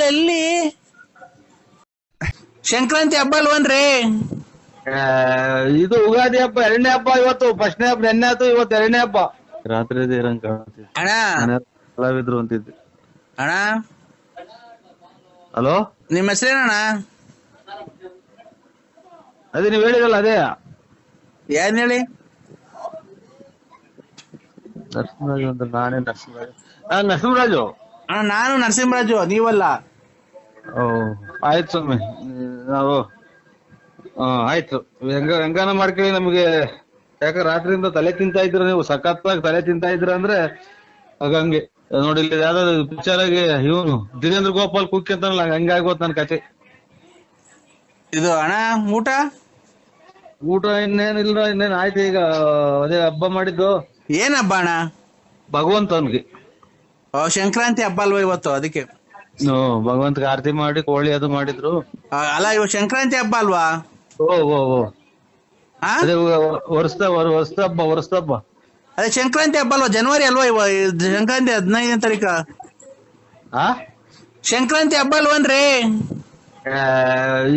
ಎಲ್ಲಿ ಸಂಕ್ರಾಂತಿ ಹಬ್ಬ ಅಲ್ವನ್ರಿ? ಇದು ಉಗಾದಿ ಹಬ್ಬ ಎರಡನೇ ಹಬ್ಬ. ಇವತ್ತು ಫಸ್ಟ್ನೇ ಹಬ್ಬ ನೆನ್ನೆ ಆಯ್ತು, ಇವತ್ತು ಎರಡನೇ ಹಬ್ಬ. ರಾತ್ರಿ ಇರಂಗ್ ಕಾಣ್ತಿತ್ತು. ಅಣ್ಣ ಕಲಾವಿದ್ರು ಅಂತಿದ್ದೆ. ಅಣ್ಣ ಹಲೋ, ನಿಮ್ಮ ಹೆಸರೇನಣ್ಣ? ಅದೇ ನೀವ್ ಹೇಳಿದಲ್ಲ ಅದೇ. ಏನ್ ಹೇಳಿ? ನರಸಿಂಹರಾಜು ಅಂತ. ನಾನೇ ನರಸಿಂಹರಾಜು. ನರಸಿಂಹರಾಜು ಅಣ್ಣ ನಾನು ನರಸಿಂಹರಾಜು, ನೀವಲ್ಲ. ಓ ಆಯ್ತು ಸ್ವಾಮಿ, ನಾವು ಆಯ್ತು. ಹೆಂಗಾನ ಮಾಡ್ಕೊಳ್ಳಿ. ನಮ್ಗೆ ಯಾಕ ರಾತ್ರಿಯಿಂದ ತಲೆ ತಿಂತಾ ಇದ್ರ, ನೀವು ಸಖತ್ತಾಗಿ ತಲೆ ತಿಂತಾ ಇದ್ರ ಅಂದ್ರೆ ಹಂಗೆ ನೋಡಿ. ಇಲ್ಲಿ ಯಾವ್ದಾದ್ರು ಪಿಕ್ಚರ್ ಆಗಿ ಇವನು ದಿನೇಂದ್ರ ಗೋಪಾಲ್ ಕುಕ್ಕಿ ಅಂತಾನಲ್ಲ, ಹಂಗಾಗೋತ್ ನನ್ ಕತೆ. ಇದು ಅಣ್ಣ ಊಟ ಇನ್ನೇನಿಲ್ಲ, ಇನ್ನೇನ್ ಆಯ್ತು. ಈಗ ಅದೇ ಹಬ್ಬ ಮಾಡಿದ್ದು. ಏನ್ ಹಬ್ಬ ಅಣ್ಣ? ಭಗವಂತನ್ಗೆ ಸಂಕ್ರಾಂತಿ ಹಬ್ಬ ಅಲ್ವಾ ಇವತ್ತು, ಅದಕ್ಕೆ. ಭಗವಂತಗೆ ಆರತಿ ಮಾಡಿ ಕೋಳಿ ಅದು ಮಾಡಿದ್ರು. ಅಲ್ಲ, ಇವಾಗ ಸಂಕ್ರಾಂತಿ ಹಬ್ಬ ಅಲ್ವಾ? ಓ ಅದೇ ವರ್ಷದ ಹಬ್ಬ. ಅದೇ ಸಂಕ್ರಾಂತಿ ಹಬ್ಬ ಅಲ್ವಾ? ಜನವರಿ ಅಲ್ವಾ ಸಂಕ್ರಾಂತಿ 15ನೇ ತಾರೀಕ. ಸಂಕ್ರಾಂತಿ ಹಬ್ಬ ಅಲ್ವನ್ರಿ?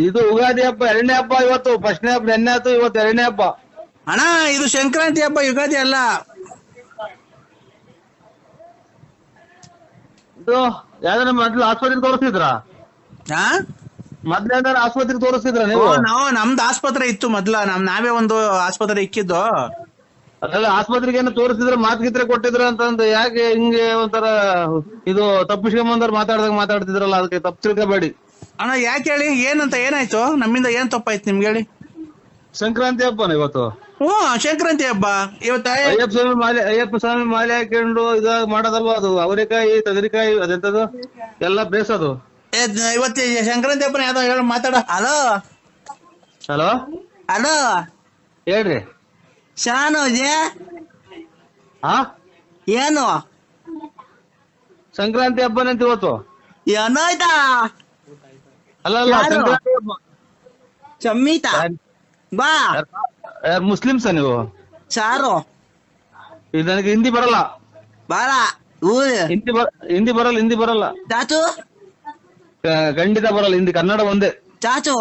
ಇದು ಉಗಾದಿ ಹಬ್ಬ ಎರಡನೇ ಹಬ್ಬ. ಇವತ್ತು ಫಸ್ಟ್ನೇ ಹಬ್ಬ ನೆನ್ನೆ ಆಯ್ತು, ಇವತ್ತು ಎರಡನೇ ಹಬ್ಬ. ಅಣ್ಣ ಇದು ಸಂಕ್ರಾಂತಿ ಹಬ್ಬ, ಯುಗಾದಿ ಅಲ್ಲ. ಇದು ಯಾವ್ದಾರ ಮೊದ್ಲು ಆಸ್ಪತ್ರೆಗೆ ತೋರಿಸ್ತಿದ್ರ? ಮೊದ್ಲೇನಾರ ಆಸ್ಪತ್ರೆಗೆ ತೋರಿಸ್ತಿದ್ರ ನೀವು? ನಾವು ನಮ್ದು ಆಸ್ಪತ್ರೆ ಇತ್ತು ಮೊದ್ಲ, ನಾವೇ ಒಂದು ಆಸ್ಪತ್ರೆ ಇಕ್ಕಿದ್ದು. ಅದೆಲ್ಲ ಆಸ್ಪತ್ರೆಗೆ ಏನೋ ತೋರಿಸ್ತಿದ್ರ, ಮಾತ್ಗಿತ್ರೆ ಕೊಟ್ಟಿದ್ರ ಅಂತಂದು. ಯಾಕೆ ಹಿಂಗೆ ಒಂಥರ ಇದು ತಪ್ಪಿಸ್ಕೊಂಬಂದವ್ರು ಮಾತಾಡ್ತಿದ್ರಲ್ಲ, ಅದಕ್ಕೆ ತಪ್ಪು ತಿಳ್ಕೊಬೇಡಿ. ಅಣ್ಣ ಯಾಕೆ ಹೇಳಿ, ಏನಂತ ಏನಾಯ್ತು? ನಮ್ಮಿಂದ ಏನ್ ತಪ್ಪಾಯ್ತು ನಿಮ್ಗೆ ಹೇಳಿ? ಸಂಕ್ರಾಂತಿ ಹಬ್ಬನ ಇವತ್ತು. ಸಂಕ್ರಾಂತಿ ಹಬ್ಬ ಇವತ್ತ. ಅಯ್ಯಪ್ಪ ಸ್ವಾಮಿ ಮಾಲೆ ಹಾಕೊಂಡು ಇದಾಗ ಮಾಡೋದಲ್ವಾ ಅದು? ಅವರೆಕಾಯಿ, ತಗರಿಕಾಯಿ, ಅದೆಂತದು ಎಲ್ಲ ಬೇಸದು. ಇವತ್ತು ಸಂಕ್ರಾಂತಿ ಹಬ್ಬನ ಯಾವ್ದೋ ಹೇಳ ಮಾತಾಡ. ಹಲೋ ಹೇಳ್ರಿ. ಶಾನು ಏನು ಸಂಕ್ರಾಂತಿ ಹಬ್ಬನಂತ ಇವತ್ತು. ಏನಾಯ್ತಾ? ಅಲ್ಲ ಸಂಕ್ರಾಂತಿ ಹಬ್ಬ. ಚಮ್ಮಿತ ಬಾ. ಯಾರು ಮುಸ್ಲಿಮ್ಸ ನೀವು? ಸಾರು ಇದು ನನಗೆ ಹಿಂದಿ ಬರಲ್ಲ. ಹಿಂದಿ ಬರಲ್ಲ ಚಾಚು, ಖಂಡಿತ ಬರಲ್ಲ. ಹಿಂದಿ, ಕನ್ನಡ ಒಂದೇ. ಚಾಚು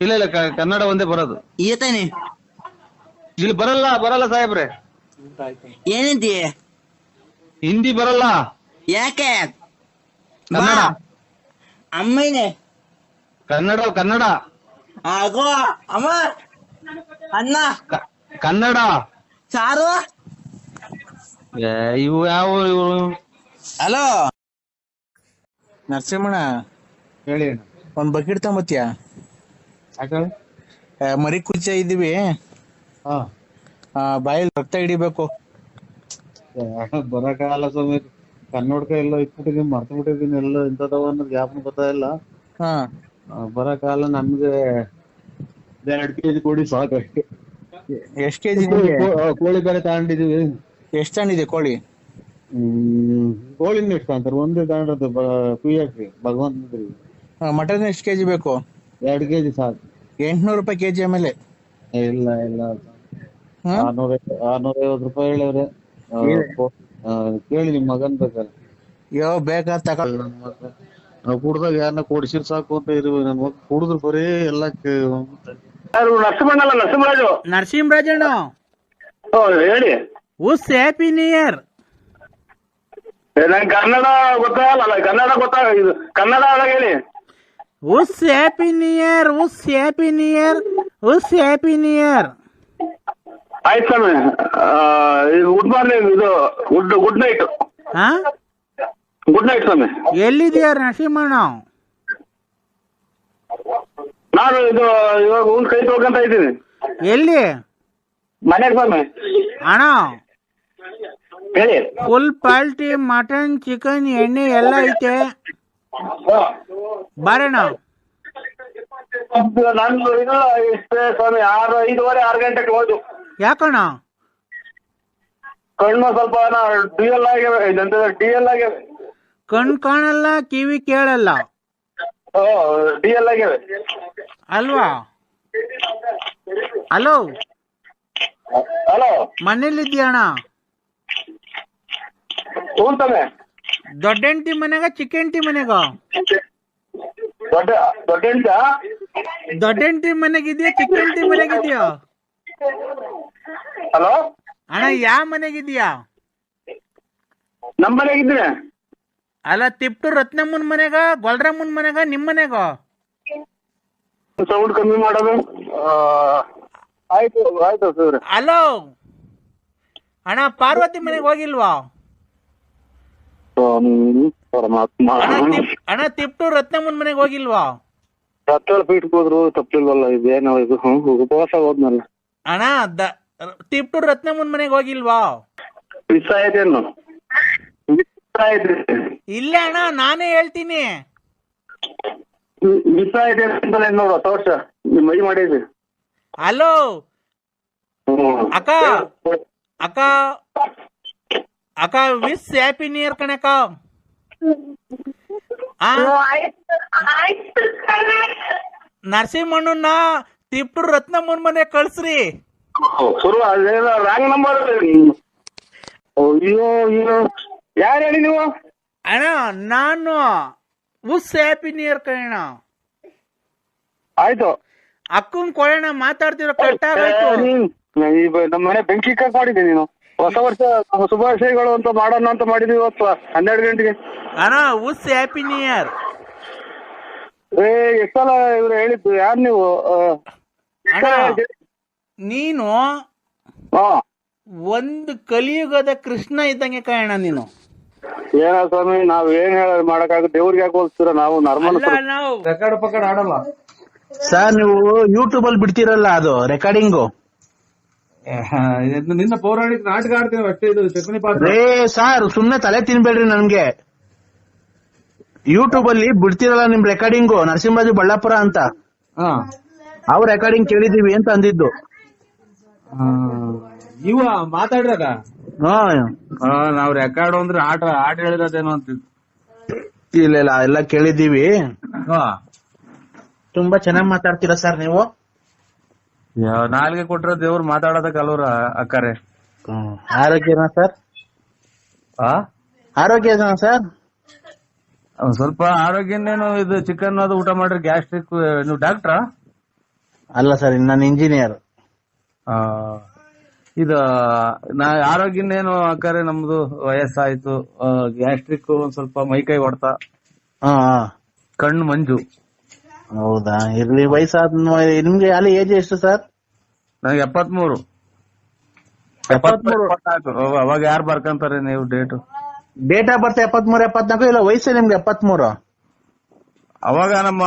ಇಲ್ಲ ಕನ್ನಡ ಒಂದೇ ಬರೋದು. ಈತನಿ ಇಲ್ಲಿ ಬರಲ್ಲ ಸಾಹೇಬ್ರೆ. ಏನಂತಿ? ಹಿಂದಿ ಬರಲ್ಲ. ಯಾಕೆ? ಕನ್ನಡ. ಅಮ್ಮನೇ ಕನ್ನಡ ಆಗೋ ಅಮ್ಮ. ಅನ್ನ ಕನ್ನಡ. ಸಾರು ಇವು ಯಾವ ಇವು? ಹಲೋ ನರಸಿಂಹಣ್ಣ, ಹೇಳಿ. ಒಂದ್ ಬಕೆಟ್ ತಗೊಂಬತ್ತೀಯ? ಮರಿ ಕುಚ್ಚ ಇದ್ದೀವಿ, ಬಾಯಲ್ಲಿ ರಕ್ತ ಹಿಡಿಬೇಕು. ಬರಕಾಲ ಸ್ವಾಮಿ. ಕನ್ನಡಕ ಎಲ್ಲ ಇಟ್ಬಿಟ್ಟಿದೀನಿ, ಮರ್ತು ಬಿಟ್ಟಿದೀನಿ. ಎಲ್ಲ ಇಂಥದವ ಅನ್ನೋದು ಜ್ಞಾಪನ ಗೊತ್ತಾಯಿಲ್ಲ. ಬರಕಾಲ ನಮ್ಗೆ 2 kg ಕೊಡಿ ಸಾಕಷ್ಟೇ. ಎಷ್ಟ್ ಕೆಜಿ? ಕೋಳಿ ಬೇರೆ ತಗೊಂಡಿದೀವಿ. ಎಷ್ಟ್ ತಗೊಂಡಿದೆ ಕೋಳಿ? ಕೋಳಿನ ಎಷ್ಟು ಅಂತಾರೆ? ಒಂದೇ ತಗೊಂಡದ್ದು ಕುಯ್ಯಾಕ್ರಿ ಭಗವಂತ. ಮಟನ್ ಎಷ್ಟ್ ಕೆಜಿ ಬೇಕು? 2 kg ಸಾಕು. 800 ರೂಪಾಯಿ ಕೆಜಿ. ಆಮೇಲೆ ಇಲ್ಲ 650 ರೂಪಾಯಿ ಹೇಳವ್ರೆ. ಕೇಳಿ ನಿಮ್ ಮಗನ್ ಬೇಕಾರೆ. ಬೇಕಾದ ತಗೊಳ್. ನಾವು ಕುಡ್ದಾಗ ಯಾರನ್ನ ಕೊಡಿಸಿರ್ ಸಾಕು ಅಂತ ಇರುವೆ. ನನ್ ಮಗ ಕುಡಿದ್ರು ಬರೀ ಎಲ್ಲ ನರಸಿಂಹರಾಜಣ್ಣ ಹೇಳಿ. Happy new year. ನಂಗೆ ಕನ್ನಡ ಗೊತ್ತಾಗಲ್ಲ. ಕನ್ನಡ ಹೇಳಿ. Happy new year, happy new year, happy new year. ಆಯ್ತು ಸ್ವಾಮಿ. Good morning. ಇದು ಗುಡ್ ನೈಟ್. ಗುಡ್ ನೈಟ್ ಸ್ವಾಮಿ. ಎಲ್ಲಿದೆಯಾ ನರಸಿಂಹಣ್ಣ? ನಾನು ಇದು ಇವಾಗ ಕೈ ತೊಳ್ಕೊಂತ ಇದ್ದೀನಿ. ಎಲ್ಲಿ? ಮನೆಗೆ ಸ್ವಾಮಿ. ಅಣ್ಣ ಹೇಳಿ. ಫುಲ್ ಪಾಲ್ಟಿ, ಮಟನ್, ಚಿಕನ್, ಎಣ್ಣೆ ಎಲ್ಲ ಐತೆ. ಬಾರಣ್ಣ. ನಾನು ಇಲ್ಲ ಇಷ್ಟೇ ಸ್ವಾಮಿ. 5:30 6 ಗಂಟೆಗೆ ಹೋಯ್ತು. ಯಾಕಣ್ಣ? ಕಣ್ಣು ಸ್ವಲ್ಪ ಡಿಎಲ್ ಆಗ್ಯಾವೆ. ಕಣ್ ಕಾಣಲ್ಲ, ಕಿವಿ ಕೇಳಲ್ಲ ಡಿಎಲ್ ಆಗ್ಯಾವೆ ಅಲ್ವಾ? ಹಲೋ ಮನೇಲಿದ್ಯಣ್ಣ? ತಗೊಂತಾನೆ. ದೊಡ್ಡ ಹೆಂಡತಿ ಮನೆಗ ಚಿಕ್ಕ ಹೆಂಡತಿ ಮನೆಗ? ದೊಡ್ಡ ದೊಡ್ಡ ಹೆಂಡ ದೊಡ್ಡ ಹೆಂಡತಿ ಮನೆಗಿದ್ಯಾ ಚಿಕ್ಕ ಹೆಂಡತಿ ಮನೆಗಿದ್ಯಾ? ಹಲೋ ಅಣ್ಣ ಯಾವ ಮನೆಗಿದ್ಯಾ? ನಮ್ಮ ಮನೆಗಿದ್ರೆ ಅಲ್ಲ ತಿಪ್ಟೂರ್ ರತ್ನಮ್ಮನ ಮನೆಗ ಗೊಲ್ರಮ್ಮನ ಮನೆಗ ನಿಮ್ ಮನೆಗ? ಸೌಂಡ್ ಕಮ್ಮಿ ಮಾಡೋದು. ಆಯ್ತು ಆಯ್ತು ಸರ್. ಹಲೋ ಅಣ್ಣ ಪಾರ್ವತಿ ಮನೆಗೆ ಹೋಗಿಲ್ವಾ? ಪರಮಾತ್ಮ ಅಣ್ಣ ತಿಪ್ಟೂರ್ ರತ್ನಮ್ಮನ ಮನೆಗೆ ಹೋಗಿಲ್ವಾ? ಹತ್ತೇಳು ಫೀಟ್ಗೆ ಹೋದ್ರು ತಪ್ಪಿಲ್ವಲ್ಲ, ಇದೇನೋ ಇದು ಉಪವಾಸ ಹೋದ್ನಲ್ಲ. ಅಣ್ಣ ತಿಪ್ಟೂರ್ ರತ್ನಮ್ಮನ ಮನೆಗೆ ಹೋಗಿಲ್ವಾ? ಮಿಸ್ ಆಯ್ತೇನು? ಇಲ್ಲ ಅಣ್ಣ ನಾನೇ ಹೇಳ್ತೀನಿ. ಮಿಸ್ ಆಯ್ತು ಅಂತಲೇ ನೋಡು, 10 ವರ್ಷ ನಿಮ್ಮ ಮೈ ಮಾಡಿದ್ವಿ. ಹಲೋ ಅಕ್ಕ ಅಕ್ಕ ಅಕ್ಕ ವಿಶ್ ಹ್ಯಾಪಿ ನ್ಯೂ ಇಯರ್ ಕಣಕ್ಕ. ನರಸಿಂಹಣ್ಣನ ತಿಪ್ಟೂರ್ ರತ್ನಮ್ಮನ ಮನೆ ಕಳ್ಸ್ರಿ. ಶುರು ಅದೇನೋ ರಾಂಗ್ ನಂಬರ್. ಅಯ್ಯೋ ಅಯ್ಯೋ, ಯಾರು ಹೇಳಿ ನೀವು? ಅಣ್ಣ ನಾನು ವಿಶ್ ಹ್ಯಾಪಿ ನ್ಯೂ ಇಯರ್ ಕಣ. ಆಯ್ತು, ಅಕ್ಕನ್ ಕೊಡೋಣ ಮಾತಾಡ್ತಿರೋ ಕಟ್ಟಾಗಾಯ್ತು. ನಮ್ಮ ಮನೆ ಬೆಂಕಿ ಕಟ್ ಮಾಡಿದ್ದೆ ನೀನು. ಹೊಸ ವರ್ಷ ಶುಭಾಶಯಗಳು ಅಂತ ಮಾಡೋಣ ಅಂತ ಮಾಡಿದ್ವಿ ಇವತ್ತು 12 ಗಂಟೆಗೆ. ಅಣ್ಣ ವಿಶ್ ಹ್ಯಾಪಿ ನ್ಯೂ ಇಯರ್. ಎಷ್ಟಲ್ಲ ಇವ್ರು ಹೇಳಿದ್ದು, ಯಾರು ನೀವು? ಅಣ್ಣ ನೀನು ಒಂದು ಕಲಿಯುಗದ ಕೃಷ್ಣ ಇದ್ದಂಗೆ ಕಾರಣ ನೀನು. ಏನ ಸ್ವಾಮಿ, ನಾವ್ ಏನ್ ಮಾಡಕ್ಕಾಗುತ್ತೆ? ದೇವ್ರಿಗೆ ಯಾಕೆ ಹೋಗ್ತೀರ? ನಾವು ನಾರ್ಮಲ್ ನಾವು ರೆಕಾರ್ಡ್ ಪಕಡ್ ಆಡಲ್ಲ ಸರ್. ನೀವು ಯೂಟ್ಯೂಬ್ ಅಲ್ಲಿ ಬಿಡ್ತಿರಲ್ಲ ಅದು ರೆಕಾರ್ಡಿಂಗು. ನಿನ್ನ ಪೌರಾಣಿಕ ನಾಟಕ ಆಡ್ತೀವಿ ಅಷ್ಟೇ. ಇದು ಚಕ್ಕಣಿ ಪಾತ್ರ. ರೇ ಸರ್, ಸುಮ್ನೆ ತಲೆ ತಿನ್ಬೇಡ್ರಿ ನನ್ಗೆ. ಯೂಟ್ಯೂಬ್ ಅಲ್ಲಿ ಬಿಡ್ತಿರಲ್ಲ ನಿಮ್ ರೆಕಾರ್ಡಿಂಗು, ನರಸಿಂಹರಾಜು ಬಳ್ಳಾಪುರ ಅಂತ. ಅವ್ರ ರೆಕಾರ್ಡಿಂಗ್ ಕೇಳಿದೀವಿ ಅಂತ ಅಂದಿದ್ದು. ಇವ ಮಾತಾಡ್ರಾಗ ನಾವ್ ರೆಕಾರ್ಡ್ ಅಂದ್ರೆ ಆಟ ಹೇಳಿರೋದೇನೋ ಅಂತಿದ್ವಿ. ಇಲ್ಲ ಇಲ್ಲ, ಎಲ್ಲ ಕೇಳಿದೀವಿ. ತುಂಬಾ ಚೆನ್ನಾಗ್ ಮಾತಾಡ್ತೀರಾ ಸರ್ ನೀವು. ನಾಲ್ಗೆ ಕೊಟ್ರೆ ದೇವ್ರು ಮಾತಾಡೋದಕ್ಕೆ ಅಲ್ವರ ಅಕ್ಕಾರೆ. ಆರೋಗ್ಯನಾ ಸರ್? ಆರೋಗ್ಯನಾ ಸರ್? ಒಂದ್ ಸ್ವಲ್ಪ ಆರೋಗ್ಯನೇನು. ಇದು ಚಿಕನ್ ಅದು ಊಟ ಮಾಡ್ರಿ ಗ್ಯಾಸ್ಟ್ರಿಕ್. ನೀವು ಡಾಕ್ಟ್ರಾ? ಅಲ್ಲ ಸರ್, ನಾನು ಇಂಜಿನಿಯರ್. ಇದು ಆರೋಗ್ಯನೇನು ಅಕ್ಕಾರೆ, ನಮ್ದು ವಯಸ್ಸಾಯ್ತು. ಗ್ಯಾಸ್ಟ್ರಿಕ್, ಒಂದ್ ಸ್ವಲ್ಪ ಮೈಕೈ ಹೊಡ್ತಾ, ಕಣ್ಣು ಮಂಜು. ಹೌದಾ, ಇರ್ಲಿ. ವಯಸ್ಸಾದ ನಿಮ್ಗೆ ಅಲ್ಲಿ ಏಜ್ ಎಷ್ಟು ಸರ್? ನನಗೆ 73. ಅವಾಗ ಯಾರು ಬರ್ಕಂತಾರೆ ನೀವು ಡೇಟ್? Date of birth 73, 74. ಇಲ್ಲ, ವಯಸ್ಸು ನಿಮ್ಗೆ 73. ಅವಾಗ ನಮ್ಮ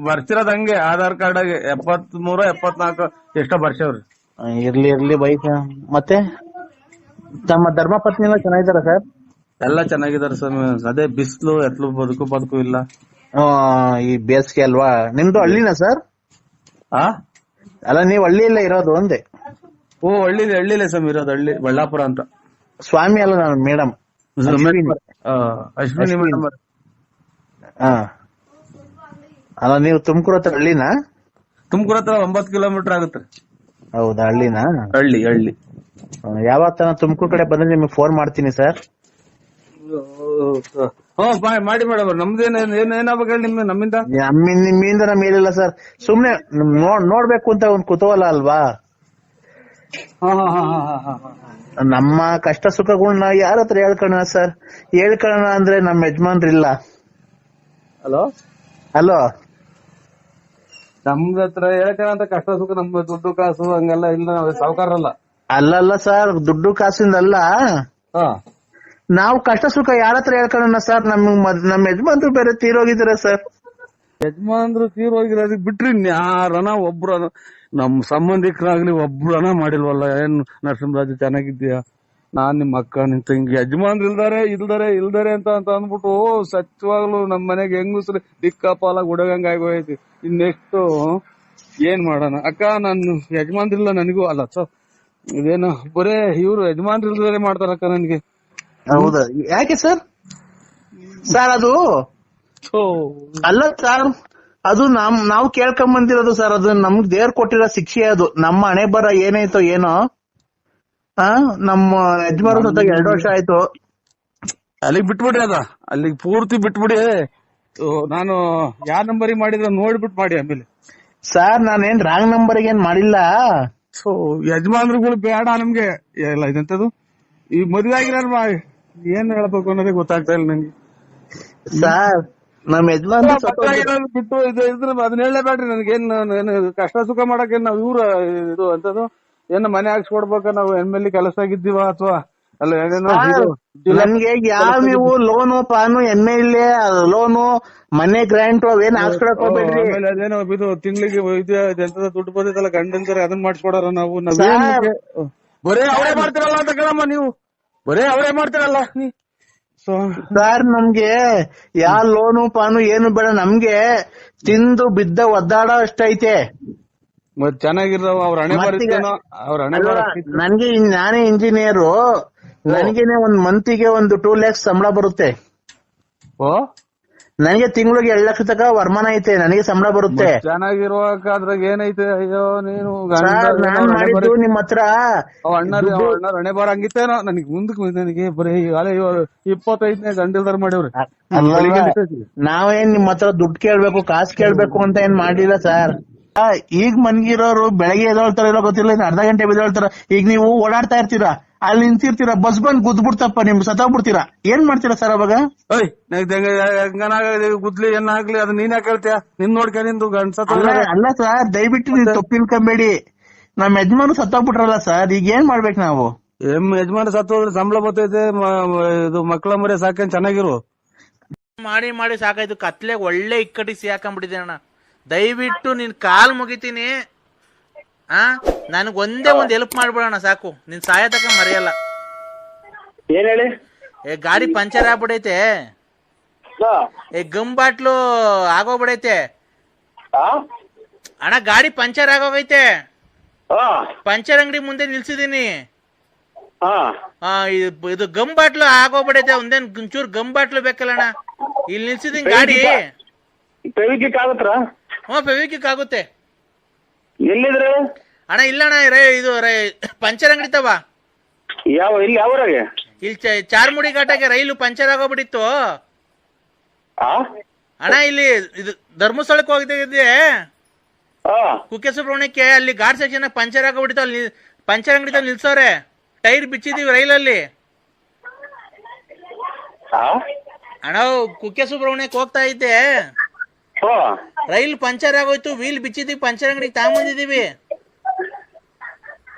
ಬರ್ತಿರೋದ್ ಹಂಗೆ ಆಧಾರ್ ಕಾರ್ಡ್ ಆಗಿ 73, 74 ಎಷ್ಟೋ ಬರ್ಸವ್ರಿ. ಇರ್ಲಿ ಇರ್ಲಿ ವಯಸ್ಸು. ಮತ್ತೆ ತಮ್ಮ ಧರ್ಮಪತ್ನಿ ಎಲ್ಲ ಚೆನ್ನಾಗಿದ್ದಾರ ಸರ್? ಎಲ್ಲ ಚೆನ್ನಾಗಿದಾರೆ ಸ್ವಾಮಿ. ಅದೇ ಬಿಸಿಲು ಎತ್ಲು ಬದುಕು ಇಲ್ಲ. ಈ ಬೇಸಿಗೆ ಅಲ್ವಾ. ನಿಮ್ದು ಹಳ್ಳಿನಾ ಸರ್? ಅಲ್ಲ, ನೀವು ಹಳ್ಳಿಯಲ್ಲೇ ಇರೋದು ಒಂದೇ? ಹಳ್ಳಿಲೇ ಸ್ವಾಮಿ ಇರೋದು. ಹಳ್ಳಿ ಬಳ್ಳಾಪುರ ಅಂತ. ಸ್ವಾಮಿ ಅಲ್ಲ, ನಾನು ಮೇಡಮ್ ಅಶ್ವಿನಿ ಮೇಡಮ್. ಅಲ್ಲ, ನೀವು ತುಮಕೂರು ಹತ್ರ ಹಳ್ಳಿನಾ? ತುಮಕೂರು ಹತ್ರ 9 ಕಿಲೋಮೀಟರ್ ಆಗುತ್ತೆ. ಹೌದಾ, ಹಳ್ಳಿನಾ? ಹಳ್ಳಿ. ಯಾವತ್ತ ತುಮಕೂರು ಕಡೆ ಬಂದ್ರೆ ನಿಮಗೆ ಫೋನ್ ಮಾಡ್ತೀನಿ ಸರ್. ಮಾಡಿ ಮೇಡಮ್. ನಮ್ದೇನಾಗ್ಬೇಕು ಹೇಳಿ ನಮ್ಮಿಂದ? ನಿಮ್ಮಿಂದ ನಮ್ಮ ಮೇಲಿಲ್ಲ ಸರ್. ಸುಮ್ನೆ ನೋಡ್ಬೇಕು ಅಂತ ಒಂದ್ ಕುತೂಹಲ ಅಲ್ವಾ. ನಮ್ಮ ಕಷ್ಟ ಸುಖಗಳನ್ನ ಯಾರ ಹತ್ರ ಹೇಳ್ಕೊಳ್ಳೋಣ ಸರ್? ಹೇಳ್ಕೊಳ್ಳೋಣ ಅಂದ್ರೆ ನಮ್ಮ ಯಜಮಾನ್ರಿಲ್ಲ. ಹಲೋ, ನಮ್ದ ಹತ್ರ ಹೇಳ್ಕೊಳ್ಳೋಂತ ಕಷ್ಟ ಸುಖ, ನಮ್ದು ದುಡ್ಡು ಕಾಸು ಹಂಗೆಲ್ಲ ಇಲ್ಲ. ನಾವು ಸಾವುಕಾರಲ್ಲ. ಅಲ್ಲಲ್ಲ ಸರ್, ದುಡ್ಡು ಕಾಸಿಂದಲ್ಲ. ನಾವು ಕಷ್ಟ ಸುಖ ಯಾರ ಹತ್ರ ಹೇಳ್ಕೊಳ್ಳೋಣ ಸರ್? ನಮ್ಮ ಯಜಮಾನ್ರು ಬೇರೆ ತೀರೋಗಿದಾರೆ ಸರ್. ಯಜಮಾನ್ರು ತೀರೋಗಿರೋದಕ್ಕೆ ಬಿಟ್ರಿ ಯಾರನ ಒಬ್ರನ ನಮ್ ಸಂಬಂಧಿಕರಾಗ್ಲಿ ಒಬ್ರನ ಮಾಡಿಲ್ವಲ್ಲ. ಏನ್ ನರಸಿಂಹರಾಜು ಚೆನ್ನಾಗಿದ್ಯಾ, ನಾನ್ ನಿಮ್ ಅಕ್ಕ ನಿನ್ ತಂಗಿ, ಯಜಮಾನ್ರು ಇಲ್ದಾರೆ ಅಂತ ಅಂದ್ಬಿಟ್ಟು ಸತ್ಯವಾಗ್ಲು ನಮ್ ಮನೆಗೆ ಹೆಂಗಸ್ರು ದಿಕ್ಕಾಪಾಲಾಗಿ ಉಡಗಂಗ ಆಗೋಯ್ತಿ. ಇನ್ನೆಷ್ಟು ಏನ್ ಮಾಡೋಣ ಅಕ್ಕ? ನಾನು ಯಜಮಾನ್ರಿಲ್ಲ ನನಗೂ ಅಲ್ಲ. ಸೊ ಇದೇನು ಬರೇ ಇವ್ರು ಯಜಮಾನ್ರು ಇಲ್ದಾರೆ ಮಾಡ್ತಾರಕ್ಕ ನನ್ಗೆ. ಹೌದಾ, ಯಾಕೆ ಸರ್? ಸರ್ ಅದು ಅಲ್ಲ ಸರ್, ಅದು ನಾವು ಕೇಳ್ಕೊಂಡ್ ಬಂದಿರೋದು ಸರ್. ಅದು ನಮ್ಗ್ ದೇವ್ರು ಕೊಟ್ಟಿರೋ ಶಿಕ್ಷೆ. ಅದು ನಮ್ಮ ಹಣೆ ಬರ ಏನಾಯ್ತೋ ಏನೋ. ನಮ್ಮ ಯಜಮಾನ 2 ವರ್ಷ ಆಯ್ತು. ಅಲ್ಲಿಗೆ ಬಿಟ್ಬಿಡಿ, ಅಲ್ಲಿಗೆ ಪೂರ್ತಿ ಬಿಟ್ಬಿಡಿ. ನಾನು ಯಾವ ನಂಬರಿಗೆ ಮಾಡಿದ್ರೆ ನೋಡ್ಬಿಟ್ಟು ಮಾಡಿ ಆಮೇಲೆ. ಸರ್ ನಾನೇನ್ ರಾಂಗ್ ನಂಬರ್ ಏನ್ ಮಾಡಿಲ್ಲ. ಸೊ ಯಜಮಾನ್ರುಗಳು ಬೇಡ ನಮ್ಗೆ ಎಲ್ಲ ಇದೆಂತದು ಈ ಮದ್ವೆ ಆಗಿರೋರು ಏನ್ ಹೇಳ್ಬೇಕು ಅನ್ನೋದೇ ಗೊತ್ತಾಗ್ತಾ ಇಲ್ಲ ನಂಗೆ. ಸರ್ ನಮ್ ಯಜಮಾನ್ ಬಿಟ್ಟು ಇದ್ರ ಅದನ್ನ ಹೇಳಲೇಬೇಡ್ರಿ ನನಗೇನ್ ಕಷ್ಟ ಸುಖ ಮಾಡಕ್ ನಾವ್ ಇವ್ರ ಇದು ಅಂತದು ಏನ್ ಮನೆ ಹಾಕ್ಸ್ಕೊಡ್ಬೇಕ ನಾವು ಎಮ್ಮೆಲ್ಲಿ ಕೆಲಸ ಆಗಿದ್ದೀವ ಅಥವಾ ಅಲ್ಲ ನನ್ಗೆ ಯಾವ ನೀವು ಲೋನು ಪಾನು MLA ಲೋನು ಮನೆ ಗ್ರಾಂಟ್ ಅವೇನ್ ಹಾಕ್ಸ್ಕೊಳಕ್ ಹೋಗ್ಬೇಡ್ರಿ. ಅದೇನೋ ಇದು ತಿಂಗಳಿಗೆ ಎಂತದ ದುಡ್ಡು ಬಂದಿತ್ತಲ್ಲ ಗಂಡಂದ್ರೆ ಅದನ್ನ ಮಾಡ್ಸ್ಕೊಡಾರ ನಾವು ಬರೇ ಅವರೇ ಮಾಡ್ತಿರಲ್ಲ ಅಂತ ಕೇಳಮ್ಮ ನೀವು ಬರೇ ಅವರೇ ಮಾಡ್ತಿರಲ್ಲ ಸರ್ ನಮ್ಗೆ ಯಾವ ಲೋನು ಪಾನು ಏನು ಬೇಡ, ನಮ್ಗೆ ತಿಂದು ಬಿದ್ದ ಒದ್ದಾಡೋ ಅಷ್ಟೈತೆ. ಮತ್ ಚೆನ್ನಾಗಿರ್ತಾವ ಅವ್ರ ಹಣೆ ಬರುತ್ತೇನೋ ಅವ್ರ ಹಣೆ ನನ್ಗೆ ನಾನೇ ಇಂಜಿನಿಯರು, ನನಗೇನೆ ಒಂದ್ ಮಂತಿಗೆ ಒಂದು 2 lakhs ಸಂಬಳ ಬರುತ್ತೆ. ಓ ನನಗೆ ತಿಂಗಳಿಗೆ 2 ಲಕ್ಷ ತನಕ ವರಮಾನ ಐತೆ, ನನಗೆ ಸಂಬಳ ಬರುತ್ತೆ. ಚೆನ್ನಾಗಿರುವಾಗ ಅದ್ರಾಗ ಏನೈತೆ? ಅಯ್ಯೋ ನೀನು ನಾನ್ ಮಾಡಿದ್ದು ನಿಮ್ ಹತ್ರ ಅಣ್ಣರ ಹಣೆ ಬಾರ ಹಂಗಿತ್ತೇನೋ ನನಗೆ ಮುಂದಕ್ಕೆ ನನಗೆ ಬರೀ 25ನೇ ಗಂಡಲ್ದಾರ ಮಾಡಿವ್ರಿ. ನಾವೇನ್ ನಿಮ್ ಹತ್ರ ದುಡ್ಡು ಕೇಳ್ಬೇಕು ಕಾಸು ಕೇಳ್ಬೇಕು ಅಂತ ಏನ್ ಮಾಡಿಲ್ಲ ಸರ್. ಈಗ ಮನ್ಗಿರೋರು ಬೆಳಗ್ಗೆ ಎದೊಳ್ತಾರೋ ಗೊತ್ತಿಲ್ಲ, ಅರ್ಧ ಗಂಟೆ ಬಿದ್ದೊಳ್ತಾರ. ಈಗ ನೀವು ಓಡಾಡ್ತಾ ಇರ್ತೀರಾ, ಅಲ್ಲಿ ನಿಂತಿರ್ತೀರಾ, ಬಸ್ ಬಂದ್ ಗುದ್ಬಿಡ್ತಪ್ಪ ನಿಮ್ ಸತ್ತೋಗ್ಬಿಡ್ತೀರಾ, ಏನ್ ಮಾಡ್ತೀರಾ ಸರ್ ಅವಾಗ? ಗುದ್ಲಿ ಏನಾಗ್ಲಿ ಅದು ನೀನ್ ಯಾಕೆ ಹೇಳ್ತೀಯ? ನಿನ್ ನೋಡ್ಕ ನಿಂದು ಅಲ್ಲ ಸರ್, ದಯವಿಟ್ಟು ನೀವು ತಪ್ಪಿಲ್ಕೊಂಬೇಡಿ. ನಮ್ ಯಜಮಾನು ಸತ್ತೋಗ್ಬಿಟ್ರಲ್ಲ ಸರ್, ಈಗ ಏನ್ ಮಾಡ್ಬೇಕು ನಾವು? ಯಜಮಾನ ಸತ್ತೋದ್ರೆ ಸಂಬಳ ಬರ್ತೈತೆ, ಇದು ಮಕ್ಕಳ ಮರಿ ಸಾಕೇನ್ ಚೆನ್ನಾಗಿರು. ಮಾಡಿ ಮಾಡಿ ಸಾಕಾಯ್ತು, ಕತ್ಲೆ ಒಳ್ಳೆ ಇಕ್ಕಟ್ಟಿಗೆ ಸಿಗಾಕೊಂಡ್ಬಿಟ್ಟಿದೆ ಅಣ್ಣ. ದಯವಿಟ್ಟು ನಿನ್ ಕಾಲ್ ಮುಗಿತೀನಿ, ನನಗ್ ಒಂದೇ ಒಂದ್ ಹೆಲ್ಪ್ ಮಾಡ್ಬಿಡೋಣ ಸಾಕು, ನಿನ್ ಸಹಾಯ ತಕ ಮರೆಯಲ್ಲ. ಏನ್ ಹೇಳಿ? ಗಾಡಿ ಪಂಚರ್ ಆಗ್ಬಿಡೈತೆ, ಗಮ್ ಬಾಟ್ಲು ಆಗೋಗ್ಬಿಡೈತೆ ಅಣ್ಣ. ಗಾಡಿ ಪಂಚರ್ ಆಗೋಗೈತೆ, ಪಂಚರ್ ಅಂಗಡಿ ಮುಂದೆ ನಿಲ್ಸಿದೀನಿ. ಇದು ಗಮ್ ಬಾಟ್ಲು ಆಗೋಗ್ಬಿಡೈತೆ, ಒಂದೇನ್ ಒಂಚೂರು ಗಮ್ ಬಾಟ್ಲು ಬೇಕಲ್ಲ ಅಣ್ಣ. ಇಲ್ಲಿ ನಿಲ್ಸಿದೀನಿ ಗಾಡಿ. ಫೆವಿಕ್ವಿಕ್ ಆಗುತ್ತಾ? ಫೆವಿಕ್ವಿಕ್ ಆಗುತ್ತೆ. ಎಲ್ಲಿದ್ರೆ ಅಣ್ಣ? ಇಲ್ಲ ಅಣ್ಣ, ಇದು ಪಂಚರ್ ಅಂಗಡಿ ತವ. ಇಲ್ಲಿ ಯಾವ್ರಾಗೆ? ಇಲ್ಲಿ ಚಾರ್ಮುಡಿ ಘಾಟಾಗೆ ರೈಲು ಪಂಚರ್ ಆಗೋಗ್ಬಿಟ್ಟಿತ್ತು ಅಣ್ಣ. ಇಲ್ಲಿ ಇದು ಧರ್ಮಸ್ಥಳಕ್ಕೆ ಹೋಗಿದ್ದೆ ಕುಕ್ಕೆ ಸುಬ್ರಹ್ಮಣ್ಯಕ್ಕೆ, ಅಲ್ಲಿ ಘಾಟ್ ಸೆಕ್ಷನ್ ಪಂಚರ್ ಆಗೋಗ್ಬಿಟ್ಟಿತ್ತು. ಅಲ್ಲಿ ಪಂಚರ್ ಅಂಗಡಿ ನಿಲ್ಸವ್ರೆ, ಟೈರ್ ಬಿಚ್ಚಿದೀವಿ ರೈಲಲ್ಲಿ ಅಣ್ಣ. ಕುಕ್ಕೆ ಸುಬ್ರಹ್ಮಣ್ಯಕ್ಕೆ ಹೋಗ್ತಾ ಇದ್ದೆ, ರೈಲ್ ಪಂಚರ್ ಆಗೋಯ್ತು, ವೀಲ್ ಬಿಚ್ಚಿದೀವಿ, ಪಂಚರ್ ಅಂಗಡಿಗೆ ತಗೊಂಬಂದಿದೀವಿ.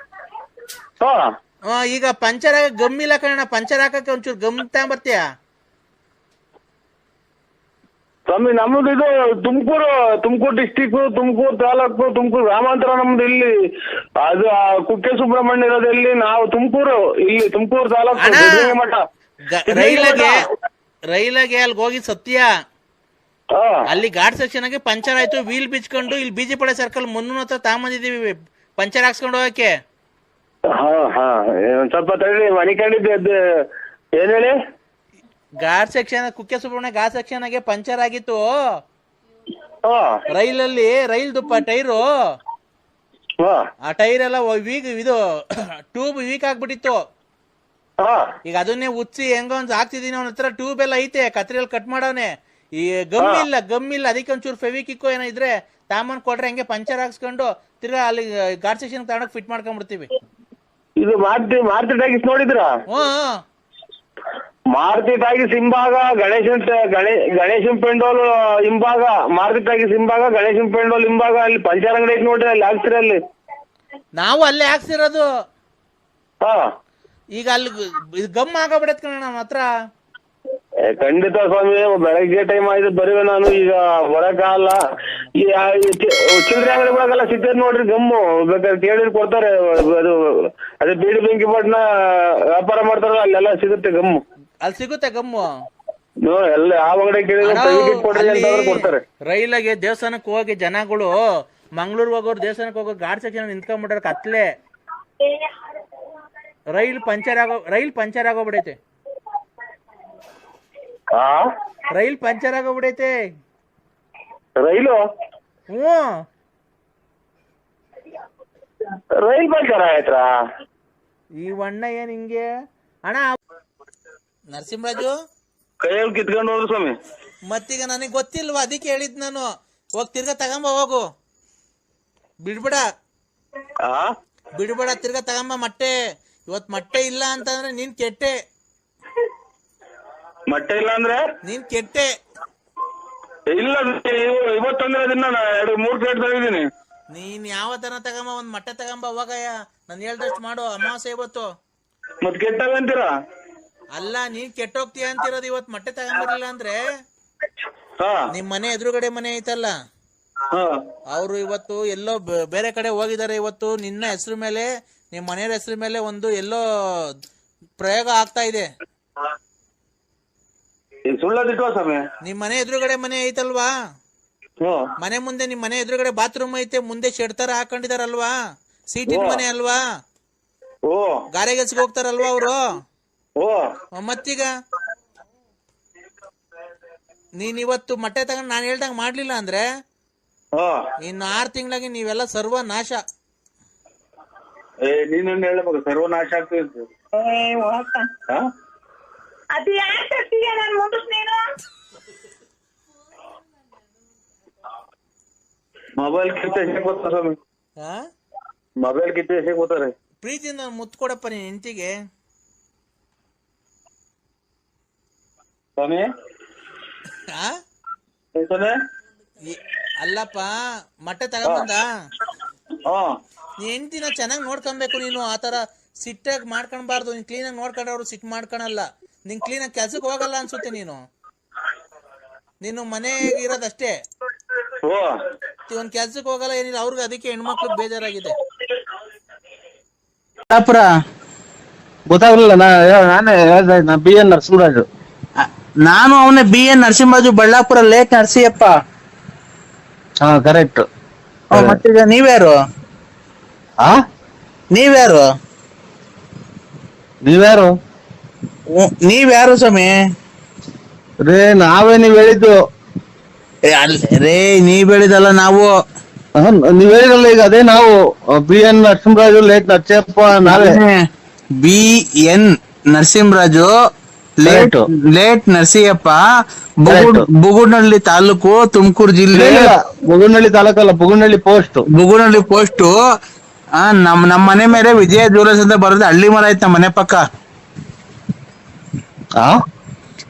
ಈಗ ಪಂಚರ್ ಆಗ ಗಮ್ ಇಲ್ಲ ಕಣ, ಪಂಚರ್ ಹಾಕಕ್ಕೆ ಒಂಚೂರು ಗಮ್ ತಗೊಂಬರ್ತೀಯ? ಸ್ವಾಮಿ ನಮ್ದು ಇದು ತುಮಕೂರು ಡಿಸ್ಟಿಕ್, ತುಮಕೂರು ತಾಲೂಕು, ತುಮಕೂರು ಗ್ರಾಮಾಂತರ ನಮ್ದು. ಇಲ್ಲಿ ಅದು ಕುಕ್ಕೆ ಸುಬ್ರಹ್ಮಣ್ಯ ಇರೋದಲ್ಲಿ ನಾವು ತುಮಕೂರು, ಇಲ್ಲಿ ತುಮಕೂರು ತಾಲೂಕು ಮಠ. ರೈಲಾಗೆ ಅಲ್ಲಿ ಹೋಗಿ ಸತ್ಯ, ಅಲ್ಲಿ ಘಾಟ್ ಸೆಕ್ಷನ್ ಆಗಿ ಪಂಚರ್ ಆಯ್ತು, ವೀಲ್ ಬಿಚ್ಕೊಂಡು ಇಲ್ಲಿ ಬಿಜಿಪಡೆ ಸರ್ಕಲ್ ಮುನ್ನೂರ ಹತ್ರ ತಗೊಂಬಂದಿದೀವಿ ಪಂಚರ್ ಹಾಕ್ಸ್ಕೊಂಡು ಹೋಗಕ್ಕೆ. ಸ್ವಲ್ಪ ತಡಿ, ಮನೆ ಕಂಡಿದ್ದೆ. ಏನ್ ಹೇಳಿ? ಘಾಟ್ ಸೆಕ್ಷನ್, ಕುಕ್ಕೆ ಸುಬ್ರಹ್ಮಣ್ಯ ಘಾಟ್ ಸೆಕ್ಷನ್ ಆಗಿ ಪಂಚರ್ ಆಗಿತ್ತು ರೈಲಲ್ಲಿ. ರೈಲ್ದು ಟೈರು, ಆ ಟೈರ್ ಎಲ್ಲ ಇದು ಟ್ಯೂಬ್ ವೀಕ್ ಆಗ್ಬಿಟ್ಟಿತ್ತು. ಈಗ ಅದನ್ನೇ ಉಚ್ಚಿ ಹೆಂಗ ಒಂದ್ ಹಾಕ್ತಿದೀನಿ, ಅವನ ಹತ್ರ ಟ್ಯೂಬ್ ಎಲ್ಲ ಐತೆ, ಕತ್ರಿಯಲ್ಲಿ ಕಟ್ ಮಾಡವನೆ. ಈ ಗಮ್ ಇಲ್ಲ, ಅದಕ್ಕೆ ಒಂಚೂರು ಫೆವಿಕ್ವಿಕ್ ಏನೋ ಇದ್ರೆ ತಾಮನ್ ಕೊಟ್ರೆ ಹಂಗೆ ಪಂಚರ್ ಹಾಕ್ಸ್ಕೊಂಡು ತಿರ್ಗಾ ಅಲ್ಲಿ ಘಾಟ್ ಸೆಕ್ಷನ್ ತಗೊಂಡೋಗಿ ಫಿಟ್ ಮಾಡ್ಕೊಂಡ್ಬಿಡ್ತೀವಿ. ಇದು ಮಾರುತಿ ಟಾಕೀಸ್ ನೋಡಿದ್ರ? ಮಾರುತಿ ಟಾಕೀಸ್ ಹಿಂಭಾಗ ಗಣೇಶನ್ ಪೆಂಡೋಲ್ ಹಿಂಭಾಗ, ಮಾರುತಿ ಟಾಕೀಸ್ ಹಿಂಭಾಗ ಗಣೇಶನ್ ಪೆಂಡೋಲ್ ಹಿಂಭಾಗ, ಅಲ್ಲಿ ಪಂಚರ್ ಅಂಗಡಿ ಐತಿ ನೋಡ್ರಿ, ಅಲ್ಲಿ ಹಾಕ್ತಿರ? ಅಲ್ಲಿ ನಾವು ಅಲ್ಲೇ ಹಾಕ್ಸಿರೋದು. ಈಗ ಅಲ್ಲಿ ಗಮ್ ಆಗೋಬಿಡತ್ ಕಣ ನಮ್ಮ ಹತ್ರ. ಖಂಡಿತ ಸ್ವಾಮಿ, ಬೆಳಗ್ಗೆ ಟೈಮ್ ಆಯ್ತು ಬರುವೆ, ನಾನು ಈಗ ಬರಕಾಗಲ್ಲ. ಚಿಲ್ಲರೆ ಅಂಗಡಿಗಳೆಲ್ಲ ಸಿಗ್ತದೆ ನೋಡ್ರಿ ಗಮ್ಮು, ಬೇಕಾದ್ರೆ ಕೇಳಿದ್ರೆ ಕೊಡ್ತಾರೆ. ಅದು ಅದೇ ಬೀಡಿ ಬೆಂಕಿ ಪಟ್ನ ವ್ಯಾಪಾರ ಮಾಡ್ತಾರಲ್ಲ, ಅಲ್ಲೆಲ್ಲ ಸಿಗುತ್ತೆ ಗಮ್ಮು. ಅಲ್ಲಿ ಸಿಗುತ್ತೆ ಗಮ್ಮು ಎಲ್ಲ ಯಾವ ಅಂಗಡಿ ಕೇಳಿದ್ರೆ ಕೊಡ್ತಾರೆ. ರೈಲಾಗೆ ದೇವಸ್ಥಾನಕ್ಕೆ ಹೋಗಿ ಜನಗಳು ಮಂಗ್ಳೂರ್ ಹೋಗೋರು ದೇವಸ್ಥಾನಕ್ಕೆ ಹೋಗೋ ಘಾಟ್ ಸೆಕ್ಷನ್ ನಿಂತ್ಕೊಂಡ್ಬಿಟ್ರೆ ಕತ್ಲೆ. ರೈಲ್ ಪಂಚರ್ ಆಗೋಗ್ಬಿಡೈತೆ. ರೈಲ್ ಪಂಚರ್ ಆಗೋಗ್ಬಿಡೈತೆ. ರೈಲು ರೈಲ್ ಪಂಚರ್ ಆಯ್ತಾ? ಈ ಅಣ್ಣ ಏನ್ ಹಿಂಗೆ ಅಣ್ಣ? ನರಸಿಂಹರಾಜು ಕೈಯಲ್ಲಿ ಕಿತ್ಕೊಂಡು ಹೋದ್ರು ಸ್ವಾಮಿ. ಮತ್ತೀಗ ನನಗೆ ಗೊತ್ತಿಲ್ವಾ, ಅದಕ್ಕೆ ಹೇಳಿದ್ ನಾನು. ಹೋಗ್ ತಿರ್ಗಾ ತಗೊಂಬ, ಹೋಗು, ಬಿಡ್ಬೇಡ ಬಿಡ್ಬೇಡ, ತಿರ್ಗಾ ತಗೊಂಬ ಮೊಟ್ಟೆ. ಇವತ್ ಮೊಟ್ಟೆ ಇಲ್ಲ ಅಂತಂದ್ರೆ ನೀನ್ ಕೆಟ್ಟೆ. ಮೊಟ್ಟೆ ಇಲ್ಲ ಅಂದ್ರೆ ನೀನ್ ಕೆಟ್ಟೆ. ಇಲ್ಲ, ಇವತ್ತಂದ್ರೆ ಅದನ್ನ 2-3 ಪ್ಲೇಟ್ ತಗಿದ್ದೀನಿ. ನೀನ್ ಯಾವ ತರ ತಗೊಂಬ, ಒಂದ್ ಮೊಟ್ಟೆ ತಗೊಂಬ ಹೋಗಯ್ಯ. ನಾನು ಹೇಳ್ದಷ್ಟು ಮಾಡು. ಅಮಾವಾಸ್ಯೆ ಇವತ್ತು. ಮತ್ ಕೆಟ್ಟಾಗಂತೀರಾ? ಅಲ್ಲ, ನೀನ್ ಕೆಟ್ಟೋಗ್ತೀಯ ಅಂತಿರೋದು. ಇವತ್ ಮೊಟ್ಟೆ ತಗೊಂಬರ್ಲಿಲ್ಲ ಅಂದ್ರೆ ಹಾ ನಿಮ್ ಮನೆ ಎದುರುಗಡೆ ಮನೆ ಐತಲ್ಲ, ಹಾ ಅವ್ರು ಇವತ್ತು ಎಲ್ಲೋ ಬೇರೆ ಕಡೆ ಹೋಗಿದ್ದಾರೆ. ಇವತ್ತು ನಿನ್ನ ಹೆಸರು ಮೇಲೆ, ನಿಮ್ ಮನೆಯವ್ರ ಹೆಸರು ಮೇಲೆ ಒಂದು ಎಲ್ಲೋ ಪ್ರಯೋಗ ಆಗ್ತಾ ಇದೆ. ಸುಳ್ಳದಿಟ್ಟು ಸ್ವಾಮಿ. ನಿಮ್ ಮನೆ ಎದುರುಗಡೆ ಮನೆ ಐತಲ್ವಾ, ಮನೆ ಮುಂದೆ ನಿಮ್ ಮನೆ ಎದುರುಗಡೆ ಬಾತ್ರೂಮ್ ಐತೆ, ಮುಂದೆ ಶೆಡ್ ತರ ಹಾಕೊಂಡಿದಾರಲ್ವಾ, ಸೀಟಿನ ಮನೆ ಅಲ್ವಾ, ಗಾರೆ ಕೆಲ್ಸಕ್ಕೆ ಹೋಗ್ತಾರಲ್ವಾ ಅವರು. ಮತ್ತೀಗ ನೀನ್ ಇವತ್ತು ಮೊಟ್ಟೆ ತಗೊಂಡ್ ನಾನು ಹೇಳ್ದಂಗ ಮಾಡ್ಲಿಲ್ಲ ಅಂದ್ರೆ ಇನ್ನು 6 ತಿಂಗಳಿಗೆ ನೀವೆಲ್ಲ ಸರ್ವನಾಶ. ನೀನು ಹೇಳ್ಬೇಕು, ಸರ್ವನಾಶ ಆಗ್ತದೆ. ಮೊಬೈಲ್ ಕಿತ್ತ ಎಷ್ಟೇ ಗೊತ್ತಾ ಸ್ವಾಮಿ? ಮೊಬೈಲ್ ಕಿತ್ತ ಎಷ್ಟೇ ಗೊತ್ತಾರೆ? ಪ್ರೀತಿಯಿಂದ ಮುತ್ತು ಕೊಡಪ್ಪ ನೀನ್ ಹೆಂಡತಿಗೆ. ಸ್ವಾಮಿ ಅಲ್ಲಪ್ಪ, ಮೊಟ್ಟೆ ತಗೊಂಬಂದ ನೀ ಹೆಂಡತಿನ ಚೆನ್ನಾಗಿ ನೋಡ್ಕೊಬೇಕು ನೀನು. ಆತರ ಸಿಟ್ಟಾಗಿ ಮಾಡ್ಕೊಳ್ಬಾರ್ದು. ನೀನ್ ಕ್ಲೀನಾಗಿ ನೋಡ್ಕೊಂಡ್ರೆ ಸಿಟ್ ಮಾಡ್ಕೊಳಲ್ಲ. ನಿನ್ ಕ್ಲೀನಾಗಿ ಕೆಲ್ಸಕ್ಕೆ ಹೋಗಲ್ಲ ಅನ್ಸುತ್ತೆ. ನೀನು ಮನೆಗೆ ಇರೋದಷ್ಟೇ, ಒಂದ್ ಕೆಲ್ಸಕ್ಕೆ ಹೋಗಲ್ಲ, ಏನಿಲ್ಲ. ಅವ್ರಿಗೆ ಅದಕ್ಕೆ ಹೆಣ್ಮಕ್ಳು ಬೇಜಾರಾಗಿದೆ. ಗೊತ್ತಾಗ್ಲಿಲ್ಲ. ನಾನೇ ಹೇಳ್ದೆ, BN ನರಸಿಂಹರಾಜು. ನಾನು ಅವನೇ BN ನರಸಿಂಹರಾಜು, ಬಳ್ಳಾಪುರ ಲೇಟ್ ನರಸಿಯಪ್ಪ. ಹಾ, ಕರೆಕ್ಟ್. ಮತ್ತೀಗ ನೀವ್ಯಾರು? ನೀವ್ಯಾರು ನೀವ್ಯಾರು ಸ್ವಾಮಿ? ರೇ, ನಾವೇ ನೀವ್ ಹೇಳಿದ್ದು. ರೇ, ನೀವ್ ಹೇಳಿದಲ್ಲ, ನಾವು ನೀವ್ ಹೇಳಿರಲ್ಲ ಈಗ, ಅದೇ ನಾವು. BN ನರಸಿಂಹರಾಜು ಲೇಟ್ ನರಸಿಯಪ್ಪ ನಾವೇ. BN ನರಸಿಂಹರಾಜು ಲೇಟ್ ನರಸಿಯಪ್ಪ, ಬುಗುನಹಳ್ಳಿ ತಾಲೂಕು, ತುಮಕೂರು ಜಿಲ್ಲೆ. ಬುಗುನಹಳ್ಳಿ ತಾಲೂಕಲ್ಲ, ಬುಗುನಹಳ್ಳಿ ಪೋಸ್ಟ್. ನಮ್ಮ ಮನೆ ಮೇಲೆ ವಿಜಯ ಜ್ಯುವೆಲರ್ಸ್ ಅಂತ ಬರೋದು. ಹಳ್ಳಿ ಮರ ಐತೆ ನಮ್ಮ ಮನೆ ಪಕ್ಕ.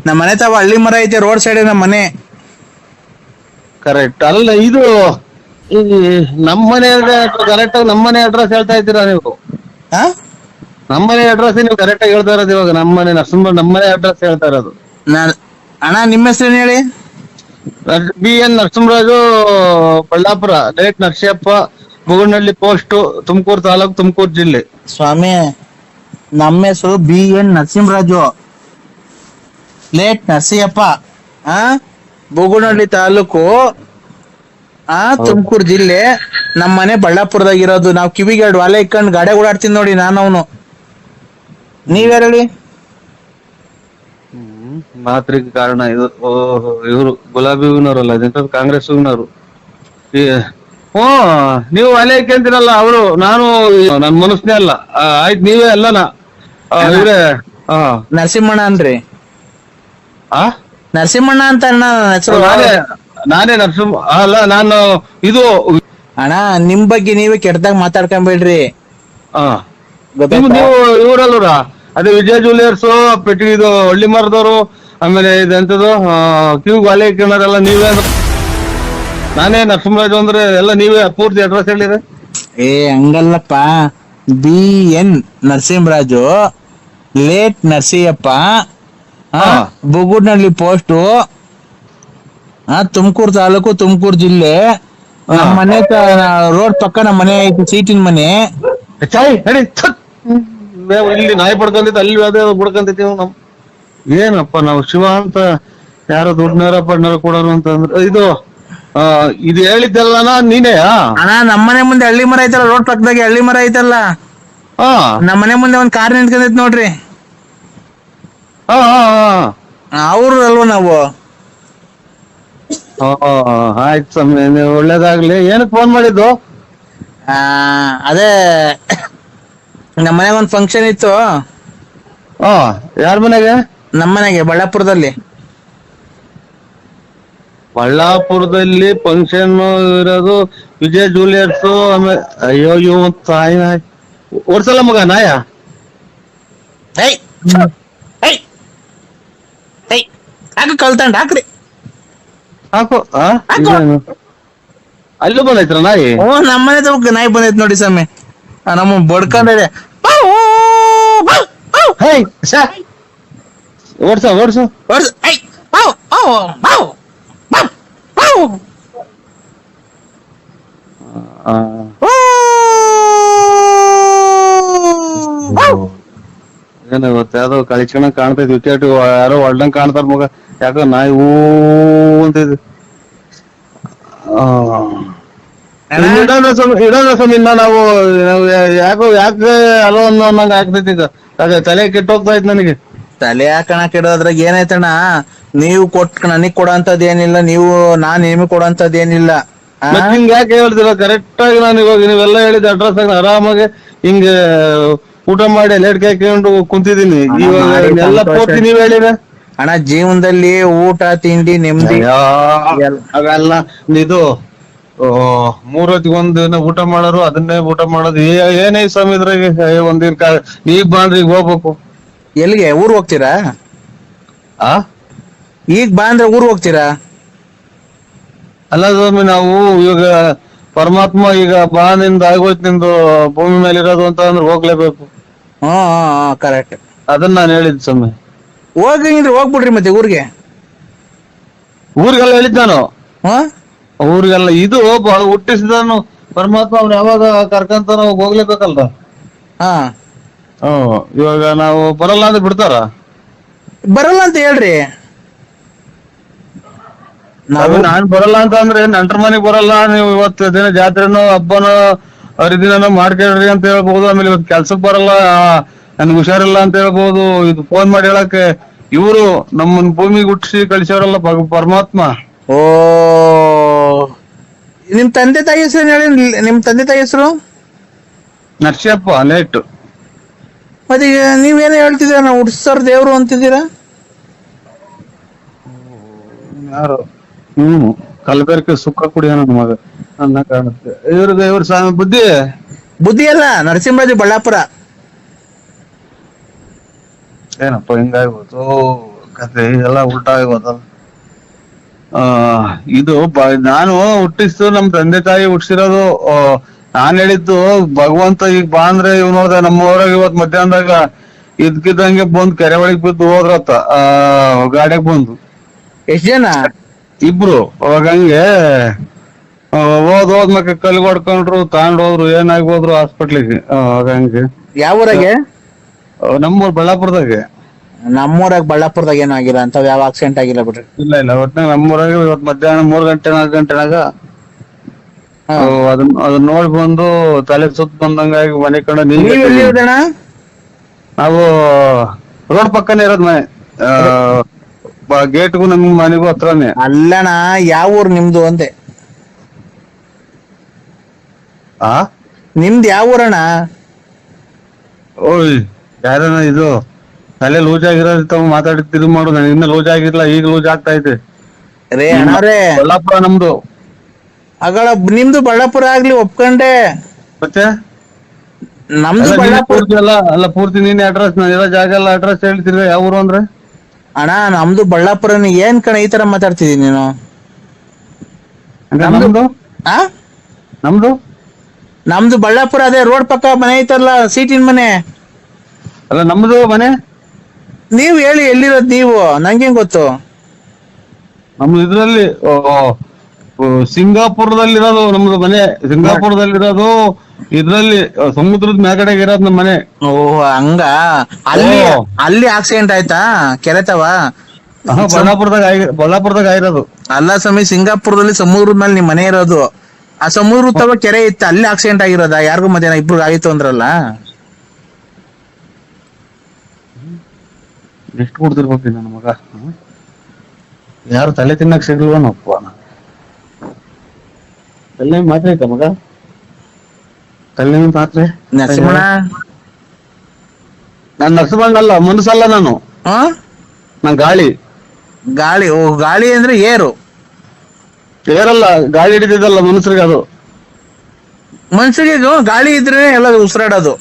ನಮ್ಮ ಮನೆ ತಾವ ಹಳ್ಳಿ ಮರ ಐತೆ, ರೋಡ್ ಸೈಡ್ ನಮ್ಮ ಮನೆ. ಕರೆಕ್ಟ್. ಅಲ್ಲ, ಇದು ನಮ್ಮನೆ ಕರೆಕ್ಟ್ ಆಗಿ ನಮ್ಮನೆ ಅಡ್ರೆಸ್ ಹೇಳ್ತಾ ಇದ್ದೀರಾ ನೀವು? ನಮ್ಮನೆ ಅಡ್ರೆಸ್ ನೀವು ಕರೆಕ್ಟ್ ಆಗಿ ಹೇಳ್ತಾ ಇರೋದು ಇವಾಗ. ನಮ್ಮನೆ ನಮ್ಮನೆ ಅಡ್ರೆಸ್ ಹೇಳ್ತಾ ಇರೋದು. ಅಣ್ಣ, ನಿಮ್ಮ ಹೆಸರೇನು ಹೇಳಿ? BN Narasimharaju, Ballapura late Narasiyappa, Buganahalli post, Tumakuru taluk, Tumakuru ಜಿಲ್ಲೆ. ಸ್ವಾಮಿ, ನಮ್ಮ ಹೆಸರು BN ನರಸಿಂಹರಾಜು, ಲೇಟ್ ನರಸಿಯಪ್ಪ, ಬುಗುನಹಳ್ಳಿ ತಾಲೂಕು, ತುಮಕೂರು ಜಿಲ್ಲೆ. ನಮ್ಮ ಮನೆ ಬಳ್ಳಾಪುರದಾಗಿರೋದು. ನಾವು ಕಿವಿಗೆ 2 ವಾಲೆ ಇಕ್ಕೊಂಡು ಗಾಡಿ ಓಡಾಡ್ತೀನಿ ನೋಡಿ, ನಾನು ಅವನು. ನೀವ್ಯಾರು ಹೇಳಿ? ಮಾತ್ರಿಗೆ ಕಾರಣ ಇದು. ಇವರು ಗುಲಾಬಿ ಹೂವಿನವರಲ್ಲ, ಕಾಂಗ್ರೆಸ್ ಹೂವಿನವರು. ನೀವು ವಾಲೆ ಇಕ್ಕಂತೀರಲ್ಲ, ಅವರು. ನಾನು ನನ್ ಮನಸ್ನೇ ಅಲ್ಲ. ಆಯ್ತು, ನೀವೇ ಅಲ್ಲನಾ ಇವ್ರೆ? ನರಸಿಂಹಣ್ಣ ಅನ್ರಿ. ನರಸಿಂಹಣ್ಣ ಅಂತ ಅಣ್ಣ ಹೆಸರು. ನಾನೇ ನರಸಿಂಹ ಅಲ್ಲ, ನಾನು ಇದು. ಅಣ್ಣ, ನಿಮ್ ಬಗ್ಗೆ ನೀವೇ ಕೆಟ್ಟದಾಗ ಮಾತಾಡ್ಕೊಂಬೇಡ್ರಿ. ನೀವು ಇವರಲ್ವರ? ಅದೇ ವಿಜಯ ಜ್ಯುವೆಲರ್ಸ್, ಇದು ಹಳ್ಳಿ ಮರದವರು, ಆಮೇಲೆ ಇದೆಂತದ್ದು ಕ್ಯೂ ವಾಲೆ ಇಕ್ಕೋರೆಲ್ಲ ನೀವೇ. ನಾನೇ ನರಸಿಂಹರಾಜು ಅಂದ್ರೆ ಎಲ್ಲ ನೀವೇ. ಪೂರ್ತಿ ಅಡ್ರೆಸ್ ಹೇಳಿದ್ರೆ? ಹಂಗಲ್ಲಪ್ಪ. BN Narasimharaju, late Narasiyappa, Buganahalli post, Tumakuru taluk, Tumakuru ಜಿಲ್ಲೆ. ನಮ್ಮ ಮನೆ ರೋಡ್ ಪಕ್ಕ ನಮ್ಮ ಮನೆ ಐತಿ, ಸೀಟಿನ ಮನೆ. ಇಲ್ಲಿ ನಾಯಿ ಪಡ್ಕೊಂತೈತಿ, ಅಲ್ಲಿ ಅದೇ ಬಡ್ಕೊಂತೈತಿ. ಏನಪ್ಪ, ನಾವು ಶಿವ ಅಂತ ಯಾರೋ ದುಡ್ಡನಾರ ಪಡ್ನಾರ ಕೊಡೋರು ಅಂತಂದ್ರೆ ಇದು ಹೇಳಿದ್ದಲ್ಲ ನೀನೇ? ಅಣ್ಣ, ನಮ್ಮನೆ ಮುಂದೆ ಹಳ್ಳಿ ಮರ ಐತಲ್ಲ, ರೋಡ್ ಪಕ್ಕದಾಗೆ ಹಳ್ಳಿ ಮರ ಐತಲ್ಲ, ನಮ್ಮನೆ ಮುಂದೆ ಒಂದ್ ಕಾರ್ ನಿಂತ್ಕೊಂಡೈತಿ ನೋಡ್ರಿ. ಅವ್ರು ಅಲ್ವ ನಾವು? ಆಯ್ತು ಸ್ವಾಮಿ, ನೀವು ಒಳ್ಳೇದಾಗ್ಲಿ. ಏನಕ್ಕೆ ಫೋನ್ ಮಾಡಿದ್ದು? ಅದೇ ನಮ್ಮ ಮನೆಗೆ ಒಂದ್ ಫಂಕ್ಷನ್ ಇತ್ತು. ಯಾರ ಮನೆಗೆ? ನಮ್ಮ ಮನೆಗೆ, ಬಳ್ಳಾಪುರದಲ್ಲಿ. ಬಳ್ಳಾಪುರದಲ್ಲಿ ಫಂಕ್ಷನ್ ಇರೋದು ವಿಜಯ್ ಜೂಲಿಯರ್ಸ್. ಆಮೇಲೆ ಅಯ್ಯೋ ಇವ್ ತಾಯಿ ಓಡ್ಸಲ್ಲ ಮಗ ನಾಯ. ಏಯ್ ಏಯ್ ಏಯ್ ಹಾಕ ಕಲ್ತಂಡ್ ಹಾಕ್ರಿ. ಹಾಕು ಅಲ್ಲೂ ಬಂದೈತ್ರ ನಾಯಿ. ನಮ್ಮನೆ ತಗ ನಾಯಿ ಬಂದೈತ್ ನೋಡಿ ಸ್ವಾಮಿ. ನಮ್ಮ ಬಡ್ಕೊಂಡೆ ಓಡ್ಸ ಓಡ್ಸು. ಏನ ಇವತ್ತು ಯಾವ್ದೋ ಕಳಿಸ್ಕೊಂಡ ಕಾಣ್ತೈತಿ ವಿಕೆಟ್ ಯಾರೋ ಹೊಲ್ದಂಗ್ ಕಾಣ್ತಾರ ಮಗ. ಯಾಕೋ ನಾಯಿ ಹೂ ಅಂತಿದ್. ಇಡೋಣ ಸ್ವಾಮಿ ನಾವು ಯಾಕೋ ಯಾಕೆ ಅಲೋ ಅನ್ನಂಗ ಆಗ್ತೈತಿ ಈಗ. ಅದೇ ತಲೆ ಕೆಟ್ಟೋಗ್ತಾ ಇತ್ತು ನನಗೆ. ತಲೆ ಹಾಕಣ ಕೆಡೋದ್ರಾಗ ಏನಾಯ್ತಣ್ಣ, ನೀವು ನನಗ್ ಕೊಡೋಂಥದ್ದು ಏನಿಲ್ಲ, ನಾನ್ ನಿಮಗ್ ಕೊಡೋಂಥದ್ದು ಏನಿಲ್ಲ. ಹಿಂಗ್ ಯಾಕೆ ಹೇಳ್ತೀರ? ಕರೆಕ್ಟ್ ಆಗಿ ನಾನು ಇವಾಗ ನೀವೆಲ್ಲ ಹೇಳಿದ ಅಡ್ರೆಸ್ ಆಗಿ ಆರಾಮಾಗಿ ಹಿಂಗ ಊಟ ಮಾಡಿ ಲೇಟ್ ಹಾಕೊಂಡು ಕುಂತಿದೀನಿ. ಇವಾಗ ಎಲ್ಲ ಪೂರ್ತಿ ನೀವ್ ಹೇಳಿರ ಅಣ್ಣ. ಜೀವನದಲ್ಲಿ ಊಟ ತಿಂಡಿ ನೆಮ್ಮದಿ ಅವೆಲ್ಲ ಇದು 3 ಹೊತ್ತಿಗೆ ಒಂದಿನ ಊಟ ಮಾಡೋರು ಅದನ್ನೇ ಊಟ ಮಾಡೋದು ಏನೇ ಸ್ವಾಮಿ ಇದ್ರಾಗ. ಒಂದಿನ ಈಗ ಬಾಂಡ್ರಿ ಈಗ ಹೋಗ್ಬೇಕು. ಎಲ್ಲಿಗೆ? ಊರ್ ಹೋಗ್ತೀರಾ? ಈಗ ಬಾ ಅಂದ್ರೆ ಊರ್ ಹೋಗ್ತೀರಾ? ಅಲ್ಲ ಸ್ವಾಮಿ, ನಾವು ಇವಾಗ ಪರಮಾತ್ಮ ಈಗ ಬಾ ನಿಂದ ಆಗೋಯ್ತು ನಿಂದು ಭೂಮಿ ಮೇಲೆ ಇರೋದು ಅಂತ ಅಂದ್ರೆ ಹೋಗ್ಲೇಬೇಕು. ಕರೆಕ್ಟ್. ಅದನ್ನ ನಾನು ಹೇಳಿದ್ ಸ್ವಾಮಿ. ಹೋಗಿದ್ರೆ ಹೋಗ್ಬಿಡ್ರಿ ಮತ್ತೆ ಊರಿಗೆ. ಊರಿಗೆಲ್ಲ ಹೇಳಿದ್ ನಾನು. ಊರಿಗೆಲ್ಲ ಇದು ಹುಟ್ಟಿಸಿದನು ಪರಮಾತ್ಮ ಅವ್ನು ಯಾವಾಗ ಕರ್ಕಂತಾನ ಹೋಗ್ಲೇಬೇಕಲ್ರ. ಇವಾಗ ನಾವು ಬರಲ್ಲ ಅಂದ್ರೆ ಬಿಡ್ತಾರ? ಬರಲ್ಲ ಅಂತ ಹೇಳ್ರಿ. ನಾನ್ ಬರಲ್ಲ ಅಂತ ಅಂದ್ರೆ ನೆಂಟ್ರ ಮನೆಗ್ ಬರಲ್ಲ, ನೀವು ಇವತ್ತು ದಿನ ಜಾತ್ರೆನೋ ಹಬ್ಬನೋ ಹರಿದಿನನೋ ಮಾಡ್ಕೊಳ್ರಿ ಅಂತ ಹೇಳ್ಬಹುದು. ಆಮೇಲೆ ಇವತ್ತು ಕೆಲ್ಸಕ್ ಬರಲ್ಲ, ನನ್ಗೆ ಹುಷಾರಿಲ್ಲ ಅಂತ ಹೇಳ್ಬಹುದು. ಇದು ಫೋನ್ ಮಾಡಿ ಹೇಳಕ್ಕೆ ಇವರು ನಮ್ಮನ್ ಭೂಮಿಗೆ ಹುಟ್ಟಿಸಿ ಕಳಿಸೋರಲ್ಲ ಪರಮಾತ್ಮ. ಓ, ನಿಮ್ ತಂದೆ ತಾಯಿ ಹೆಸರು ಹೇಳಿ. ನಿಮ್ ತಂದೆ ತಾಯಿ ಹೆಸರು? ನರ್ಸಿಯಪ್ಪ ಲೇಟ್. ಮತ್ತೆ ನೀವೇನು ಹೇಳ್ತಿದ್ದೀರಾ? ನಾವು ಹುಟ್ಟಿಸೋರ್ ದೇವ್ರು ಅಂತಿದ್ದೀರಾ. ಯಾರು? ಕಲಬೆರಕೆ ಸುಕ್ಕ ಕುಡಿಯ ನನ್ನ ಮಗ ಅನ್ನ ಕಾಣುತ್ತೆ. ಇವ್ರ ಸ್ವಾಮಿ ಬುದ್ಧಿ ಅಲ್ಲ, ನರಸಿಂಹರಾಜು ಬಳ್ಳಾಪುರ. ಏನಪ್ಪ ಹಿಂಗಾಗ್ಬೋದು ಕತೆ, ಎಲ್ಲ ಉಲ್ಟಾ ಆಗ್ಬೋದಲ್ಲ. ಇದು ನಾನು ಹುಟ್ಟಿಸ್ತು ನಮ್ ತಂದೆ ತಾಯಿ ಹುಟ್ಟಿಸಿರೋದು. ನಾನ್ ಹೇಳಿದ್ದು ಭಗವಂತ ಈಗ ಬಾ ಅಂದ್ರೆ ಇವ್ ನೋಡ್ದ ನಮ್ಮ ಊರಾಗ ಇವತ್ ಮಧ್ಯಾಹ್ನದಾಗ ಇದ್ಕಿದ್ದಂಗೆ ಬಂದ್ ಕೆರೆ ಒಳಗ್ ಬಿದ್ದು ಹೋದ್ರತ್ತ ಗಾಡಿಯಾಗ ಬಂದು. ಎಷ್ಟ್ ಜನ? ಇಬ್ರು. ಅವಾಗ ಹಂಗೆ ಹೋದ್ಮಕ್ಕ ಕಲ್ಲು ಹೊಡ್ಕೊಂಡ್ರು ಹೋದ್ರು, ಏನಾಗ್ಬೋದ್ರು ಹಾಸ್ಪಿಟ್ಲಿಗೆ. ಅವಾಗ ಹಂಗೆ. ಯಾವ ಊರಾಗೆ? ನಮ್ಮೂರ್ ಬಳ್ಳಾಪುರದಾಗೆ. ನಮ್ಮೂರಾಗ ಬಳ್ಳಾಪುರದಾಗ ಏನೂ ಆಗಿಲ್ಲ ಅಂತ, ಯಾವ ಆಕ್ಸಿಡೆಂಟ್ ಆಗಿಲ್ಲ ಬಿಡ್ರಿ. ಇಲ್ಲ ಒಟ್ನಾಗ ನಮ್ಮೂರಾಗ ಇವತ್ ಮಧ್ಯಾಹ್ನ 3 ಗಂಟೆ 4 ಗಂಟೆನಾಗ ಅದನ್ನ ನೋಡಿ ಬಂದು ತಲೆ ಸುತ್ತ ಬಂದಂಗಾಗಿ ಮನೆ ಕಡೆ ನಾವು ರೋಡ್ ಪಕ್ಕನೇ ಇರೋದ್ ಮನೆ. ಗೇಟ್ಗೂ ನಮ್ ಮನೆಗೂ ಹತ್ರನೇ. ಅಲ್ಲಣ್ಣ, ಯಾವ ಊರ್ ನಿಮ್ದು ಅಂದೆ? ನಿಮ್ದು ಯಾವ ಊರಣ್ಣ? ಓಯ್ ಯಾರನ ಇದು ತಲೆ ಲೂಸ್ ಆಗಿರೋದು ಮಾತಾಡ್ತಿದ್ ಮಾಡು. ನನಗೆ ಇನ್ನ ಲೂಸ್ ಆಗಿರ್ಲ, ಈಗ ಲೂಸ್ ಆಗ್ತಾ ಐತೆ. ಬಳ್ಳಾಪುರ ನಮ್ದು. ಅಗಳ ನಿಮ್ದು ಬಳ್ಳಾಪುರ ಆಗ್ಲಿ ಒಪ್ಕೊಂಡೆ, ಮತ್ತೆ ನಮ್ದು ಬಳ್ಳಾಪುರ ಅಲ್ಲ. ಪೂರ್ತಿ ನೀನ್ ಅಡ್ರೆಸ್, ನಾನು ಇರೋ ಜಾಗ ಎಲ್ಲ ಅಡ್ರೆಸ್ ಹೇಳ್ತಿರ್ಗ ಯಾವ ಊರು ಅಂದ್ರೆ? ಅಣ್ಣ ನಮ್ದು ಬಳ್ಳಾಪುರನ. ಏನ್ ಕಣ ಈ ತರ ಮಾತಾಡ್ತಿದೀನಿ ನೀನು? ನಮ್ದು ಬಳ್ಳಾಪುರ, ಅದೇ ರೋಡ್ ಪಕ್ಕ ಮನೆ ಐತಲ್ಲ, ಸೀಟಿನ ಮನೆ. ಅಲ್ಲ ನಮ್ದು ಮನೆ. ನೀವ್ ಹೇಳಿ ಎಲ್ಲಿರೋದ್ ನೀವು, ನಂಗೇನ್ ಗೊತ್ತು? ನಮ್ದು ಇದ್ರಲ್ಲಿ ಸಿಂಗಾಪುರದಲ್ಲಿರೋದು ನಮ್ದು ಮನೆ. ಸಿಂಗಾಪುರದಲ್ಲಿರೋದು ಇದ್ರಲ್ಲಿ ಸಮುದ್ರದ ಮ್ಯಾಗಡೆಗೆ ಇರೋದು ನಮ್ಮ ಮನೆ. ಹಂಗ. ಅಲ್ಲಿ ಆಕ್ಸಿಡೆಂಟ್ ಆಯ್ತಾ? ಕೆರೆತವ ಬಳ್ಳಾಪುರದಾಗ ಆಗಿರೋದು. ಅಲ್ಲ ಸ್ವಾಮಿ, ಸಿಂಗಾಪುರದಲ್ಲಿ ಸಮುದ್ರದ ಮೇಲೆ ನಿಮ್ ಮನೆ ಇರೋದು. ಆ ಸಮುದ್ರ ತವ ಕೆರೆ ಇತ್ತು, ಅಲ್ಲಿ ಆಕ್ಸಿಡೆಂಟ್ ಆಗಿರೋದ? ಯಾರಿಗೂ ಮಧ್ಯಾಹ್ನ ಇಬ್ರು ಆಯ್ತು ಅಂದ್ರಲ್ಲ. ಎಷ್ಟು ಕೊಡ್ತಿರ್ಬೇಕು ನನ್ನ ಮಗ? ಯಾರು ತಲೆ ತಿನ್ನಕ್ ಸಿಗ್ಲ್ವನಪ್ಪ. ತಲೆ ಮಾತ್ರ ಐತ ಮಗ? ತಲೆ ಮಾತ್ರೆ ನರಸಿಂಹಣ್ಣ. ನಾನ್ ನರಸಿಂಹಣ್ಣಲ್ಲ, ಮನಸ್ಸಲ್ಲ ನಾನು. ನಾನ್ ಗಾಳಿ. ಗಾಳಿ ಅಂದ್ರೆ ಏರು. ಏರಲ್ಲ, ಗಾಳಿ ಹಿಡಿದಿದ್ದಲ್ಲ ಮನುಷ್ಯರಿಗೆ ಅದು. ಮನುಷ್ಯರಿಗೆ ಇದು ಗಾಳಿ ಇದ್ರೆ ಎಲ್ಲ ಉಸಿರಾಡೋದು.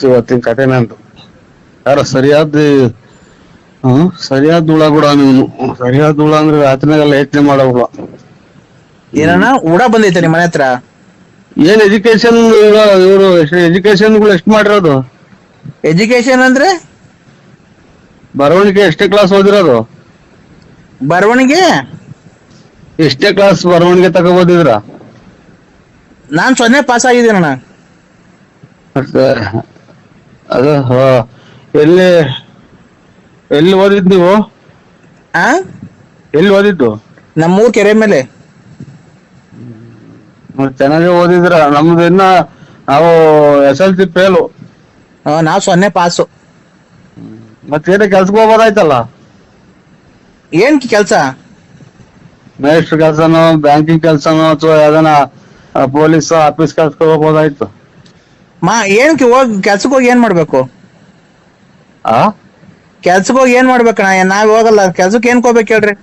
ಇವತ್ತಿನ ಕತೆ ನಂದು ಯಾರ ಸರಿಯಾದ ಹುಳ ಕೂಡ ನೀನು. ಸರಿಯಾದ ಹುಳ ಅಂದ್ರೆ ರಾತ್ರಿನಾಗೆಲ್ಲ ಯೋಚನೆ ಮಾಡೋ ಹುಳ. ಏನಣ್ಣ ಹುಡ ಬಂದೈತೆ ನಿಮ್ ಮನೆ ಹತ್ರ? ಏನ್ ಎಜುಕೇಶನ್ ಇವರು ಎಜುಕೇಶನ್ಗಳು ಎಷ್ಟು ಮಾಡಿರೋದು? ಎಜುಕೇಶನ್ ಅಂದ್ರೆ ಬರವಣಿಗೆ ಎಷ್ಟೇ ಕ್ಲಾಸ್ ಓದಿರೋದು? ಬರವಣಿಗೆ ಎಷ್ಟೇ ಕ್ಲಾಸ್ ಬರವಣಿಗೆ ತಗೋಬೋದಿದ್ರ? ನಾನ್ 0 ಪಾಸ್ ಆಗಿದ್ದೀನಣ್ಣ. ಅದು ಎಲ್ಲಿ ಎಲ್ಲಿ ಓದಿದ್ ನೀವು? ಆ ಎಲ್ಲಿ ಓದಿದ್ದು? ನಮ್ಮೂರ್ ಕೆರೆ ಮೇಲೆ. ಚೆನ್ನಾಗಿ ಓದಿದ್ರ. ನಮ್ದು ಇನ್ನ ನಾವು SLC ಫೇಲು. ನಾವ್ 0 ಪಾಸು. ಮತ್ತೇನ ಕೆಲ್ಸಕ್ಕೆ ಹೋಗ್ಬೋದಾಯ್ತಲ್ಲ? ಏನ್ ಕೆಲ್ಸ? ಮೇಸ್ಟ್ರ್ ಕೆಲ್ಸನೋ, ಬ್ಯಾಂಕಿಂಗ್ ಕೆಲ್ಸನೋ, ಅಥವಾ ಯಾವ್ದಾನ ಪೊಲೀಸ್ ಆಫೀಸ್ ಕೆಲ್ಸಕ್ಕೆ ಹೋಗ್ಬೋದಾಯ್ತು. ಏನಕ್ಕೆ ಕೆಲ್ಸಕ್ಕೆ ಹೋಗಿ ಏನ್ ಮಾಡ್ಬೇಕು? ಕೆಲ್ಸಕ್ಕೆ ಹೋಗಿ ಏನ್ ಮಾಡ್ಬೇಕಣ್ಣ? ನಾವ್ ಹೋಗಲ್ಲ ಕೆಲ್ಸಕ್ಕೆ. ಏನ್ ಹೋಗ್ಬೇಕು ಹೇಳ್ರಿ?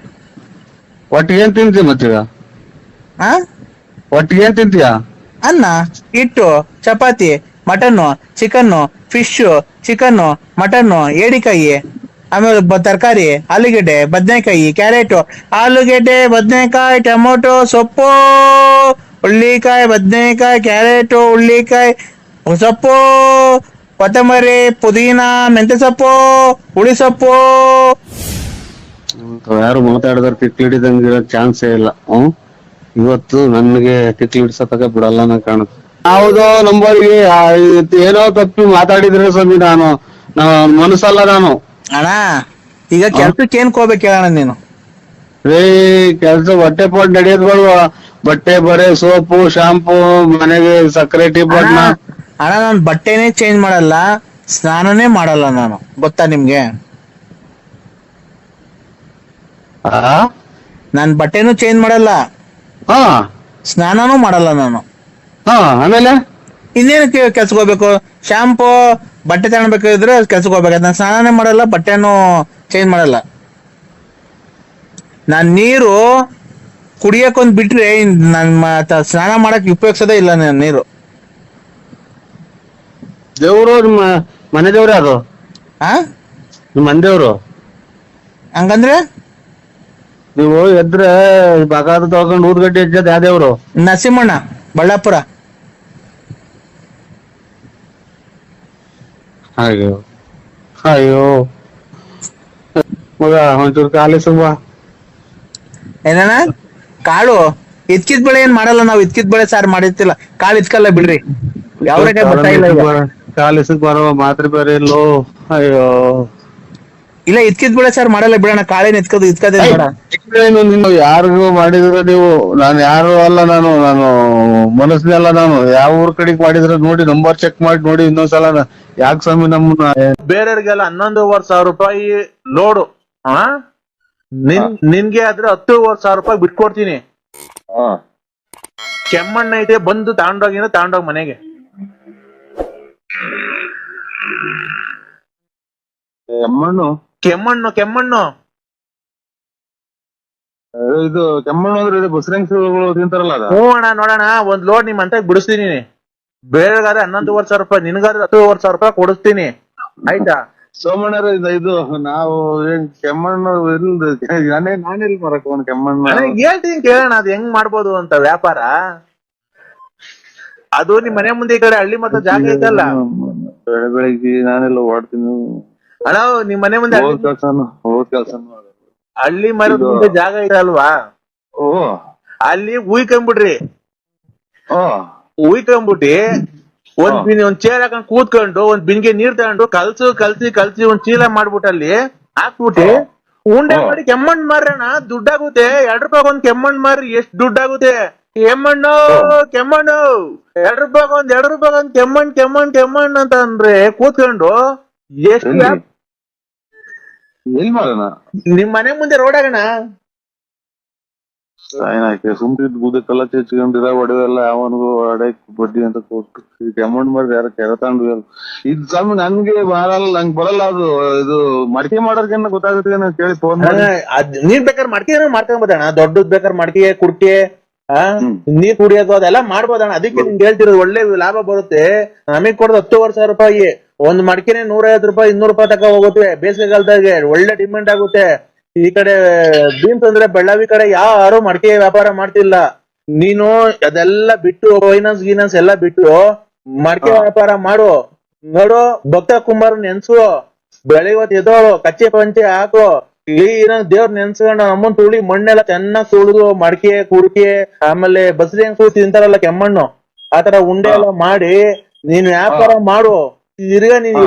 ಒಟ್ಟಿಗೆ ಏನ್ ತಿಂತೀಯ ಮತ್ತೀಗ? ಒಟ್ಟಿಗೆ ಏನ್ ತಿಂತೀಯ? ಅನ್ನ, ಹಿಟ್ಟು, chapati, mutton, chicken, fish, chicken, mutton, ಏಡಿಕಾಯಿ, ಆಮೇಲೆ ತರಕಾರಿ, ಆಲೂಗೆಡ್ಡೆ, ಬದನೆಕಾಯಿ, ಕ್ಯಾರೆಟ್, ಆಲೂಗೆಡ್ಡೆ, ಬದನೆಕಾಯಿ, ಟೊಮೊಟೊ, ಸೊಪ್ಪು, ಹುಳ್ಳಿಕಾಯಿ, ಬದನೆಕಾಯಿ, ಕ್ಯಾರೆಟು, ಹುಳ್ಳಿಕಾಯಿ, ಸೊಪ್ಪು, ಕೊತ್ತಂಬರಿ, ಪುದೀನ, ಮೆಂತ್ಯ ಸೊಪ್ಪು, ಹುಳಿ ಸೊಪ್ಪು. ಯಾರು ಮಾತಾಡಿದ್ರೆ ತಿಕ್ಲಿಡಿದಂಗೆ ಇರೋ ಚಾನ್ಸೇ ಇಲ್ಲ. ಇವತ್ತು ನನ್ಗೆ ತಿಕ್ಲಿಡ್ಸತಕ ಬಿಡಲ್ಲ ನಾ ಕಾಣುತ್ತೆ. ಹೌದು, ನಂಬರಿಗೆ ಏನೋ ತಪ್ಪಿ ಮಾತಾಡಿದ್ರೆ ಸ್ವಾಮಿ, ನಾನು ಮನಸ್ಸಲ್ಲ ನಾನು. ಅಣ್ಣ ಈಗ ಕೆಲ್ಸಕ್ಕೆ ಏನ್ ಹೋಗ್ಬೇಕು ಹೇಳೋಣ ನೀನು? ಕೆಲ್ಸ ಹೊಟ್ಟೆ ಪಾಟ್ ನಡೆಯೋದ್ ಬರುವ ಬಟ್ಟೆ, ಬರೆ, ಸೋಪು, ಶಾಂಪೂ, ಮನೆಗೆ ಸಕ್ಕರೆ, ಟೀ ಪಟ್ನ. ಅಣ್ಣ ನಾನು ಬಟ್ಟೆನೇ ಚೇಂಜ್ ಮಾಡಲ್ಲ, ಸ್ನಾನನೇ ಮಾಡಲ್ಲ ನಾನು, ಗೊತ್ತಾ ನಿಮ್ಗೆ? ನಾನ್ ಬಟ್ಟೆನೂ ಚೇಂಜ್ ಮಾಡಲ್ಲ, ಸ್ನಾನನೂ ಮಾಡಲ್ಲ ನಾನು. ಆಮೇಲೆ ಇನ್ನೇನಕ್ಕೆ ಕೆಲ್ಸಕ್ಕೆ ಹೋಗ್ಬೇಕು? ಶಾಂಪೂ, ಬಟ್ಟೆ ತಗೊಳ್ಬೇಕಿದ್ರೆ ಕೆಲ್ಸಕ್ಕೆ ಹೋಗ್ಬೇಕು. ನಾನು ಸ್ನಾನನೇ ಮಾಡಲ್ಲ, ಬಟ್ಟೆನೂ ಚೇಂಜ್ ಮಾಡಲ್ಲ. ನಾನ್ ನೀರು ಕುಡಿಯಕ್ಕೊಂದ್ ಬಿಟ್ರೆ ನನ್ ಸ್ನಾನ ಮಾಡಕ್ ಉಪಯೋಗಿಸೋದೇ ಇಲ್ಲ ನಾನು ನೀರು. ದೇವ್ರು ನಿಮ್ಮ ಮನೆ ದೇವ್ರ ಅದು? ನಿಮ್ಮ ಮನೆ ದೇವ್ರು ಹಂಗಂದ್ರೆ ನೀವು ಎದ್ರೆ ಬಗಾದ ತಗೊಂಡು ಊದ್ಗಡ್ಡೆ ಹೆಚ್ಚದ ಯಾವ ದೇವ್ರು? ನರಸಿಂಹಣ್ಣ, ಬಳ್ಳಾಪುರ. ಅಯ್ಯೋ ಅಯ್ಯೋ ಮಗ, ಒಂಚೂರು ಕಾಲಿ ಸುಬ್ಬ. ಏನಣ್ಣ? ಕಾಳು ಇದ್ಕಿದ್ ಬೆಳೆ ಏನ್ ಮಾಡಲ್ಲ ನಾವು. ಇದ್ಕಿದ್ ಬೆಳೆ ಸಾರು ಮಾಡಿರ್ತಿಲ್ಲ, ಕಾಳು ಇದ್ಕಲ್ಲ ಬಿಡ್ರಿ. ಯಾವ ಬರ್ತಾ ಇಲ್ಲ ಕಾಲಿಸಕ್ ಬರುವ ಮಾತ್ರ ಬೇರೆ ಇಲ್ಲೋ. ಅಯ್ಯೋ ಇಲ್ಲ, ಇದ್ಕಿದ್ ಬೆಳೆ ಸಾರು ಮಾಡಲ್ಲ ಬಿಡೋಣ. ಕಾಳೇನ್ ಇದ್ಕದೇ ಬೇಡ. ನೀವು ಯಾರಿಗೂ ಮಾಡಿದ್ರ ನೀವು? ನಾನು ಯಾರು ಅಲ್ಲ, ನಾನು ಮನಸ್ಸಿನಲ್ಲ. ನಾನು ಯಾವ ಊರ್ ಕಡೆಗೆ ಮಾಡಿದ್ರ ನೋಡಿ, ನಂಬರ್ ಚೆಕ್ ಮಾಡಿ ನೋಡಿ ಇನ್ನೊಂದ್ಸಲ. ಯಾಕೆ ಸ್ವಾಮಿ ನಮ್ಮನ್ನ ಬೇರೆಯವ್ರಿಗೆಲ್ಲ 11,500 ರೂಪಾಯಿ ಲೋಡು, ನಿನ್ಗೆ ಆದ್ರೆ 10,500 ರೂಪಾಯಿ ಬಿಟ್ಕೊಡ್ತೀನಿ. ಕೆಮ್ಮಣ್ಣ ಐತೆ, ಬಂದು ತಗೊಂಡೋಗ್ ಮನೆಗೆ. ಕೆಮ್ಮಣ್ಣು ಇದು ಕೆಮ್ಮಣ್ಣು ಅಂದ್ರೆ ಇದು ಬಸರಂಗಗಳು ತಿಂತಾರಲ್ಲ ಅದ? ಹ್ಞೂ ಅಣ್ಣ, ನೋಡೋಣ ಒಂದ್ ಲೋಡ್ ನಿಮ್ ಅಂತ ಬಿಡಿಸ್ತೀನಿ. ಬೇರೆಗಾದ್ರೆ 11,500 ರೂಪಾಯಿ, ನಿನ್ಗಾದ್ರೆ 10,500 ರೂಪಾಯಿ ಕೊಡಿಸ್ತೀನಿ, ಆಯ್ತಾ? ಸೋಮಣ್ಣರ ಇದು ನಾವು ಏನ್ ಕೆಮ್ಮಣ್ಣು ನಾನೆಲ್ಲಿ ಬರಕ್ ಒಂದ್ ಕೆಮ್ಮಣ್ಣು ಹೇಳ್ತೀನಿ ಕೇಳೋಣ, ಅದ್ ಹೆಂಗ್ ಮಾಡ್ಬೋದು ಅಂತ ವ್ಯಾಪಾರ. ಅದು ನಿಮ್ ಮನೆ ಮುಂದೆ ಈ ಕಡೆ ಹಳ್ಳಿ ಮತ್ತೆ ಜಾಗ ಐತಲ್ಲ, ಬೆಳಗ್ಗೆ ನಾನೆಲ್ಲ ಓಡ್ತೀನಿ. ಅಣ್ಣ ನಿಮ್ ಮನೆ ಮುಂದೆ ಹಳ್ಳಿ ಮರದ ಮುಂದೆ ಜಾಗ ಇದೆ ಅಲ್ವಾ? ಅಲ್ಲಿ ಉಯ್ಕೊಂಡ್ಬಿಡ್ರಿ. ಉಯ್ಕೊಂಡ್ಬಿಟ್ಟಿ ಒಂದ್ ಚೇರ್ ಹಾಕೊಂಡ್ ಕೂತ್ಕೊಂಡು ಒಂದ್ ಬಿನ್ಗೆ ನೀರ್ ತಗೊಂಡು ಕಲ್ಸಿ ಒಂದ್ ಚೀಲ ಮಾಡ್ಬಿಟ್ಟು ಅಲ್ಲಿ ಹಾಕ್ಬಿಟ್ಟು ಉಂಡೆ ಮಾಡಿ ಕೆಮ್ಮಣ್ಣ್ ಮಾರೋಣ, ದುಡ್ಡಾಗುತ್ತೆ. 2 ರೂಪಾಯಿ ಒಂದ್ ಕೆಮ್ಮಣ್ಣ್ ಮಾರಿ ಎಷ್ಟ್ ದುಡ್ಡಾಗುತ್ತೆ? ಕೆಮ್ಮಣ್ಣು 2 ರೂಪಾಯಿ ಒಂದ್ ಕೆಮ್ಮಣ್ಣ್ ಅಂತ ಅಂದ್ರೆ ಕೂತ್ಕೊಂಡು ಎಷ್ಟು? ನಿಮ್ ಮನೆ ಮುಂದೆ ರೋಡ್ ಆಗಣ ಏನಾಯ್ತು ಸುಮ್ನಿದ್ ಬೂದಕ್ಕೆಲ್ಲ ಚಚ್ಕೊಂಡಿರ ಒಡವೆಲ್ಲ ಅವನಿಗೂ ಅಡಕ್ ಬಡ್ಡಿ ಅಂತ ಕೊಟ್ಟು ಈಗ ಅಮೌಂಟ್ ಮಾಡಿ ಯಾರ ಕೆರತಾಂಡು ಇದು ಸ್ವಾಮಿ ನನ್ಗೆ ಬರಲ್ಲ ನಂಗೆ ಬರಲ್ಲ ಅದು ಇದು ಮಡಿಕೆ ಮಾಡೋರ್ಗೇನ ಗೊತ್ತಾಗುತ್ತೆ ನಾನು ಕೇಳಿ ಫೋನ್ ಮಾಡಿ. ನೀನ್ ಬೇಕಾದ್ರೆ ಮಡ್ಕೆ ಮಾಡ್ಕೊಂಬೋದಣ್ಣ, ದೊಡ್ಡದ್ ಬೇಕಾದ್ರೆ ಮಡ್ಕೆ ಕುಡ್ಕೆ ನೀರ್ ಕುಡಿಯೋದು ಅದೆಲ್ಲ ಮಾಡ್ಬೋದಣ್ಣ. ಅದಕ್ಕೆ ನಿಂಗೆ ಹೇಳ್ತಿರೋದು ಒಳ್ಳೆ ಲಾಭ ಬರುತ್ತೆ. ನಮಗ್ ಕೊಡೋದು 10,000 ರೂಪಾಯಿ, ಒಂದ್ ಮಡ್ಕೆನೆ 150 ರೂಪಾಯಿ 200 ರೂಪಾಯಿ ತಕ ಹೋಗುತ್ತೆ. ಬೇಸಿಗೆಗಾಲದಾಗೆ ಒಳ್ಳೆ ಡಿಮ್ಯಾಂಡ್ ಆಗುತ್ತೆ. ಈ ಕಡೆ ಬೀಮ್ಸ್ ಅಂದ್ರೆ ಬೆಳ್ಳಾವಿ ಕಡೆ ಯಾರು ಮಡಿಕೆ ವ್ಯಾಪಾರ ಮಾಡ್ತಿಲ್ಲ. ನೀನು ಅದೆಲ್ಲ ಬಿಟ್ಟು ಫೈನಾನ್ಸ್ ಗೀನಾನ್ಸ್ ಎಲ್ಲ ಬಿಟ್ಟು ಮಡಿಕೆ ವ್ಯಾಪಾರ ಮಾಡು. ನೋಡು ಭಕ್ತ ಕುಂಬಾರ ನೆನ್ಸು, ಬೆಳಿವತ್ ಎದೋಳು ಕಚ್ಚೆ ಪಂಚೆ ಹಾಕು, ಕ್ಲೀನ್ ದೇವ್ರ ನೆನ್ಸ್ಕೊಂಡು ನಮ್ಮನ್ ತುಳಿ ಮಣ್ಣೆಲ್ಲ ಚೆನ್ನಾಗ್ ತುಳಿದು ಮಡಿಕೆ ಕುಡಿಕೆ ಆಮೇಲೆ ಬಸರಿ ಹೆಂಗ್ ತಿಂತಾರಲ್ಲ ಕೆಮ್ಮಣ್ಣು ಆತರ ಉಂಡೆ ಎಲ್ಲ ಮಾಡಿ ನೀನ್ ವ್ಯಾಪಾರ ಮಾಡು. ತಿರ್ಗಾ ನೀನ್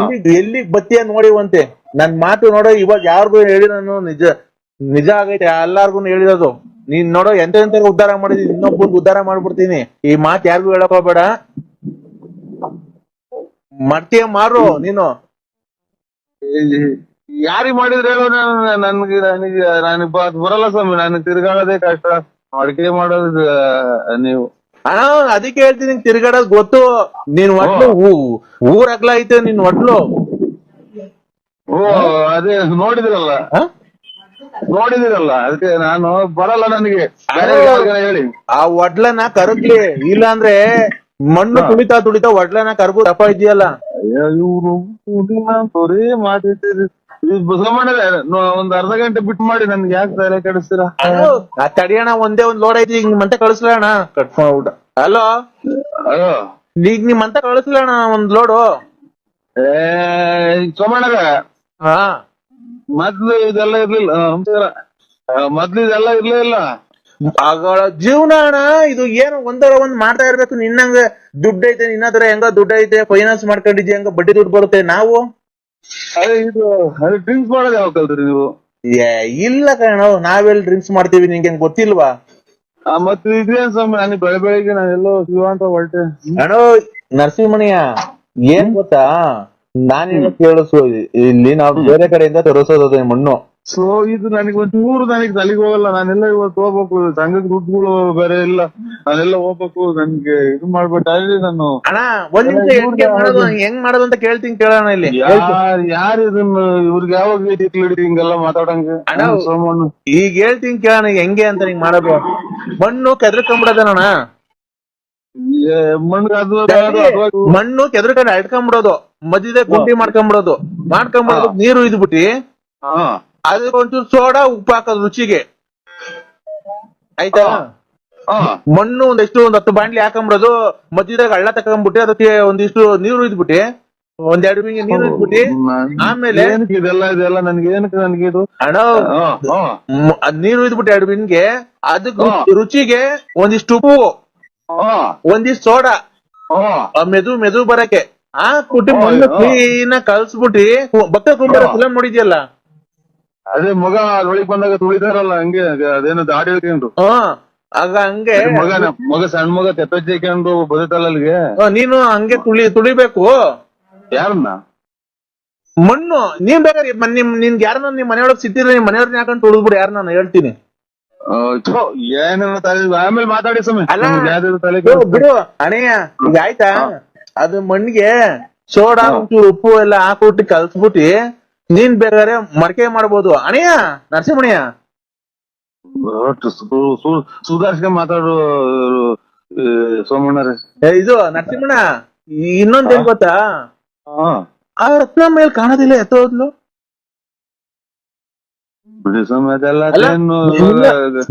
ಎಲ್ಲಿಗ್ ಬತ್ತೀಯ ನೋಡಿವಂತೆ. ನನ್ ಮಾತು ನೋಡೋ ಇವಾಗ ಯಾರಿಗೂ ಹೇಳಿ ನಾನು ನಿಜ ಆಗೈತೆ, ಎಲ್ಲಾರ್ಗು ಹೇಳಿರೋದು. ನೀನ್ ನೋಡೋ ಎಂತ ಉದ್ಧಾರ ಮಾಡಿದೀನಿ, ಇನ್ನೊಬ್ಬ ಉದ್ಧಾರ ಮಾಡ್ಬಿಡ್ತೀನಿ. ಈ ಮಾತು ಯಾರಿಗೂ ಹೇಳಕ್ ಹೋಗ್ಬೇಡ. ಮಡ್ಕೆ ಮಾರು ನೀನು. ಯಾರಿಗ್ ಮಾಡಿದ್ರೆ ಹೇಳೋ ನನ್ಗೆ ಬರಲ್ಲ ಸ್ವಾಮಿ, ನನ್ಗೆ ತಿರ್ಗಾಡೋದೇ ಕಷ್ಟ. ಅಡಿಕೆ ಮಾಡೋದು ನೀವು ಅಣ್ಣ ಅದಕ್ಕೆ ಹೇಳ್ತೀನಿ, ತಿರ್ಗಾಡೋದ್ ಗೊತ್ತು. ನೀನ್ ಒಟ್ಲು ಊರ್ ಅಗ್ಲ ಐತೆ ನಿನ್ ಒಟ್ಲು. ಓ ಅದೇ ನೋಡಿದಿರಲ್ಲ ಅದಕ್ಕೆ ನಾನು ಬರಲ್ಲ ನನಗೆ ಹೇಳಿ. ಆ ಒಡ್ಲನ ಕರಗ್ಲಿ, ಇಲ್ಲ ಅಂದ್ರೆ ಮಣ್ಣು ತುಳಿತಾ ಒಡ್ಲನ ಕರ್ಗು ದಪ್ಪ ಇದೆಯಲ್ಲ. ಇವ್ರು ಬರೀ ಮಾತಾಡ್ತೀರಿ. ಒಂದ್ ಅರ್ಧ ಗಂಟೆ ಬಿಟ್ಟು ಮಾಡಿ, ನನ್ಗೆ ಯಾಕೆ ತಲೆ ಕೆಡಿಸ್ತೀರಾ? ತಡಿಯಣ, ಒಂದೇ ಒಂದ್ ಲೋಡ್ ಐತಿ, ಈಗ ನಿಮ್ಮಂತ ಕಳಿಸ್ಲಣ್ಣ. ಕಟ್ ಮಾಡ್ಬಿಡ. ಹಲೋ ಈಗ ನಿಮ್ಮಂತ ಕಳಿಸ್ಲಣ್ಣ ಒಂದ್ ಲೋಡು. ಸೋಮಣ್ಣಗ ಹಾ ಮೊದ್ಲು ಇದೆಲ್ಲ ಇರ್ಲಿಲ್ಲ, ಮೊದ್ಲು ಇದೆಲ್ಲ ಇರ್ಲಿಲ್ಲ. ಜೀವನ ಅಣ್ಣ ಇದು. ಏನು ಒಂದರ ಒಂದ್ ಮಾಡ್ತಾ ಇರ್ಬೇಕು. ನಿನ್ನಂಗ ದುಡ್ಡು ಐತೆ, ನಿನ್ನ ಹತ್ರ ಹೆಂಗ ದುಡ್ಡು ಐತೆ, ಫೈನಾನ್ಸ್ ಮಾಡ್ಕೊಂಡಿದ್ಯ, ಹೆಂಗ ಬಡ್ಡಿ ದುಡ್ಡು ಬರುತ್ತೆ. ನಾವು ಇದು ಡ್ರಿಂಕ್ಸ್ ಮಾಡೋದು ಯಾವಾಗ ಕಲ್ತ್ರಿ ನೀವು? ಇಲ್ಲ ಕಣ, ನಾವೆಲ್ಲಿ ಡ್ರಿಂಕ್ಸ್ ಮಾಡ್ತೀವಿ, ನಿಂಗೆ ಗೊತ್ತಿಲ್ವಾ? ಮತ್ತೆ ಇದೇನ್ ಸ್ವಾಮಿ, ನನಗೆ ಬೆಳಗ್ಗೆ ನಾನೆಲ್ಲೋ ಶಿವ ಅಂತ ಹೊರಟೆ. ಅಣ್ಣ ನರಸಿಂಹಮಣಿಯ ಏನ್ ಗೊತ್ತಾ, ನಾನೇನು ಕೇಳಿಸು, ಇಲ್ಲಿ ನಾವು ಬೇರೆ ಕಡೆಯಿಂದ ತರಿಸೋದು ಮಣ್ಣು. ಸೊ ಇದು ನನಗೆ ಒಂಚೂರು ನನಗೆ ತಲೆಗೆ ಹೋಗಲ್ಲ. ನಾನೆಲ್ಲ ಇವತ್ತು ಹೋಗ್ಬೇಕು, ಸಂಘದ ದುಡ್ಡುಗಳು ಬೇರೆ ಇಲ್ಲ, ನಾನೆಲ್ಲ ಹೋಗ್ಬೇಕು. ನನ್ಗೆ ಇದು ಮಾಡ್ಬಿಟ್ಟು ನಾನು ಅಣ್ಣ ಒಂದ್ ನಿಮಿಷ ಹೆಂಗ್ ಮಾಡೋದು ಅಂತ ಕೇಳ್ತೀನಿ, ಕೇಳೋಣ. ಇಲ್ಲಿ ಯಾರು ಇದನ್ನ ಇವ್ರಿಗೆ ಯಾವಾಗ ಹಿಂಗೆಲ್ಲ ಮಾತಾಡಂಗೆ? ಸೋಮಣ್ಣ ಈಗ ಹೇಳ್ತೀನಿ ಕೇಳೋಣ ಹೆಂಗೆ ಅಂತ ಹಿಂಗ್ ಮಾಡೋದು. ಮಣ್ಣು ಕೆದರ್ಕೊಂಡ್ಬಿಡೋದಣ್ಣ, ಮಣ್ಣು ಕೆದರ್ಕೊಂಡು ಅಡ್ಕೊಂಡ್ಬಿಡೋದು, ಮಧ್ಯದ ಗುಂಡಿ ಮಾಡ್ಕೊಂಡ್ಬಿಡೋದು, ನೀರು ಇದ್ಬಿಟ್ಟು ಅದಕ್ಕೆ ಒಂಚೂರು ಸೋಡಾ ಉಪ್ಪು ಹಾಕೋದು ರುಚಿಗೆ, ಆಯ್ತಾ? ಮಣ್ಣು ಒಂದಿಷ್ಟು 10 ಬಾಂಡ್ಲಿ ಹಾಕೊಂಡ್ಬಿಡೋದು, ಮಧ್ಯದಾಗ ಹಳ್ಳ ತಕೊಂಡ್ಬಿಟ್ಟು ಅದಕ್ಕೆ ಒಂದಿಷ್ಟು ನೀರು ಇದ್ಬಿಟ್ಟು, 1-2 ಬಿಂಗೆ ನೀರು ಇದ್ಬಿಟ್ಟು, ಆಮೇಲೆ ಇದೆಲ್ಲ ನನ್ಗೆ ಇದು ಅಣ್ಣ ನೀರು ಇದ್ಬಿಟ್ಟು 2 ಬಿಂಗೆ, ಅದಕ್ಕೆ ರುಚಿಗೆ ಒಂದಿಷ್ಟು ಉಪ್ಪು, ಒಂದಿಷ್ಟು ಸೋಡಾ, ಮೆದು ಬರಕ್ಕೆ ಹಾಕ್ಬಿಟ್ಟು ಮಣ್ಣು ಕ್ಲೀನ್ ಕಲ್ಸ್ಬಿಟ್ಟು ಭಕ್ತ ಕುಂಬಾರ ಫಿಲಂ ನೋಡಿದ್ಯಲ್ಲ, ಅದೇ ಮಗ ಒಳಗ್ ಬಂದಾಗ ತುಳಿತಾರಲ್ಲ ಹಂಗೆ, ಅದೇನು ದಾಡಿ ಹೇಳ್ಕೊಂಡು ಆಗ ಹಂಗೆ ಮಗ ಸಣ್ಣ ಮಗ ತೆಪ್ಪೆಚ್ಕೊಂಡು ಬದುತ್ತಲ್ಲ ಅಲ್ಲಿಗೆ, ನೀನು ಹಂಗೆ ತುಳಿಬೇಕು. ಯಾರನ್ನ? ಮಣ್ಣು. ನೀನ್ ಬೇಕಾದ್ರೆ ನಿನ್ಗೆ ಯಾರನ್ನ ನಿಮ್ ಮನೆಯೊಳಗ್ ಸಿಕ್ತಿದ್ರೆ ನಿಮ್ ಮನೆಯವ್ರನ್ನ ಹಾಕೊಂಡು ತುಳಿದ್ಬಿಡು, ಯಾರು ನಾನು ಹೇಳ್ತೀನಿ. ಆಮೇಲೆ ಮಾತಾಡಿ ಸ್ವಾಮಿ. ಬಿಡು ಅಣಯ್ಯ, ಈಗ ಆಯ್ತಾ, ಅದು ಮಣ್ಣಿಗೆ ಸೋಡಾ ಒಂಚೂರು ಉಪ್ಪು ಎಲ್ಲ ಹಾಕ್ಬಿಟ್ಟು ಕಲ್ಸ್ಬಿಟ್ಟು ನೀನ್ ಬೇಕಾದ್ರೆ ಮಡಕೆ ಮಾಡ್ಬೋದು ಅಣಯ್ಯ. ನರಸಿಂಹಮಣಿಯ ಸುಧಾರಿಸ್ಕೊಂಡ್ ಮಾತಾಡು ಸೋಮಣ್ಣರೇ. ಇದು ನರಸಿಂಹಣ್ಣ, ಇನ್ನೊಂದೇನ್ ಗೊತ್ತಾ, ಆ ರತ್ನ ಮೇಲೆ ಕಾಣೋದಿಲ್ಲ, ಎತ್ತೋದ್ಲು.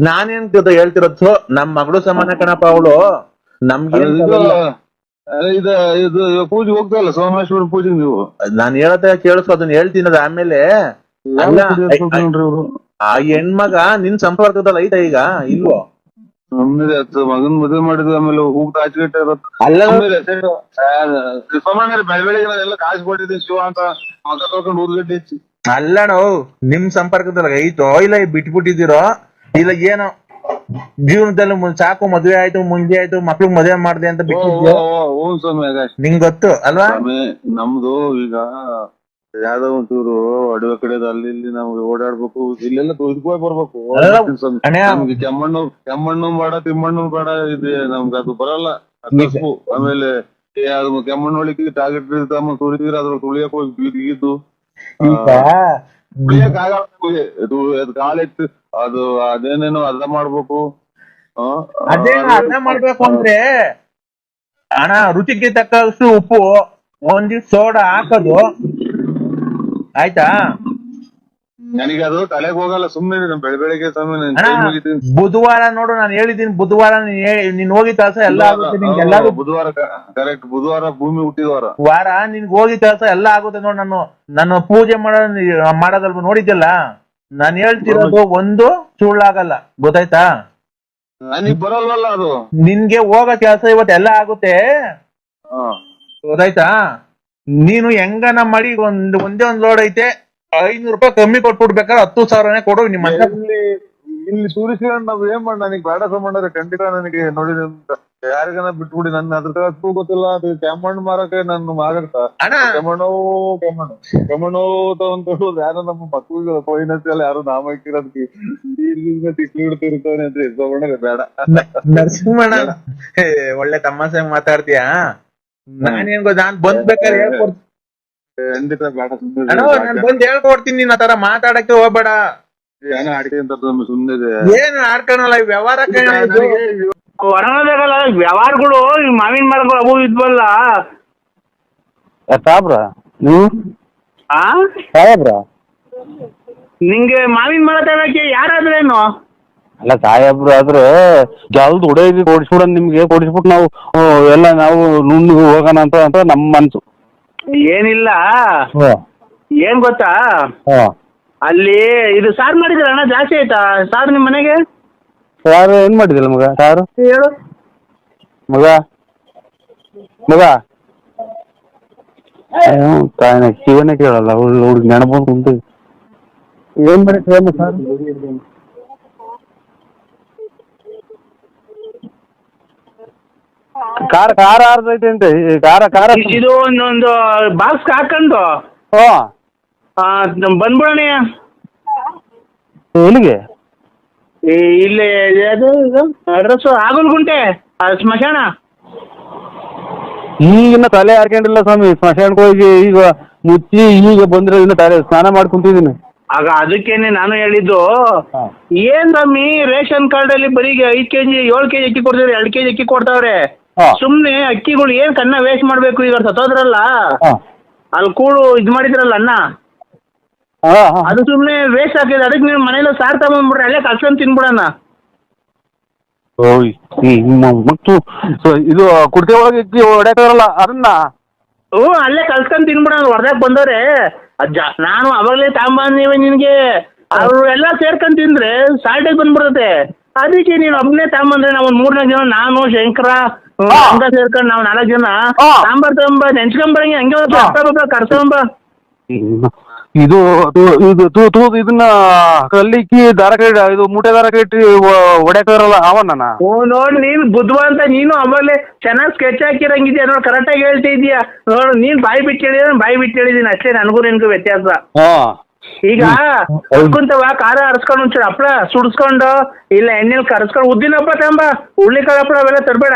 ನಾನೇನ್ ಗೊತ್ತಾ ಹೇಳ್ತಿರೋದು, ನಮ್ ಮಗಳು ಸಮಾನ ಕಣಪ್ಪ ಅವಳು. ನಮ್ಗೆ ಇದು ಪೂಜೆ ಹೋಗ್ತಾರಲ್ಲ ಸೋಮೇಶ್ವರ ಪೂಜೆ, ನೀವು ನಾನ್ ಹೇಳತ್ತ ಕೇಳಿಸು, ಅದನ್ನ ಹೇಳ್ತೀನಿ. ಅದ ಆಮೇಲೆ ಆ ಹೆಣ್ಮಗ ನಿನ್ ಸಂಪರ್ಕದಲ್ಲಿ ಐತ ಈಗ ಇಲ್ವೋ? ಮಗನ್ ಮದುವೆ ಮಾಡಿದ್ವಿ, ಆಮೇಲೆ ಹೋಗ್ತಾ ಆಚೆಗಟ್ಟೆ ಬೆಳಗ್ಗೆ ಎಲ್ಲ ಕಾಸು ಕೊಟ್ಟಿದ್ದೆ ಶಿವ ಅಂತ ಮಗ ತಗೊಂಡು ಊರ್ಗಡ್ಡೆ ಹೆಚ್ಚಿ. ಅಲ್ಲಣ ನಿಮ್ ಸಂಪರ್ಕದಲ್ಲಿ ಐತೋ ಇಲ್ಲ ಬಿಟ್ಬಿಟ್ಟಿದ್ದೀರೋ ಇಲ್ಲ ಏನೋ ಜೀವನದಲ್ಲಿ ಸಾಕು, ಮದ್ವೆ ಆಯ್ತು, ಮುಂದೆ ಆಯ್ತು, ಮಕ್ಳಿಗೆ ಮದುವೆ ಮಾಡ್ದೆ ಅಂತ ಬಿಟ್ಟಿದ್ಯೋ? ನಿಂಗ್ ಗೊತ್ತು ಅಲ್ವಾ? ನಮ್ದು ಈಗ ಯಾವ್ದೋ ಒಂಚೂರು ಅಡವೆ ಕಡೆದ ಅಲ್ಲಿ ಇಲ್ಲಿ ನಾವು ಓಡಾಡ್ಬೇಕು, ಇಲ್ಲೆಲ್ಲ ತೊಯ್ದುಕೋಗಿ ಬರ್ಬೇಕು. ನಮ್ಗೆ ಕೆಮ್ಮಣ್ಣು ಬೇಡ, ತಿಮ್ಮಣ್ಣು ಬೇಡ, ಇದೆ ನಮ್ಗೆ ಅದು ಬರಲ್ಲ. ಆಮೇಲೆ ಕೆಮ್ಮಣ್ಣೊಳಿಗೆ ಟಾರ್ಗೆಟ್ ತುಳಿದಿರ ಅದ್ರ ತುಳಿಯಕ್ ಹೋಗಿ ಬೀದಿಗಿದ್ದು ತುಳಿಯಕ್ ಆಗಲ್ಲ. ಕಾಲೆತ್ತು ಅದು ಅದೇನೇನೋ ಅದ ಮಾಡ್ಬೇಕು. ಅದ ಮಾಡ್ಬೇಕು ಅಂದ್ರೆ ಅಣ್ಣ ರುಚಿಗೆ ತಕ್ಕಷ್ಟು ಉಪ್ಪು, ಒಂದಿಷ್ಟು ಸೋಡಾ ಹಾಕೋದು ಆಯ್ತಾ. ನನಗೆ ಅದು ತಲೆಗೆ ಹೋಗಲ್ಲ. ಸುಮ್ಮನೆ ಬೆಳಿಗ್ಗೆ ಬುಧವಾರ ನೋಡು, ನಾನು ಹೇಳಿದೀನಿ ಬುಧವಾರ ನೀನ್ ಹೋಗಿ ಕೆಲಸ ಎಲ್ಲ ಆಗುತ್ತೆ ನಿನ್ಗೆ. ಎಲ್ಲಾರು ಬುಧವಾರ ಕರೆಕ್ಟ್, ಬುಧವಾರ ಭೂಮಿ ಹುಟ್ಟಿದವಾರ ವಾರ ನಿನ್ಗೆ ಹೋಗಿ ಕೆಲಸ ಎಲ್ಲ ಆಗುತ್ತೆ ನೋಡು. ನಾನು ಪೂಜೆ ಮಾಡೋದಲ್ವ ನೋಡಿದ್ಯಲ್ಲ, ನಾನು ಹೇಳ್ತಿರೋದು ಒಂದು ಸುಳ್ಳಾಗಲ್ಲ, ಗೊತ್ತಾಯ್ತಾ. ನನಗ್ ಬರಲ್ವಲ್ಲ ಅದು. ನಿನ್ಗೆ ಹೋಗೋ ಕೆಲಸ ಇವತ್ತು ಎಲ್ಲ ಆಗುತ್ತೆ, ಗೊತ್ತಾಯ್ತಾ. ನೀನು ಹೆಂಗನ ಮಾಡಿ ಒಂದೇ ಒಂದ್ ಲೋಡ್ ಐತೆ, 500 ರೂಪಾಯಿ ಕಮ್ಮಿ ಕೊಟ್ಬಿಡ್ಬೇಕಾದ್ರೆ 10,000ನೇ ಕೊಡು ನಿಮ್ಮ. ಇಲ್ಲಿ ಸೂರ್ಯಕಿರಣ್ ನಾವ್ ಏನ್ ಮಾಡ, ನನಗೆ ಬೇಡ ಸಂಬಂಧ ಖಂಡಿತ ನನಗೆ ನೋಡಿ ಯಾರಿಗಾನ ಬಿಟ್ಬಿಡಿ. ನನ್ನ ಅದ್ರ ಗೊತ್ತಿಲ್ಲ. ಅದು ಕೆಮ್ಮಣ್ಣು ಮಾರಕ್ಕೆ ನನ್ನ ಮಾರಾಡ್ತಾ ಕೆಮ್ಮಣ್ಣು ತಗೊಂಡು ಯಾರೋ ನಮ್ಮ ಮಕ್ಕಳಿಗೆ ಫೈನಾನ್ಸಿಯಲ್ ಯಾರು ನಾಮ ಇಕ್ಕಿರೋದಕ್ಕೆ ತಿಕ್ಕಿಡ್ತಿರ್ತಾನೆ ಅಂತ ಇಸ್ಕೊಂಡ್ರೆ ಬೇಡ. ನರಸಿಂಹಣ್ಣ ಒಳ್ಳೆ ತಮಾಷೆ ಮಾತಾಡ್ತೀಯಾ. ನಾನೇನ್ ನಾನ್ ಬಂದ್ಬೇಕಾದ್ರೆ ಹೇಳ್ಕೊಡ್ತೀನಿ, ಖಂಡಿತ ಬೇಡ. ನಾನ್ ಬಂದ್ ಹೇಳ್ಕೊಡ್ತೀನಿ. ನೀನ್ ಆತರ ಮಾತಾಡಕ್ಕೆ ಹೋಗ್ಬೇಡ. ಏನೋ ಆಡ್ಕೆ ಅಂತ ಸುಮ್ಮನೆ ಏನು ಆಡ್ಕೊಳಲ್ಲ, ವ್ಯವಹಾರ ಹೊರಗಲ್ಲ ವ್ಯವಹಾರಗಳು. ಮಾವಿನ ಮರಗಳು ಅವು ಇದ್ವಲ್ಲ ಸಾಬ್ರ, ನೀವು ಸಾಹೇಬ್ರ, ನಿಂಗೆ ಮಾವಿನ ಮರ ತಗೋಕೆ ಯಾರಾದ್ರೇನು? ಅಲ್ಲ ಸಾಹೇಬ್ರು ಆದ್ರೆ ಜಲ್ದ್ ಹೊಡೆಯೋದು ಕೊಡಿಸ್ಬಿಡ, ನಿಮ್ಗೆ ಕೊಡಿಸ್ಬಿಟ್ಟು ನಾವು ಎಲ್ಲ ನಾವು ನುಣ್ಣಿಗೆ ಹೋಗೋಣ ಅಂತ ನಮ್ಮ ಮನ್ಸು. ಏನಿಲ್ಲ, ಏನ್ ಗೊತ್ತಾ, ಅಲ್ಲಿ ಇದು ಸಾರು ಮಾಡಿದ್ರ ಅಣ್ಣ, ಜಾಸ್ತಿ ಆಯ್ತಾ ಸಾರು ನಿಮ್ ಮನೆಗೆ? ಸಾರು ಏನ್ ಮಾಡಿದಿಲ್ಲ ಮಗ? ಸಾರು ಹೇಳು ಮಗ. ಮಗ ತಾಯಿನ ಕಿವನೇ ಕೇಳಲ್ಲ, ಹುಡುಗಿ ನೆನಪು ಕುಂತು ಏನ್ ಮಾಡಿದ್ರೆ ಸಾರು? ಖಾರ ಖಾರ ಆರ್ದೈತೆ ಅಂತೆ. ಖಾರ ಖಾರ ಇದು ಒಂದೊಂದು ಬಾಕ್ಸ್ ಹಾಕೊಂಡು ಬಂದ್ಬಿಡೋಣ. ಎಲ್ಲಿಗೆ? ಇಲ್ಲಿ ಅಡ್ರೆಸ್ ಆಗಲ್ಗುಂಟೆ ಸ್ಮಶಾನ. ಈಗಿನ ತಲೆ ಹಾರ್ಕೊಂಡಿಲ್ಲ ಸ್ವಾಮಿ, ಸ್ಮಶಾನಕ್ಕೆ ಹೋಗಿ ಈಗ ಮುಚ್ಚಿ ಈಗ ಬಂದಿರೋದ್ರಿಂದ ತಲೆ ಸ್ನಾನ ಮಾಡ್ಕೊಂತಿದ್ದೀನಿ. ಆಗ ಅದಕ್ಕೇನೆ ನಾನು ಹೇಳಿದ್ದು, ಏನ್ ಸ್ವಾಮಿ ರೇಷನ್ ಕಾರ್ಡ್ ಅಲ್ಲಿ ಬರೀ 5 kg 7 kg ಅಕ್ಕಿ ಕೊಡ್ತಾರೆ, 2 kg ಅಕ್ಕಿ ಕೊಡ್ತಾವ್ರೆ. ಸುಮ್ನೆ ಅಕ್ಕಿಗಳು ಏನ್ ಕನ್ನ ವೇಸ್ಟ್ ಮಾಡ್ಬೇಕು. ಈಗ ಸತ್ತೋದ್ರಲ್ಲ ಅಲ್ಲಿ ಕೂಡು ಇದ್ ಮಾಡಿದ್ರಲ್ಲ ಅನ್ನ, ಅದು ಸುಮ್ನೆ ವೇಸ್ಟ್ ಹಾಕಿದ್ರೆ. ಅದಕ್ಕೆ ನೀವು ಮನೇಲಿ ಸಾರ್ ತಗೊಂಡ್ಬಿಡ್ರಿ, ಅಲ್ಲೇ ಕಲ್ಸ್ಕೊಂಡ್ ತಿನ್ಬಿಡಣ. ಮತ್ತು ಇದು ಕುಡ್ಕೆ ಒಳಗೆ ಇಕ್ಕಿ ಹೊಡ್ಯಾಕಲ್ಲ ಅದನ್ನ ಅಲ್ಲೇ ಕಲ್ಸ್ಕೊಂಡ್ ತಿನ್ಬಿಡಣ. ಹೊರದಾಗ ಬಂದವ್ರೆ ನಾನು ಅವಾಗಲೇ ತಗೊಂಬಂದಿವೆ ನಿನ್ಗೆ. ಅವ್ರು ಎಲ್ಲ ಸೇರ್ಕೊಂಡ್ ತಿಂದ್ರೆ ಸಾಲ್ಟೇಜ್ ಬಂದ್ಬಿಡತ್ತೆ. ಅದಕ್ಕೆ ನೀನು ಒಬ್ಬನೇ ತಗೊಂಬಂದ್ರೆ ನಾವು 3-4 ಜನ, ನಾನು ಶಂಕರ ಹಂಗ ಸೇರ್ಕೊಂಡು ನಾವು 4 ಜನ ಸಾಂಬಾರ್ ತಗೊಂಬ ನೆನ್ಸ್ಕೊಂಬರಂಗೆ ಹಂಗೆ ಕರ್ಸಂಬ. ಇದು ಇದನ್ನ ಕಲ್ಲಿಕ್ಕಿ ದಾರ ಕೈ ಇದು ಮೂಟೆ ದಾರ ಕಟ್ಟಿ ಹೊಡ್ಯಾಕರಲ್ಲ ಅವನ್ನ. ನೋಡ್ ನೀನ್ ಬುದ್ಧ ಅಂತ ನೀನು ಅವಾಗಲೇ ಚೆನ್ನಾಗಿ ಸ್ಕೆಚ್ ಹಾಕಿರಂಗಿದ್ಯಾ ನೋಡ್, ಕರೆಕ್ಟ್ ಆಗಿ ಹೇಳ್ತಿದ್ಯಾ ನೋಡು. ನೀನ್ ಬಾಯಿ ಬಿಟ್ಟು ಹೇಳಿದ್ರೆ ಬಾಯಿ ಬಿಟ್ಟು ಹೇಳಿದೀನಿ ಅಷ್ಟೇ, ನನಗೂ ನಿನ್ಗೂ ವ್ಯತ್ಯಾಸ. ಈಗ ಕುಂತವ ಖಾರ ಹರ್ಸ್ಕೊಂಡು ಒಂಚೂರು ಹಪ್ಪಳ ಸುಡ್ಸ್ಕೊಂಡು ಇಲ್ಲ ಎಣ್ಣೆಲಿ ಕರ್ಸ್ಕೊಂಡು ಉದ್ದಿನ ಹಪ್ಪಳ ತಗೊಂಬ, ಹುಳ್ಳಿಕಾಳು ಹಪ್ಪಳ ಅವೆಲ್ಲ ತರಬೇಡ.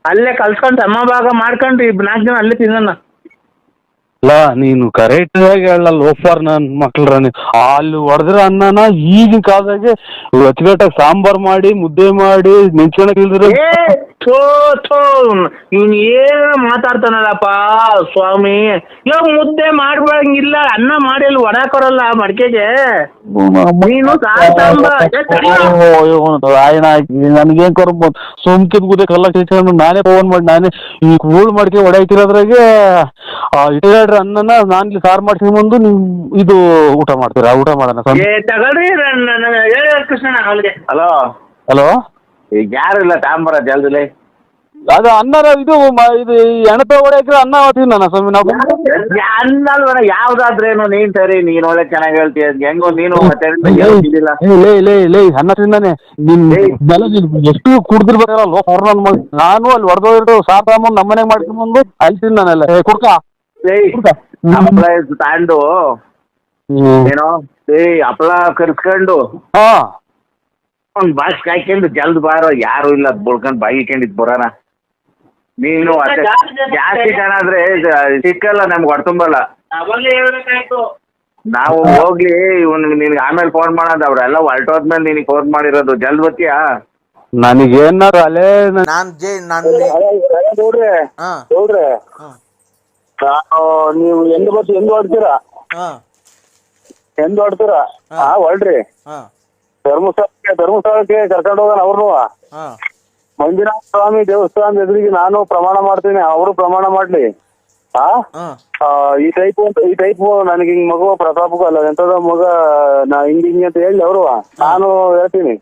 ಅಲ್ಲೇ ಕಲ್ಸ್ಕೊಂಡು ಸಮ ಭಾಗ ಮಾಡ್ಕೊಂಡು 4 ಜನ ಅಲ್ಲೇ ತಿನ್ನೋಣ. ಅಲ್ಲ ನೀನು ಕರೆಕ್ಟ್ ಆಗಿ ಹೇಳಲ್ಲ ಲೋಫರ್ ನನ್ ಮಕ್ಳ್ರ. ಅಲ್ಲಿ ಹೊಡೆದ್ರ ಅನ್ನನ ಈಗಿನ ಕಾಲದಾಗೆ ಅಚ್ಚುಕಟ್ಟಾಗಿ ಸಾಂಬಾರ್ ಮಾಡಿ ಮುದ್ದೆ ಮಾಡಿ ನೆಂಚ್ಕೊಳಕ್ ಇಲ್ದ್ರ. ಇವ್ನು ಏನ ಮಾತಾಡ್ತಾನಲ್ಲಪ್ಪ ಸ್ವಾಮಿ. ಇವಾಗ ಮುದ್ದೆ ಮಾಡ್ಬಂಗಿಲ್ಲ, ಅನ್ನ ಮಾಡಿ ಅಲ್ಲಿ ಹೊಡಾಕೊರಲ್ಲ ಮಡಿಕೆಗೆ. ನೀನು ಆಯಣ ನನ್ಗೇನ್ ಕೊರ್ಬೋದು ಸೋಮ್ಕಿದ್ ಗುದ್ದೆ ಕಲ್ಲ ಚೇಚ್ಕೊಂಡು ನಾನೇ ಫೋನ್ ಮಾಡಿ ನಾನೇ ಈ ಕೂಳ್ ಮಡಿಕೆ ಹೊಡಾಯ್ತಿರೋದ್ರಾಗೆ ಇಟ್ಟಾಡ್ರಿ ಅನ್ನನ ನಾನ್ ಸಾರು ಮಾಡ್ಸ್ಕೊಂಡ್ಬಂದು ನೀವು ಇದು ಊಟ ಮಾಡ್ತೀರಾ? ಊಟ ಮಾಡೋಣ ತಗೊಳ್ರಿ ಕೃಷ್ಣ. ಹಲೋ ಹಲೋ, ಈಗ ಯಾರು ಇಲ್ಲ ತಾಂಬರ ಜಲ್ದಿಲಿ. ಅದು ಅನ್ನ ಇದು ಎಣಪ ಹೊಡೆಯಕ್ರೆ ಅನ್ನ ಹೋಗ್ತೀವಿ ನಾನು ಸ್ವಾಮಿ. ನಾವು ಅನ್ನಲ್ವರ ಯಾವ್ದಾದ್ರೇನು ನೀನ್ ಸರಿ, ನೀನ್ ಒಳ್ಳೆ ಚೆನ್ನಾಗಿ ಹೇಳ್ತೀಯ. ಹೆಂಗೋ ನೀನು ಲೇ ಅನ್ನ ತಿಂದಾನೆ ನಿನ್ ಎಷ್ಟು ಕುಡ್ದಿರ್ಬೇಕಲ್ಲ. ನಾನು ಅಲ್ಲಿ ಹೊಡೆದೋಗಿರೋ ಸಾರ್ ತಗೊಂಬಂದು ನಮ್ಮನೆಗೆ ಮಾಡ್ಕೊಂಡ್ಬಂದು ಅಲ್ಲಿ ತಿಂದಾನಲ್ಲ ಕುಡ್ಕ ಹಪ್ಪಳ ತಾಂಡು ಏನೋ ಹಪ್ಪಳ ಕರ್ಸ್ಕೊಂಡು ಒಂದ್ ಬಾಕ್ಸ್ ಕಾಯ್ಕೊಂಡು ಜಲ್ದ್ ಬಾರೋ, ಯಾರು ಇಲ್ಲ ಬುಳ್ಕೊಂಡ್ ಬಾಗಿಕೊಂಡಿದ್ ಬರೋಣ. ನೀನು ಜಾಸ್ತಿ ಜನ ಆದ್ರೆ ಸಿಕ್ಕಲ್ಲ, ನಮ್ಗೆ ಹೊಡ್ತುಂಬಲ್ಲ. ನಾವು ಹೋಗ್ಲಿ ನಿನ್ಗೆ ಆಮೇಲೆ ಫೋನ್ ಮಾಡೋದು, ಅವ್ರೆಲ್ಲ ಹೊರಟೋದ್ಮೇಲೆ ನಿನಗೆ ಫೋನ್ ಮಾಡಿರೋದು. ಜಲ್ದ್ ಬತ್ತೀಯಾ? ನನಗೇನಾರು ಅಲ್ಲೇ ನೋಡ್ರಿ ನೀವು ಎಂದು ಬಸ್ ಎಂದು ಹೊಡ್ತೀರಾ ಹೊಳ್ರಿ. ಧರ್ಮಸ್ಥಳಕ್ಕೆ ಕರ್ಕೊಂಡು ಹೋಗೋಣ ಅವ್ರನ್ನು. ಮಂಜುನಾಥ ಸ್ವಾಮಿ ದೇವಸ್ಥಾನದ ಎದುರಿಗೆ ನಾನು ಪ್ರಮಾಣ ಮಾಡ್ತೀನಿ, ಅವರು ಪ್ರಮಾಣ ಮಾಡ್ಲಿ. ಈ ಟೈಪ್ ನನಗೆ ಹಿಂಗ್ ಮಗು ಪ್ರತಾಪಕ್ಕೂ ಅಲ್ಲ ಎಂತದ ಮಗ ನಾ ಹಿಂಗ್ ಅಂತ ಹೇಳಿ ಅವರು ನಾನು ಹೇಳ್ತೀನಿ.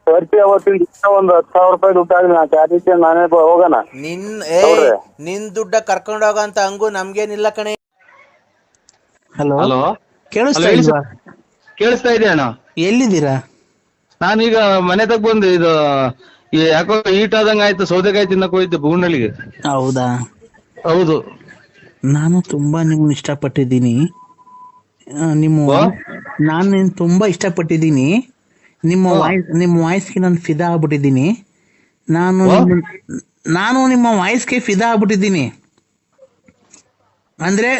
ಖರ್ಚು ಅವತ್ತಿನ ಒಂದ್ 10,000 ರೂಪಾಯಿ ದುಡ್ಡು ಆಗಲಿ, ನಾ ಚಾರ್ಜ್ ನಾನೇ ಹೋಗೋಣ. ನಿನ್ ದುಡ್ಡ ಕರ್ಕೊಂಡು ಹೋಗಂತ ಹಂಗು ನಮ್ಗೇನಿಲ್ಲ ಕಣೆ. ಹಲೋ ಹಲೋ, ಕೇಳಿಸ್ತಾ ಇದೆ ಅಣ್ಣ? ಎಲ್ಲಿದ್ದೀರಾ? ನಾನೀಗ ಮನೆ ತಗ ಬಂದೆ. ಇದು ಯಾಕೋ ಈಟ್ ಆದಂಗ ಆಯ್ತು, ಸೌದೆಕಾಯಿ ತಿನ್ನಕ್ ಹೋಯ್ತು ಬೂನಳ್ಳಿಗೆ. ಹೌದಾ? ಹೌದು. ನಾನು ತುಂಬಾ ನಿಮ್ಮನ್ನ ಇಷ್ಟಪಟ್ಟಿದ್ದೀನಿ. ನಾನು ತುಂಬಾ ಇಷ್ಟಪಟ್ಟಿದ್ದೀನಿ. ನಿಮ್ಮ ವಾಯ್ಸ್ಗೆ ನಾನು ಫಿದಾ ಆಗ್ಬಿಟ್ಟಿದ್ದೀನಿ. ನಾನು ನಿಮ್ಮ ವಾಯ್ಸ್ಗೆ ಫಿದಾ ಆಗ್ಬಿಟ್ಟಿದ್ದೀನಿ. ಅಂದ್ರೆ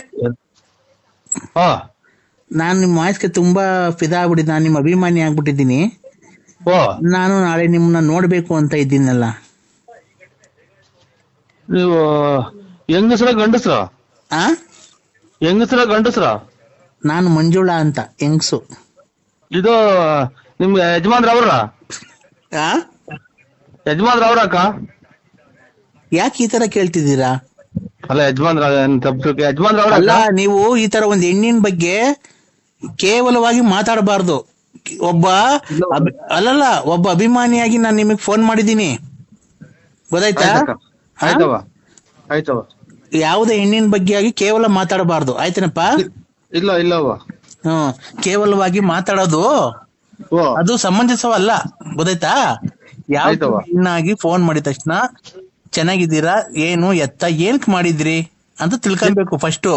ನಾನು ನಿಮ್ಮ ವಾಯ್ಸ್ಗೆ ತುಂಬಾ ಫಿದಾ ಆಗ್ಬಿಟ್ಟಿದ್ದೀನಿ. ನಾನು ನಿಮ್ಮ ಅಭಿಮಾನಿ ಆಗ್ಬಿಟ್ಟಿದ್ದೀನಿ. ನಾನು ನಾಳೆ ನಿಮ್ಮನ್ನ ನೋಡ್ಬೇಕು ಅಂತ ಇದ್ದೀನಲ್ಲ. ನೀವು ಹೆಂಗಸ್ರ ಗಂಡಸ್ರ? ಹೆಂಗಸ್ರ ಗಂಡಸ್ರ? ನಾನು ಮಂಜುಳಾ ಅಂತ, ಹೆಂಗಸು. ಇದು ನಿಮ್ಗೆ ಯಜಮಾನ್ರ ಅವ್ರ? ಯಜಮಾನ್ರ ಅವ್ರ ಅಕ್ಕ? ಯಾಕೆ ಈ ತರ ಕೇಳ್ತಿದ್ದೀರಾ? ಅಲ್ಲ ಯಜಮಾನ್ರ ಅವ್ರ ಅಲ್ಲ, ನೀವು ಈ ತರ ಒಂದ್ ಹೆಣ್ಣಿನ ಬಗ್ಗೆ ಕೇವಲವಾಗಿ ಮಾತಾಡಬಾರ್ದು. ಒಬ್ಬ ಅಭಿಮಾನಿಯಾಗಿ ನಾನು ನಿಮಗ್ ಫೋನ್ ಮಾಡಿದ್ದೀನಿ, ಗೊತ್ತಾಯ್ತಾ? ಆಯ್ತವ. ಯಾವುದೇ ಹೆಣ್ಣಿನ ಬಗ್ಗೆ ಆಗಿ ಕೇವಲ ಮಾತಾಡಬಾರ್ದು, ಆಯ್ತೇನಪ್ಪ? ಇಲ್ಲವ. ಕೇವಲವಾಗಿ ಮಾತಾಡೋದು ಅದು ಸಮಂಜಸವಲ್ಲ, ಗೊತ್ತಾಯ್ತಾ? ಯಾವ ಹೆಣ್ಣಾಗಿ ಫೋನ್ ಮಾಡಿದ ತಕ್ಷಣ ಚೆನ್ನಾಗಿದ್ದೀರಾ, ಏನು ಎತ್ತ ಏನಕ್ ಮಾಡಿದ್ರಿ ಅಂತ ತಿಳ್ಕೊಳ್ಬೇಕು ಫಸ್ಟ್,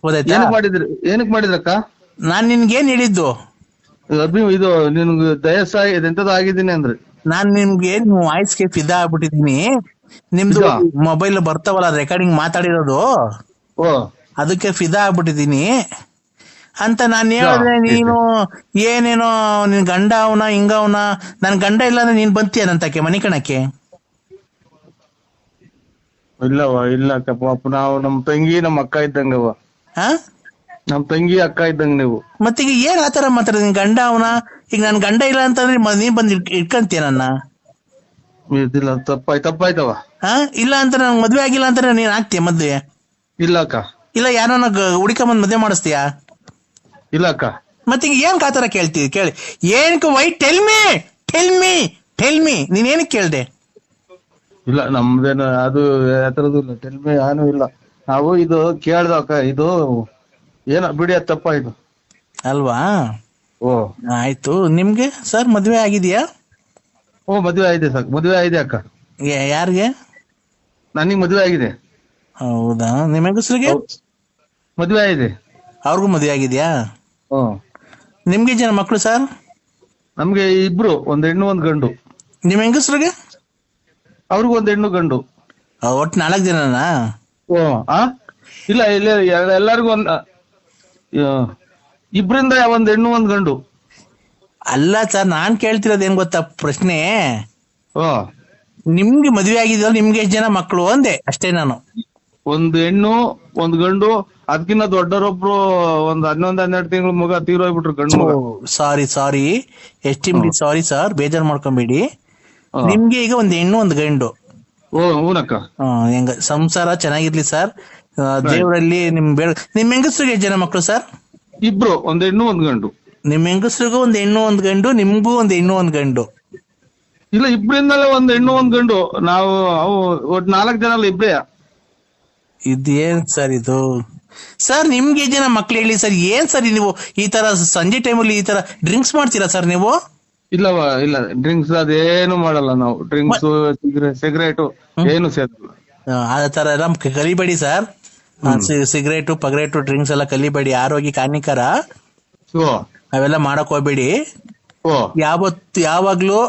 ಗೊತ್ತಾಯ್ತಾ? ಏನಕ್ ಮಾಡಿದ್ರಕ್ಕ? ನಾನ್ ನಿನ್ಗೇನ್ ಹೇಳಿದ್ದು? ಇದು ನಿನ್ಗೆ ಎಂತದ ಆಗಿದ್ದೀನಿ ಅಂದ್ರೆ ನಾನ್ ನಿಮ್ಗೆ ನಿಮ್ ವಾಯ್ಸ್ಗೆ ಫಿದಾ ಆಗ್ಬಿಟ್ಟಿದೀನಿ. ನಿಮ್ದು ಮೊಬೈಲ್ ಬರ್ತಾವಲ್ಲ ರೆಕಾರ್ಡಿಂಗ್ ಮಾತಾಡಿರೋದು, ಅದಕ್ಕೆ ಫಿದಾ ಆಗ್ಬಿಟ್ಟಿದೀನಿ ಅಂತ ನಾನ್ ಹೇಳಿದ್ರೆ ನೀನು ಏನೇನೋ ನಿನ್ ಗಂಡ ಅವನ ಹಿಂಗವನ. ನನ್ ಗಂಡ ಇಲ್ಲ ಅಂದ್ರೆ ನೀನ್ ಬಂತೀಯ ನಂತಕ್ಕೆ ಮನೆ ಕಣಕ್ಕೆ? ಇಲ್ಲ ಪಾಪ, ನಾವು ನಮ್ ತಂಗಿ ನಮ್ಮ ಅಕ್ಕ ಇದ್ದಂಗವ. ನಮ್ ತಂಗಿ ಅಕ್ಕ ಇದ್ದಂಗ ನೀವು. ಮತ್ತೀಗ ಏನ್ ಆತರ ಮಾತಾಡ? ನಿನ್ ಗಂಡ ಅವನ? ಈಗ ನನ್ ಗಂಡ ಇಲ್ಲ ಅಂತಂದ್ರೆ ನೀನ್ ಬಂದ್ ಇಟ್ಕಂತೀಯ ನನ್ನ? ತಪ್ಪಾಯ್ತವ. ಇಲ್ಲ ಅಂತ ನನ್ ಮದ್ವೆ ಆಗಿಲ್ಲ ಅಂತ ನೀನ್ ಆಗ್ತೀಯ ಮದ್ವೆ? ಇಲ್ಲ ಅಕ್ಕ. ಇಲ್ಲ ಯಾರನ್ನ ಹುಡುಕಂಬಂದ್ ಮದ್ವೆ ಮಾಡಿಸ್ತೀಯಾ? ಇಲ್ಲ ಅಕ್ಕ. ಮತ್ತೀಗ ಏನ್ ಆತರ ಕೇಳ್ತೀವಿ? ಕೇಳಿ ಏನಕ್ಕೆ? ವೈ ಟೆಲ್ ಮೀ ನೀನ್ ಏನಕ್ಕೆ ಕೇಳ್ದೆ? ಇಲ್ಲ ನಮ್ದೇನು ಅದು ಯಾತರದ್ದು ಇಲ್ಲ, ಟೆಲ್ಮಿ ಏನು ಇಲ್ಲ. ನಾವು ಇದು ಕೇಳ್ದ ಅಕ್ಕ, ಇದು ಏನ ಬಿಡಿ, ಅದು ತಪ್ಪಾಯ್ತು ಅಲ್ವಾ? ಆಯ್ತು. ನಿಮ್ಗೆ ಸರ್ ಮದ್ವೆ ಆಗಿದ್ಯಾ? ಮದ್ವೆ ಆಗಿದೆ ಸರ್, ಮದ್ವೆ ಆಗಿದೆ ಅಕ್ಕ. ಯಾರಿಗೆ? ನನಗ್ ಮದ್ವೆ ಆಗಿದೆ. ಹೌದಾ? ನಿಮ್ಮ ಹೆಂಗಸ್ರಿಗೆ ಮದ್ವೆ ಆಗಿದೆ. ಅವ್ರಿಗೂ ಮದ್ವೆ ಆಗಿದ್ಯಾ? ನಿಮ್ಗೆ ಜನ ಮಕ್ಳು ಸರ್? ನಮ್ಗೆ ಇಬ್ರು, ಒಂದ್ ಹೆಣ್ಣು ಒಂದ್ ಗಂಡು. ನಿಮ್ ಹೆಂಗಸ್ರಿಗೆ? ಅವ್ರಿಗೂ ಒಂದ್ ಹೆಣ್ಣು ಗಂಡು. ಒಟ್ಟು 4 ಜನನಾ? ಇಲ್ಲ ಎಲ್ಲರಿಗೂ ಇಬ್ರಿಂದ ಒಂದ್ ಹೆಣ್ಣು ಒಂದ್ ಗಂಡು. ಅಲ್ಲ ಸರ್, ನಾನ್ ಕೇಳ್ತಿರೋದ್ ಏನ್ ಗೊತ್ತಾ ಪ್ರಶ್ನೆ? ನಿಮ್ಗೆ ಮದ್ವೆ ಆಗಿದ್ಯಲ್ಲ, ನಿಮ್ಗೆ ಎಷ್ಟು ಜನ ಮಕ್ಕಳು ಅಂದೆ ಅಷ್ಟೇ ನಾನು. ಒಂದ್ ಹೆಣ್ಣು ಒಂದ್ ಗಂಡು. ಅದಕ್ಕಿಂತ ದೊಡ್ಡರೊಬ್ರು ಒಂದ್ 11-12 ತಿಂಗಳ ಮಗ ತೀರೋಗ್ಬಿಟ್ರು, ಗಂಡು ಮಗ. ಸಾರಿ ಎಸ್ಟಿಮ್ಲಿ ಸಾರಿ ಸರ್, ಬೇಜಾರ್ ಮಾಡ್ಕೊಂಬೇಡಿ. ನಿಮ್ಗೆ ಈಗ ಒಂದ್ ಹೆಣ್ಣು ಒಂದ್ ಗಂಡು. ಹೂನಕ್ಕ. ಹೆಂಗ ಸಂಸಾರ ಚೆನ್ನಾಗಿರ್ಲಿ ಸರ್, ದೇವರಲ್ಲಿ ನಿಮ್ ಹೆಂಗಸ್ರಿಗೆ ಎಷ್ಟು ಜನ ಮಕ್ಕಳು ಸರ್? ಇಬ್ರು, ಒಂದ್ ಹೆಣ್ಣು ಒಂದ್ ಗಂಡು. ನಿಮ್ ಹೆಂಗಸ್ರಿಗೂ ಒಂದ್ ಹೆಣ್ಣು ಒಂದ್ ಗಂಡು, ನಿಮ್ಗೂ ಒಂದ್ ಹೆಣ್ಣು ಒಂದ್ ಗಂಡು? ಇಲ್ಲ, ಇಬ್ರಿಂದಲೇ ಒಂದ್ ಹೆಣ್ಣು ಒಂದ್ ಗಂಡು. ನಾವು ಒಟ್ಟು 4 ಜನ ಅಲ್ಲ, ಇಬ್ರೇ. ಇದೇನ್ ಸರ್ ಇದು? ಸರ್ ನಿಮ್ಗೆ ಜನ ಮಕ್ಳು ಹೇಳಿ ಸರ್. ಏನ್ ಸರ್ ನೀವು ಈ ತರ ಸಂಜೆ ಟೈಮಲ್ಲಿ ಈ ತರ ಡ್ರಿಂಕ್ಸ್ ಮಾಡ್ತೀರಾ ಸರ್ ನೀವು? ಇಲ್ಲ ಡ್ರಿಂಕ್ಸ್ ಅದೇನು ಮಾಡಲ್ಲ ನಾವು. ಡ್ರಿಂಕ್ಸ್ ಸಿಗರೇಟು ಏನು ಸೇರಲ್ಲ. ಆ ತರ ಎಲ್ಲ ಕಲಿಬೇಡಿ ಸರ್. ಸಿಗರೇಟು ಪಗರೇಟು ಡ್ರಿಂಕ್ಸ್ ಎಲ್ಲ ಕಲಿಬೇಡಿ, ಆರೋಗ್ಯಕ್ಕೆ ಹಾನಿಕರ. ಓ ಅವೆಲ್ಲ ಮಾಡಕ್ ಹೋಗ್ಬೇಡಿ. ಓ ಯಾವಾಗ್ಲೂ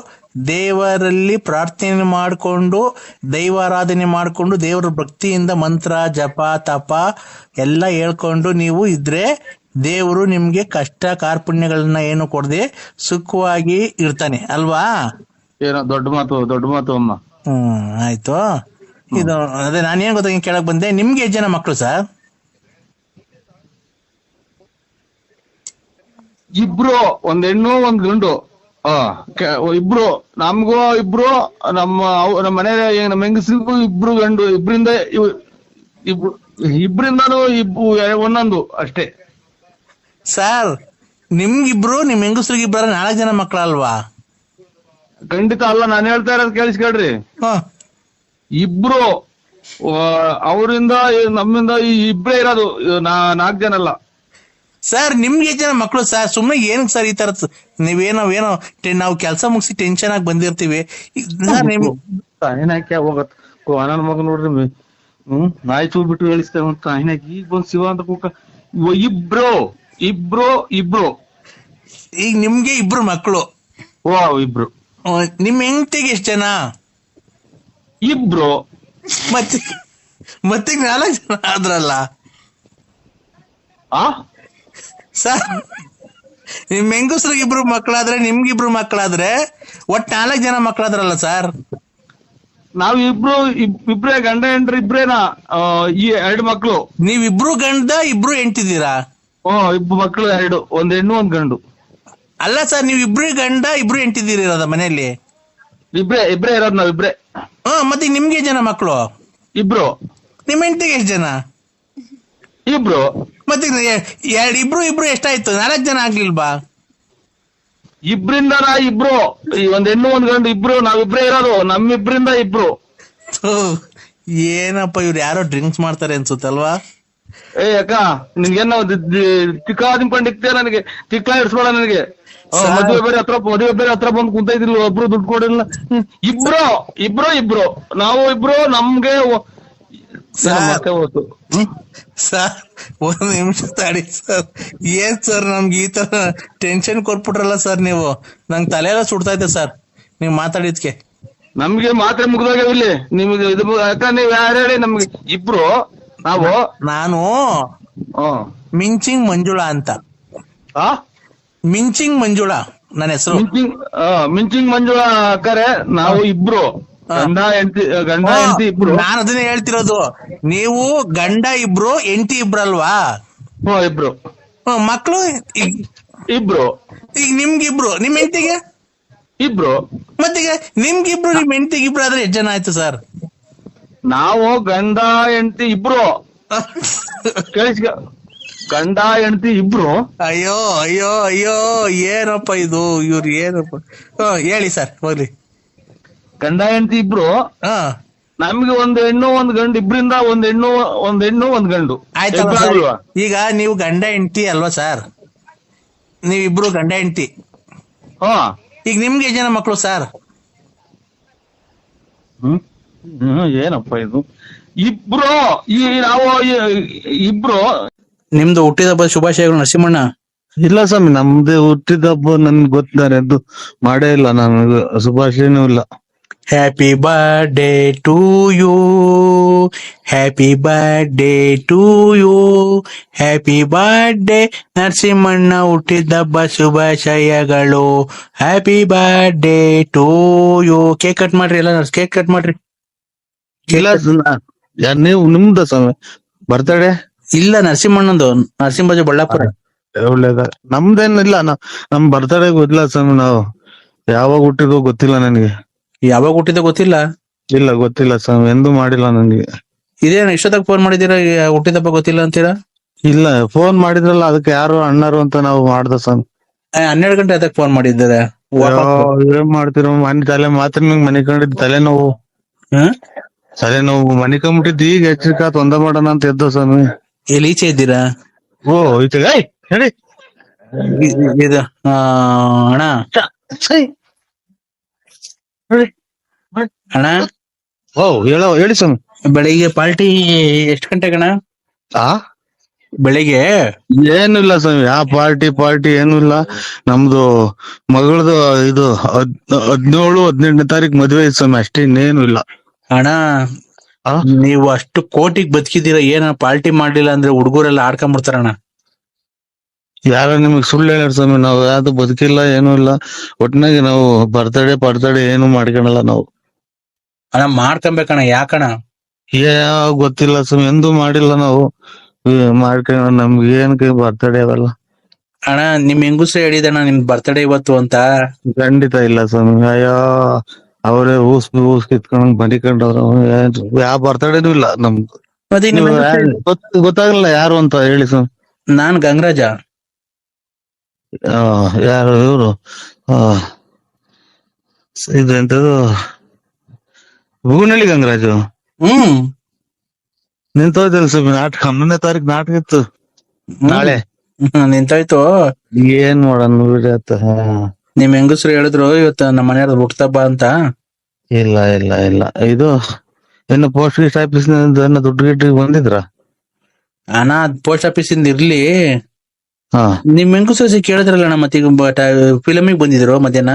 ದೇವರಲ್ಲಿ ಪ್ರಾರ್ಥನೆ ಮಾಡಿಕೊಂಡು ದೈವಾರಾಧನೆ ಮಾಡಿಕೊಂಡು ದೇವರ ಭಕ್ತಿಯಿಂದ ಮಂತ್ರ ಜಪ ತಪ ಎಲ್ಲ ಹೇಳ್ಕೊಂಡು ನೀವು ಇದ್ರೆ ದೇವರು ನಿಮ್ಗೆ ಕಷ್ಟ ಕಾರ್ಪಣ್ಯಗಳನ್ನ ಏನು ಕೊಡದೆ ಸುಖವಾಗಿ ಇರ್ತಾನೆ ಅಲ್ವಾ? ಏನೋ ದೊಡ್ಡ ಮಾತು ಅಮ್ಮ. ಆಯ್ತು. ಇದು ಅದೇ ನಾನೇನ್ ಗೊತ್ತ ಕೇಳಕ್ ಬಂದೆ, ನಿಮ್ಗೆ ಎಷ್ಟು ಜನ ಮಕ್ಕಳು ಸರ್? ಇಬ್ರು, ಒಂದ್ ಹೆಣ್ಣು ಒಂದ್ ಗಂಡು. ಇಬ್ರು ನಮ್ಗೂ, ಇಬ್ರು ನಮ್ಮ ಮನೆ ನಮ್ಮ ಹೆಂಗಸ್ರಿಗೂ ಇಬ್ರು ಗಂಡು, ಇಬ್ರಿಂದಾನು ಒಂದೊಂದು ಅಷ್ಟೇ. ಸರ್ ನಿಮ್ಗಿಬ್ರು ನಿಮ್ ಹೆಂಗಸ್ರಿಗಿಬ್ರ 4 ಜನ ಮಕ್ಕಳಲ್ವಾ? ಖಂಡಿತ ಅಲ್ಲ, ನಾನು ಹೇಳ್ತಾ ಇರೋದು ಕೇಳಿಸ್ಕೊಳ್ರಿ. ಇಬ್ರು ಅವರಿಂದ ನಮ್ಮಿಂದ ಇಬ್ರೇ ಇರೋದು, 4 ಜನ ಅಲ್ಲ. ಸರ್ ನಿಮ್ಗೆ ಎಷ್ಟು ಜನ ಮಕ್ಕಳು ಸರ್? ಸುಮ್ನೆ ಏನ್ ಸರ್ ಈ ತರ ನೀವೇನೋ ನಾವು ಕೆಲಸ ಮುಗಿಸಿ ಟೆನ್ಷನ್ ಆಗಿ ಬಂದಿರ್ತೀವಿ. ಏನಕ್ಕೆ ಹೋಗತ್ ನನ್ನ ಮಗ ನೋಡ್ರಿ, ನಾಯಿ ಚೂ ಬಿಟ್ಟು ಹೇಳಿಸ್ತೇವಂತ ಏನಕ್ಕೆ ಈಗ ಬಂದ್ ಶಿವ ಅಂತ ಕೂಕ. ಇಬ್ರು ಈಗ ನಿಮ್ಗೆ ಇಬ್ರು ಮಕ್ಕಳು. ಓ ಇಬ್ರು. ನಿಮ್ ಹೆಂಡತಿಗೆ ಎಷ್ಟು ಜನ? ಇಬ್ರು. ಮತ್ತೆ 4 ಜನ ಆದ್ರಲ್ಲ ಸರ್. ನಿಮ್ ಹೆಂಗಸ್ರಿಗೆ ಇಬ್ರು ಮಕ್ಕಳಾದ್ರೆ ನಿಮ್ಗಿಬ್ರು ಮಕ್ಕಳಾದ್ರೆ ಒಟ್ 4 ಜನ ಮಕ್ಕಳಾದ್ರಲ್ಲ ಸರ್. ನಾವ್ ಇಬ್ರೇ ಗಂಡ ಹೆಂಡ್ರಿ ಇಬ್ರೇನಾ? ಈ 2 ಮಕ್ಳು. ನೀವಿಬ್ರು ಗಂಡ ಇಬ್ರು ಹೆಂಡ್ತಿದ್ದೀರಾ? ಇಬ್ರು ಮಕ್ಳು 2, ಒಂದ್ ಹೆಣ್ಣು ಒಂದ್ ಗಂಡು. ಅಲ್ಲ ಸರ್, ನೀವ್ ಇಬ್ರು ಗಂಡ ಇಬ್ರು ಹೆಂಡ್ತಿದ್ದೀರಿ ಇರೋದ ಮನೆಯಲ್ಲಿ? ಇಬ್ರೇ ಇರೋದ್ ನಾವ್ ಇಬ್ರೇ. ಮತ್ತೆ ನಿಮ್ಗೆ ಜನ ಮಕ್ಕಳು? ಇಬ್ರು. ನಿಮ್ ಹೆಂಡತಿಗೆ ಎಷ್ಟು ಜನ? ಇಬ್ರು. ಮತ್ತೆ ಇಬ್ರು ಎಷ್ಟಾಯ್ತು? 4 ಜನ ಆಗ್ಲಿಲ್ವಾ? ಇಬ್ರಿಂದ ಇಬ್ರು, ಒಂದ್ ಹೆಣ್ಣು ಒಂದ್ ಗಂಡು ಇಬ್ರು, ನಾವಿಬ್ರೇ ಇರೋದು. ನಮ್ಮಿಬ್ರಿಂದ ಇಬ್ರು. ಏನಪ್ಪ ಇವ್ರು ಯಾರೋ ಡ್ರಿಂಕ್ಸ್ ಮಾಡ್ತಾರೆ ಅನ್ಸುತ್ತಲ್ವಾ? ಅಕ್ಕ ನಿನ್ಗೇನೋ ತಿಕ್ಕಾದಿಂಪಂಡಿಕ್ತೆ, ನನಗೆ ತಿಕ್ಕಾ ಇಡ್ಸ್ಬೇಡ ನನಗೆ. ಮದುವೆ ಬೇರೆ ಹತ್ರ ಬಂದು ಕುಂತೈತಿಲ್ಲ, ಒಬ್ರು ದುಡ್ಡು ಕೊಡಿಲ್ಲ. ಇಬ್ರು ನಾವು ಇಬ್ರು. ನಮ್ಗೆ ಸರ್ 1 ನಿಮಿಷ ತಡಿ ಸರ್. ಏನ್ ಸರ್ ನಮ್ಗೆ ಈ ತರ ಟೆನ್ಷನ್ ಕೊಟ್ಬಿಟ್ರಲ್ಲ ಸರ್ ನೀವು. ನಂಗೆ ತಲೆ ಎಲ್ಲ ಸುಡ್ತಾ ಇದೆ ಸರ್ ನೀವ್ ಮಾತಾಡಿದ್ಕೆ. ನಮ್ಗೆ ಮಾತ್ರೆ ಮುಗ್ದೋಗ್ಯಾವಿಲ್ಲಿ ನಿಮ್ಗೆ. ಇದು ಅಕ್ಕ ನೀವ್ ಯಾರು ಹೇಳಿ? ನಮ್ಗೆ ಇಬ್ರು ನಾನು ಮಿಂಚಿಂಗ್ ಮಂಜುಳಾ ಅಂತ. ಮಿಂಚಿಂಗ್ ಮಂಜುಳಾ ನನ್ನ ಹೆಸರು. ಮಿಂಚಿಂಗ್ ಮಂಜುಳಾ ಅಕ್ಕರೆ. ನಾವು ಇಬ್ರು ಗಂಡ ಹೆಂಡತಿ ಇಬ್ರು. ನಾನು ಅದನ್ನೇ ಹೇಳ್ತಿರೋದು. ನೀವು ಗಂಡ ಇಬ್ರು ಹೆಂಡತಿ ಇಬ್ರಲ್ವಾ? ಇಬ್ರು. ಮಕ್ಕಳು ಇಬ್ರು. ಈಗ ನಿಮ್ಗಿಬ್ರು, ನಿಮ್ ಹೆಂಡತಿಗೆ ಇಬ್ರು. ಮತ್ತೀಗ ನಿಮ್ಗಿಬ್ರು ನಿಮ್ ಹೆಂಡತಿಗೆ ಇಬ್ರು ಆದ್ರೆ ಎಷ್ಟು ಜನ ಆಯ್ತು ಸರ್? ನಾವು ಗಂಡ ಹೆಂಡತಿ ಇಬ್ರು. ಗಂಡ ಹೆಂಡತಿ ಇಬ್ರು. ಅಯ್ಯೋ ಅಯ್ಯೋ ಅಯ್ಯೋ ಏನಪ್ಪ ಇದು, ಇವ್ರು ಏನಪ್ಪ. ಹೇಳಿ ಸರ್ ಹೋಗ್ಲಿ. ಗಂಡ ಹೆಂಡತಿ ಇಬ್ರು. ನಮ್ಗೆ ಒಂದ್ ಹೆಣ್ಣು ಒಂದ್ ಗಂಡು. ಇಬ್ರಿಂದ ಒಂದ್ ಹೆಣ್ಣು ಒಂದ್ ಗಂಡು. ಆಯ್ತಲ್ವಾ? ಈಗ ನೀವು ಗಂಡ ಹೆಂಡತಿ ಅಲ್ವಾ ಸರ್? ನೀವಿಬ್ರು ಗಂಡ ಹೆಂಡತಿ. ಈಗ ನಿಮ್ಗೆ ಎಷ್ಟು ಜನ ಮಕ್ಕಳು ಸರ್? ಏನಪ್ಪ ಇದು? ಇಬ್ರು. ನಾವು ಇಬ್ರು. ನಿಮ್ದು ಹುಟ್ಟಿದ ಹಬ್ಬದ ಶುಭಾಶಯಗಳು ನರಸಿಂಹಣ್ಣ. ಇಲ್ಲ ಸ್ವಾಮಿ, ನಮ್ದು ಹುಟ್ಟಿದ ಹಬ್ಬ ನನ್ಗೆ ಗೊತ್ತಿದ್ದಾರೆ, ಅದು ಮಾಡೇ ಇಲ್ಲ. ನನಗೆ ಶುಭಾಶಯನೂ ಇಲ್ಲ. Happy birthday to you, happy birthday to you, happy birthday ನರಸಿಂಹಣ್ಣ ಹುಟ್ಟಿದ ಹಬ್ಬ ಶುಭಾಶಯಗಳು. Happy birthday to you. Cake cut ಮಾಡ್ರಿ ಎಲ್ಲ, ಕೇಕ್ ಕಟ್ ಮಾಡ್ರಿ. ನೀವು ನಿಮ್ದ ಸ್ವಾಮಿ ಬರ್ತಡೇ? ಇಲ್ಲ, ನರಸಿಂಹಣ್ಣಂದು, ನರಸಿಂಹಜಿ ಬಳ್ಳಾಪುರ. ಒಳ್ಳೇದ. ನಮ್ದೇನಿಲ್ಲ, ನಮ್ ಬರ್ತಡೇ ಗೊತ್ತಿಲ್ಲ ಸ್ವಾಮಿ. ನಾವು ಯಾವಾಗ ಹುಟ್ಟಿದ್ವೋ ಗೊತ್ತಿಲ್ಲ ನನಗೆ. ಯಾವಾಗ ಹುಟ್ಟಿದ ಗೊತ್ತಿಲ್ಲ? ಇಲ್ಲ ಗೊತ್ತಿಲ್ಲ ಸ್ವಾಮಿ, ಎಂದೂ ಮಾಡಿಲ್ಲ ನನಗೆ. ಇದೇನು ಇಷ್ಟೊತ್ತಾಗ ಫೋನ್ ಮಾಡಿದೀರಾ, ಹುಟ್ಟಿದಪ್ಪ ಗೊತ್ತಿಲ್ಲ ಅಂತೀರಾ? ಇಲ್ಲ, ಫೋನ್ ಮಾಡಿದ್ರಲ್ಲ, ಅದಕ್ಕೆ ಯಾರು ಅಣ್ಣರು ಅಂತ ನಾವು ಮಾಡ್ದ ಸ್ವಾಮಿ. 12 ಗಂಟೆ ಅದಕ್ಕೆ ಫೋನ್ ಮಾಡಿದ್ದಾರೆ. ಏನ್ ಮಾಡ್ತಿರೋ ಮನೆ ಮಾತ್ರ ನಿಂಗೆ ಮನೆ ಕಂಡಿದ್ ತಲೆನೋವು. ಮನೆ ಕಂಬಿಟ್ಟಿದ್ದು ಈಗ ಎಚ್ಚರಿಕಾತ್ ಒಂದ ಮಾಡೋಣ ಅಂತ ಎದ್ದ ಸ್ವಾಮಿ. ಎಲ್ಲಿ ಈಚೆ ಇದ್ದೀರಾ? ಹೇಳಿ ಇದು ಅಣ್ಣ ಅಣ್ಣ. ಹೇಳಿ ಸ್ವಾಮಿ. ಬೆಳಿಗ್ಗೆ ಪಾರ್ಟಿ ಎಷ್ಟು ಗಂಟೆಗಣ? ಆ ಬೆಳಿಗ್ಗೆ ಏನಿಲ್ಲ ಸ್ವಾಮಿ, ಯಾವ ಪಾರ್ಟಿ ಏನು ಇಲ್ಲ. ನಮ್ದು ಮಗಳದು ಇದು 17-18ನೇ ತಾರೀಕು ಮದ್ವೆ ಐತೆ ಸ್ವಾಮಿ, ಅಷ್ಟೇ, ಇನ್ನೇನು ಇಲ್ಲ. ಅಣ್ಣ ಆ? ನೀವು ಅಷ್ಟು ಕೋಟಿಗ್ ಬದುಕಿದ್ದೀರ, ಏನ ಪಾರ್ಟಿ ಮಾಡ್ಲಿಲ್ಲ ಅಂದ್ರೆ ಹುಡುಗರೆಲ್ಲ ಆಡ್ಕೊಂಡ್ಬಿಡ್ತಾರಣ್ಣ. ಯಾರ ನಿಮಗ್ ಸುಳ್ಳು ಹೇಳ್ಯಾರ ಸ್ವಾಮಿ, ನಾವ್ ಯಾವ್ದು ಬದುಕಿಲ್ಲ, ಏನೂ ಇಲ್ಲ. ಒಟ್ನಾಗಿ ನಾವು ಬರ್ತಡೇ ಏನು ಮಾಡ್ಕೊಳಲ್ಲ ನಾವು. ಅಣ್ಣ ಮಾಡ್ಕೊಬೇಕಣ್ಣ, ಯಾಕಣ್ಣ? ಯಾವ ಗೊತ್ತಿಲ್ಲ ಸ್ವಾಮಿ, ಎಂದೂ ಮಾಡಿಲ್ಲ ನಾವು. ಮಾಡ್ಕೊಂಡ ನಮ್ಗೆ ಏನಕ್ಕೆ ಬರ್ತಡೇ ಅವೆಲ್ಲ. ಅಣ್ಣ ನಿಮ್ ಹೆಂಗುಸ್ರೆ ಹೇಳಿದಣ್ಣ ನಿಮ್ ಬರ್ತಡೇ ಇವತ್ತು ಅಂತ. ಖಂಡಿತ ಇಲ್ಲ ಸ್ವಾಮಿ. ಅಯ್ಯೋ, ಅವರೇ ಊಸ್ ಕಿತ್ಕೊಂಡ್ ಮಡಿಕೊಂಡವ್ರು. ಯಾವ ಬರ್ತಡೇನೂ ಇಲ್ಲ ನಮ್ದು. ಮತ್ತೆ ನಿಮ್ ನೀವು ಹೆಂಗುಸ್ರು- ಗೊತ್ತಾಗಲ್ಲ ಯಾರು ಅಂತ ಹೇಳಿ ಸ್ವಾಮಿ. ನಾನ್ ಗಂಗರಾಜ. ಯಾರು ಇವ್ರು? ಇದು ಎಂತದು, ಬೂನಳ್ಳಿ ಗಂಗರಾಜು. ನಿಂತೋಯ್ತಲ್ಲ ಸ್ವಾಮಿ ನಾಟಕ, 11ನೇ ತಾರೀಕು ನಾಟಕ ಇತ್ತು ನಾಳೆ. ನಿಂತಾಯ್ತು. ಏನ್ ಮಾಡೋಣ ಬಿಡಿ ಆತ. ನಿಮ್ ಹೆಂಗಸ್ರು ಹೇಳಿದ್ರು ಇವತ್ತು ನಮ್ಮ ಮನೆಯವ್ರ ಹುಟ್ಟುಹಬ್ಬ ಅಂತ. ಇಲ್ಲ ಇದು ಏನು ಪೋಸ್ಟ್ ಗೀಸ್ಟ್ ಆಫೀಸ್ ದುಡ್ಡು ಗಿಡ್ಡು ಬಂದಿದ್ರ? ಅಣ್ಣ ಪೋಸ್ಟ್ ಆಫೀಸ್ ಇಂದ ಇರ್ಲಿ, ಹಾ, ನಿಮ್ ಹೆಂಗಸ್ರು ಕೇಳಿದ್ರಲ್ಲ ಅಣ್ಣ, ಮತ್ತೆ ಫಿಲಮಿಗೆ ಬಂದಿದ್ರು ಮಧ್ಯಾಹ್ನ.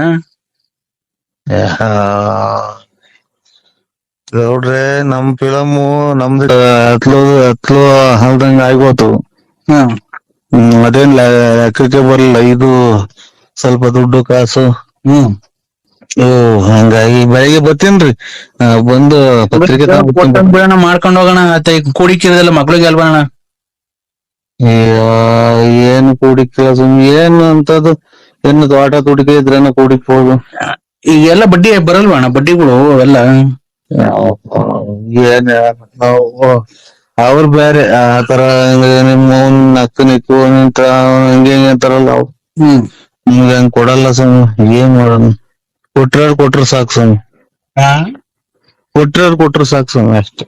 ನೋಡ್ರೆ ನಮ್ ಫಿಲಮು ನಮ್ದು ಹತ್ಲು ಹಲ್ದಂಗ ಆಗೋತು. ಅದೇನ್ ಲೆಕ್ಕಕ್ಕೆ ಬರಲ್ಲ ಇದು, ಸ್ವಲ್ಪ ದುಡ್ಡು ಕಾಸು. ಹಂಗಾಗಿ ಬೆಳಿಗ್ಗೆ ಬರ್ತೀನ್ರಿ, ಬಂದು ಪತ್ರಿಕೆ ಮಾಡ್ಕೊಂಡ್ ಹೋಗೋಣ. ಕೂಡಿಕ್ಕಿರದಲ್ಲ ಮಕ್ಳಿಗೆ ಅಲ್ವಾ ಅಣ್ಣ? ಏನು ಕೂಡಿಕ್ಕಿಲ್ಲ ಸುಮ್ನೆ, ಏನು ಅಂತದ್ದು ಏನು ತೋಟ ತುಡಿಕೆ ಇದ್ರೇನ ಕೂಡಿಕ್ಬೋದು. ಈಗೆಲ್ಲ ಬಡ್ಡಿ ಬರಲ್ವಾ ಅಣ್ಣ? ಬಡ್ಡಿಗಳು ಅವೆಲ್ಲ ಏನ್ ಅವ್ರು ಬೇರೆ ಆತರ, ನಿಮ್ಮ ನಕ್ಕು ನಿಕ್ಕು ಹಿಂಗೆ ಅಂತಾರಲ್ಲ ಅವ್ರು. ನಿಮ್ಗೆ ಹಂಗ್ ಕೊಡಲ್ಲ ಸ್ವಾಮಿ, ಏನ್ ಮಾಡೋಣ. ಕೊಟ್ರ ಸಾಕು ಸ್ವಾಮಿ, ಕೊಟ್ರ ಸಾಕು ಸ್ವಾಮಿ, ಅಷ್ಟೇ.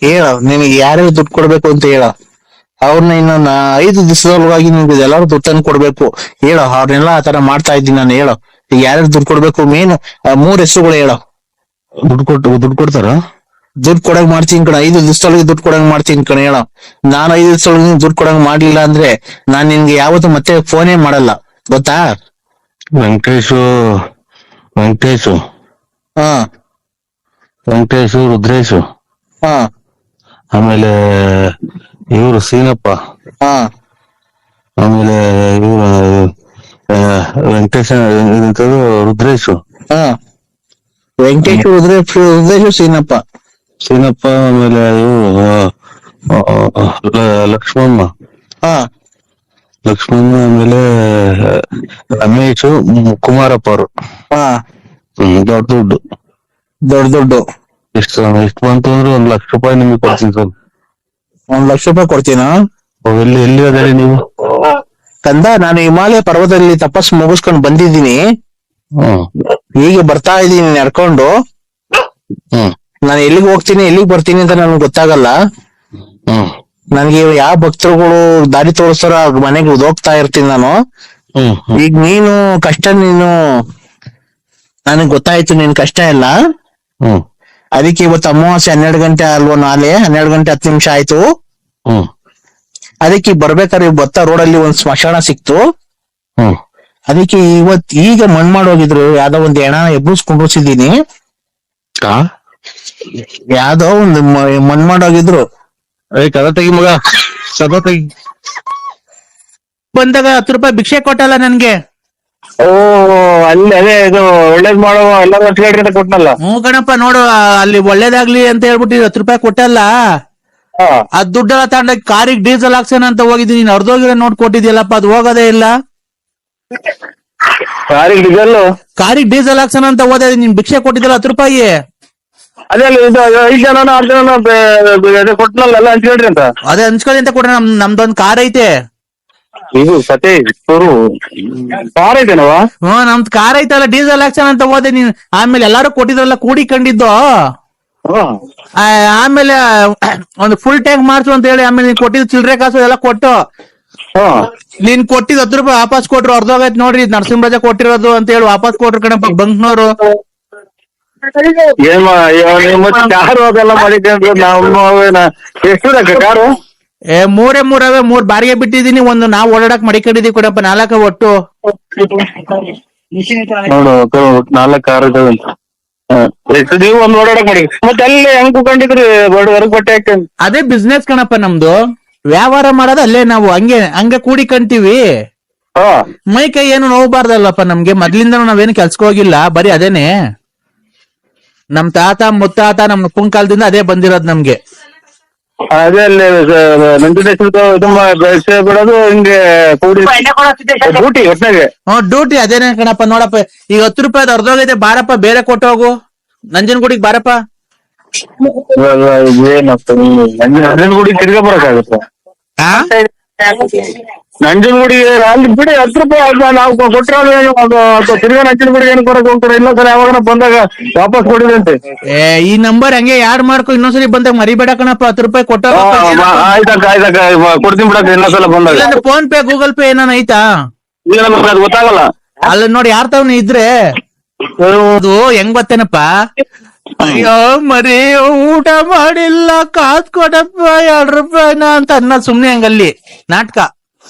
ಹೇಳ, ನಿನಗೆ ಯಾರ್ಯಾರು ದುಡ್ಡು ಕೊಡ್ಬೇಕು ಅಂತ ಹೇಳ. ಅವ್ರನ್ನ ಇನ್ನೊಂದು 5 ದಿವಸದೊಳಗಾಗಿ ನಿಮ್ಗೆ ಎಲ್ಲಾರು ದುಡ್ಡು ತಂದು ಕೊಡ್ಬೇಕು ಹೇಳೋ. ಅವ್ರನ್ನೆಲ್ಲ ಆತರ ಮಾಡ್ತಾ ಇದ್ದೀನಿ ನಾನು, ಹೇಳೋ. ಈಗ ಯಾರ್ಯಾರು ದುಡ್ಡು ಕೊಡ್ಬೇಕು, ಮೇನ್ 3 ಹೆಸರುಗಳು ಹೇಳೋ. ದುಡ್ಡು ಕೊಡ್ತಾರ? ದುಡ್ಡು ಕೊಡಂಗ್ ಮಾಡ್ತೀನಿ ಕಣ, 5 ದಿವಸದೊಳಗೆ ದುಡ್ಡು ಕೊಡಂಗ್ ಮಾಡ್ತೀನಿ ಕಣ ಹೇಳೋ. ನಾನು 5 ದಿವಸದೊಳಗೆ ದುಡ್ಡು ಕೊಡಂಗ್ ಮಾಡ್ಲಿಲ್ಲ ಅಂದ್ರೆ ನಾನ್ ನಿನ್ಗೆ ಯಾವತ್ತೂ ಮತ್ತೆ ಫೋನೇ ಮಾಡಲ್ಲ, ಗೊತ್ತಾ? ವೆಂಕಟೇಶು, ಹಾ, ರುದ್ರೇಶು, ಹಾ, ಆಮೇಲೆ ಇವ್ರು ಸೀನಪ್ಪ, ಹಾ, ಆಮೇಲೆ ಇವ್ರು ವೆಂಕಟೇಶ, ರುದ್ರೇಶು, ಹಾ, ವೆಂಕಟೇಶ್, ರುದ್ರೇಶ್, ಸೀನಪ್ಪ, ಆಮೇಲೆ ಲಕ್ಷ್ಮಮ್ಮ, ಹಾ, ಆಮೇಲೆ ರಮೇಶು, ಕುಮಾರಪ್ಪ ಅವರು. ಹಾ, ದೊಡ್ಡ ದುಡ್ಡು ಎಷ್ಟು ಬಂತು ಅಂದ್ರೆ 1 ಲಕ್ಷ ರೂಪಾಯಿ ನಿಮ್ಗೆ ಕೊಡ್ತೀನಿ ಸರ್. 1 ಲಕ್ಷ ರೂಪಾಯಿ ಕೊಡ್ತೀನಾ? ಎಲ್ಲಿ ಅದೇ ನೀವು? ಕಂದ, ನಾನು ಹಿಮಾಲಯ ಪರ್ವತದಲ್ಲಿ ತಪಸ್ಸು ಮುಗಿಸ್ಕೊಂಡು ಬಂದಿದ್ದೀನಿ. ಹೀಗೆ ಬರ್ತಾ ಇದ್ದೀನಿ ನಡ್ಕೊಂಡು. ನಾನು ಎಲ್ಲಿಗೆ ಹೋಗ್ತೀನಿ ಎಲ್ಲಿಗೆ ಬರ್ತೀನಿ ಅಂತ ನನ್ಗೆ ಗೊತ್ತಾಗಲ್ಲ. ನನ್ಗೆ ಯಾವ ಭಕ್ತರುಗಳು ದಾರಿ ತೋರಿಸ್ತಾರೋ ಅವ್ರ ಮನೆಗೆ ಹೋಗ್ತಾ ಇರ್ತೀನಿ ನಾನು. ಈಗ ನೀನು ಕಷ್ಟ, ನನಗ್ ಗೊತ್ತಾಯ್ತು ನಿನ್ ಕಷ್ಟ ಎಲ್ಲ. ಅದಕ್ಕೆ ಇವತ್ತು ಅಮಾವಾಸ್ಯೆ 12 ಗಂಟೆ ಅಲ್ವಾ, ನಾಳೆ 12 ಗಂಟೆ 10 ನಿಮಿಷ ಆಯ್ತು. ಅದಕ್ಕೆ ಬರ್ಬೇಕಾದ್ರೆ ಬತ್ತ ರೋಡಲ್ಲಿ ಒಂದ್ ಸ್ಮಶಾನ ಸಿಕ್ತು. ಅದಕ್ಕೆ ಈಗ ಮಣ್ ಮಾಡೋಗಿದ್ರು, ಯಾವ್ದೋ ಒಂದ್ ಹೆಣ ಎಬ್ಬಿಸ್ಕೊಂಡಿದ್ದೀನಿ. ಯಾವ್ದೋ ಒಂದು ಮಣ್ ಮಾಡೋಗಿದ್ರು. ಕದ ತೆಗಿ ಮಗ, ಕದ ತೆಗಿ. ಬಂದಾಗ 10 ರೂಪಾಯಿ ಭಿಕ್ಷೆ ಕೊಟ್ಟಲ್ಲ ನನ್ಗೆ. ಓ, ಅಲ್ಲಿ ಅದೇ ಇದು ಒಳ್ಳೇದ್ ಮಾಡುವ ಎಲ್ಲರೂ ಅಂತ ಕೊಟ್ನಲ್ಲ. ಗಣಪ ನೋಡು, ಅಲ್ಲಿ ಒಳ್ಳೇದಾಗ್ಲಿ ಅಂತ ಹೇಳ್ಬಿಟ್ಟು 10 ರೂಪಾಯಿ ಕೊಟ್ಟಲ್ಲ. ಅದ್ ದುಡ್ಡೆಲ್ಲ ತಗೊಂಡ ಕಾರಿಗೆ ಡೀಸೆಲ್ ಹಾಕ್ಸೋಣ ಅಂತ ಹೋಗಿದ್ದೀನಿ. ನೀನ್ ಅರ್ಧೋಗಿರೋ ನೋಟ್ ಕೊಟ್ಟಿದ್ಯಲ್ಲಪ್ಪ, ಅದು ಹೋಗೋದೇ ಇಲ್ಲ. ಕಾರಿಗೆ ಡೀಸೆಲ್ ಹಾಕ್ಸೋಣ ಅಂತ ಹೋದ, ನೀನ್ ಭಿಕ್ಷೆ ಕೊಟ್ಟಿದ್ದಲ್ಲ 10 ರೂಪಾಯಿ. ಅದೇ ಇದು 5 ಜನ 6 ಜನ ಕೊಟ್ನಲ್ಲ, ಎಲ್ಲ ಹಂಚ್ಕೊಳ್ರಿ ಅಂತ. ಅದೇ ಹಂಚ್ಕೊಳ್ಳಿ ಅಂತ ಕೊಡ್ರಿ. ನಮ್ದೊಂದ್ ಕಾರ್ ಐತೆ. ಇದು ಸತೀಶ್ ಕಾರ್ ಐತೆನವ? ನಮ್ದು ಕಾರ್ ಐತಲ್ಲ, ಡೀಸೆಲ್ ಹಾಕ್ಸೋಣ ಅಂತ ಹೋದೆ ನೀನ್. ಆಮೇಲೆ ಎಲ್ಲಾರು ಕೊಟ್ಟಿದ್ರಲ್ಲ ಕೂಡಿಕೊಂಡಿದ್ದು. ಆಮೇಲೆ ಒಂದು ಫುಲ್ ಟ್ಯಾಂಕ್ ಮಾಡ್ಸು ಅಂತ ಹೇಳಿ, ಆಮೇಲೆ ನೀನ್ ಕೊಟ್ಟಿದ್ ಚಿಲ್ಡ್ರೆ ಕಾಸು ಎಲ್ಲ ಕೊಟ್ಟು, ನೀನ್ ಕೊಟ್ಟಿದ್ 10 ರೂಪಾಯಿ ವಾಪಸ್ ಕೊಟ್ರು. ಅರ್ಧೋಗೈತ್ ನೋಡ್ರಿ, ನರಸಿಂಹರಾಜ ಕೊಟ್ಟಿರೋದು ಅಂತ ಹೇಳಿ ವಾಪಸ್ ಕೊಟ್ರು ಕಣಪ್ಪ ಬಂಕ್ನವರು. ಕಾರು ಅದೆಲ್ಲ ಮಾಡಿದ್ದೆ. ಎಷ್ಟು ಕಾರು ಮೂರವೇ 3 ಬಾರಿಗೆ ಬಿಟ್ಟಿದೀನಿ. ಒಂದು ನಾವು ಓಡಾಡಕ್ ಮಡಿಕೊಂಡಿದೀವಿ ಕೊಡಪ್ಪ, 4 ಒಟ್ಟು. ನೋಡು 4-6 ಇದಾವೆ. ನೀವು ಒಂದ್ ಓಡಾಡಕ್ ಮಾಡಿ ಮತ್ತೆ ಅಲ್ಲಿ ಹೆಂಗ್ ಕುಕೊಂಡಿದ್ರಿ ಹೊರಗ್ ಬಟ್ಟೆ ಹಾಕಿ? ಅದೇ ಬಿಸ್ನೆಸ್ ಕಣಪ್ಪ ನಮ್ದು, ವ್ಯವಹಾರ ಮಾಡೋದು ಅಲ್ಲೇ. ನಾವು ಹಂಗೆ ಕೂಡಿಕಂತೀವಿ. ಮೈ ಕೈ ಏನು ನೋವಬಾರ್ದಲ್ಲಪ್ಪ ನಮ್ಗೆ. ಮೊದ್ಲಿಂದ ನಾವೇನು ಕೆಲ್ಸಕ್ಕೆ ಹೋಗಿಲ್ಲ, ಬರೀ ಅದೇನೆ. ನಮ್ ತಾತ ಮುತ್ತಾತ ನಮ್ ಕಾಲದಿಂದ ಅದೇ ಬಂದಿರೋದ್ ನಮ್ಗೆ. ಅದೇ ಅಲ್ಲಿ ಬೆಳೆಸಿ ಬಿಡೋದು ಹಿಂಗೆ ಡ್ಯೂಟಿ ಒಟ್ನಾಗೆ. ಡ್ಯೂಟಿ ಅದೇನೆ ಕಣಪ್ಪ. ನೋಡಪ್ಪ ಈಗ 10 ರೂಪಾಯಿ ಅರ್ಧೋಗೈತೆ, ಬಾರಪ್ಪ ಬೇರೆ ಕೊಟ್ಟೋಗು, ನಂಜನಗೂಡಿಗೆ ಬಾರಪ್ಪ. ನಂಜನಗೂಡಿಗೆ ತಿರ್ಗಾ ಬರಕಾಗುತ್ತೆ. ನಂಜನಗೂಡಿಗೆ ಅಲ್ಲಿ ಬಿಡಿ 10 ರೂಪಾಯಿ ನಾವು ಕೊಟ್ಟರೆ ತಿರ್ಗಾ ನಂಜನಗೂಡಿಗೆ ಏನು ಕೊಡಕ್ ಹೋಗ್ತಾರೆ? ಇನ್ನೊಂದ್ಸಲ ಯಾವಾಗ ಬಂದಾಗ ವಾಪಸ್ ಕೊಡಿದಂತೆ. ಈ ನಂಬರ್ ಹಂಗೆ ಯಾಡ್ ಮಾಡ್ಕೊ, ಇನ್ನೊಂದ್ಸರಿ ಬಂದಾಗ ಮರಿಬೇಡ ಕಣಪ್ಪ. 10 ರೂಪಾಯಿ ಕೊಟ್ಟ ಆಯ್ತಕ್ಕ ಕೊಡ್ತೀನಿ ಬಿಡಕ್ಕ. ಇನ್ನೊಂದ್ಸಲ ಬಂದಾಗ ಫೋನ್ ಪೇ ಗೂಗಲ್ ಪೇ ಏನಾನ ಐತಾ? ಇಲ್ಲ ನಮ್ಗೆ ಅದು ಗೊತ್ತಾಗಲ್ಲ. ಅಲ್ಲ ನೋಡಿ, ಯಾರ್ ತವನ ಇದ್ರೆ ಅದು ಹೆಂಗ್ ಬರ್ತೇನಪ್ಪ. ಅಯ್ಯೋ ಮರಿ ಊಟ ಮಾಡಿಲ್ಲ, ಕಾಸ್ ಕೊಡಪ್ಪ 2 ರೂಪಾಯಿನ ಅಂತ ಅನ್ನ ಸುಮ್ನೆ ಹಂಗಲ್ಲಿ ನಾಟಕ.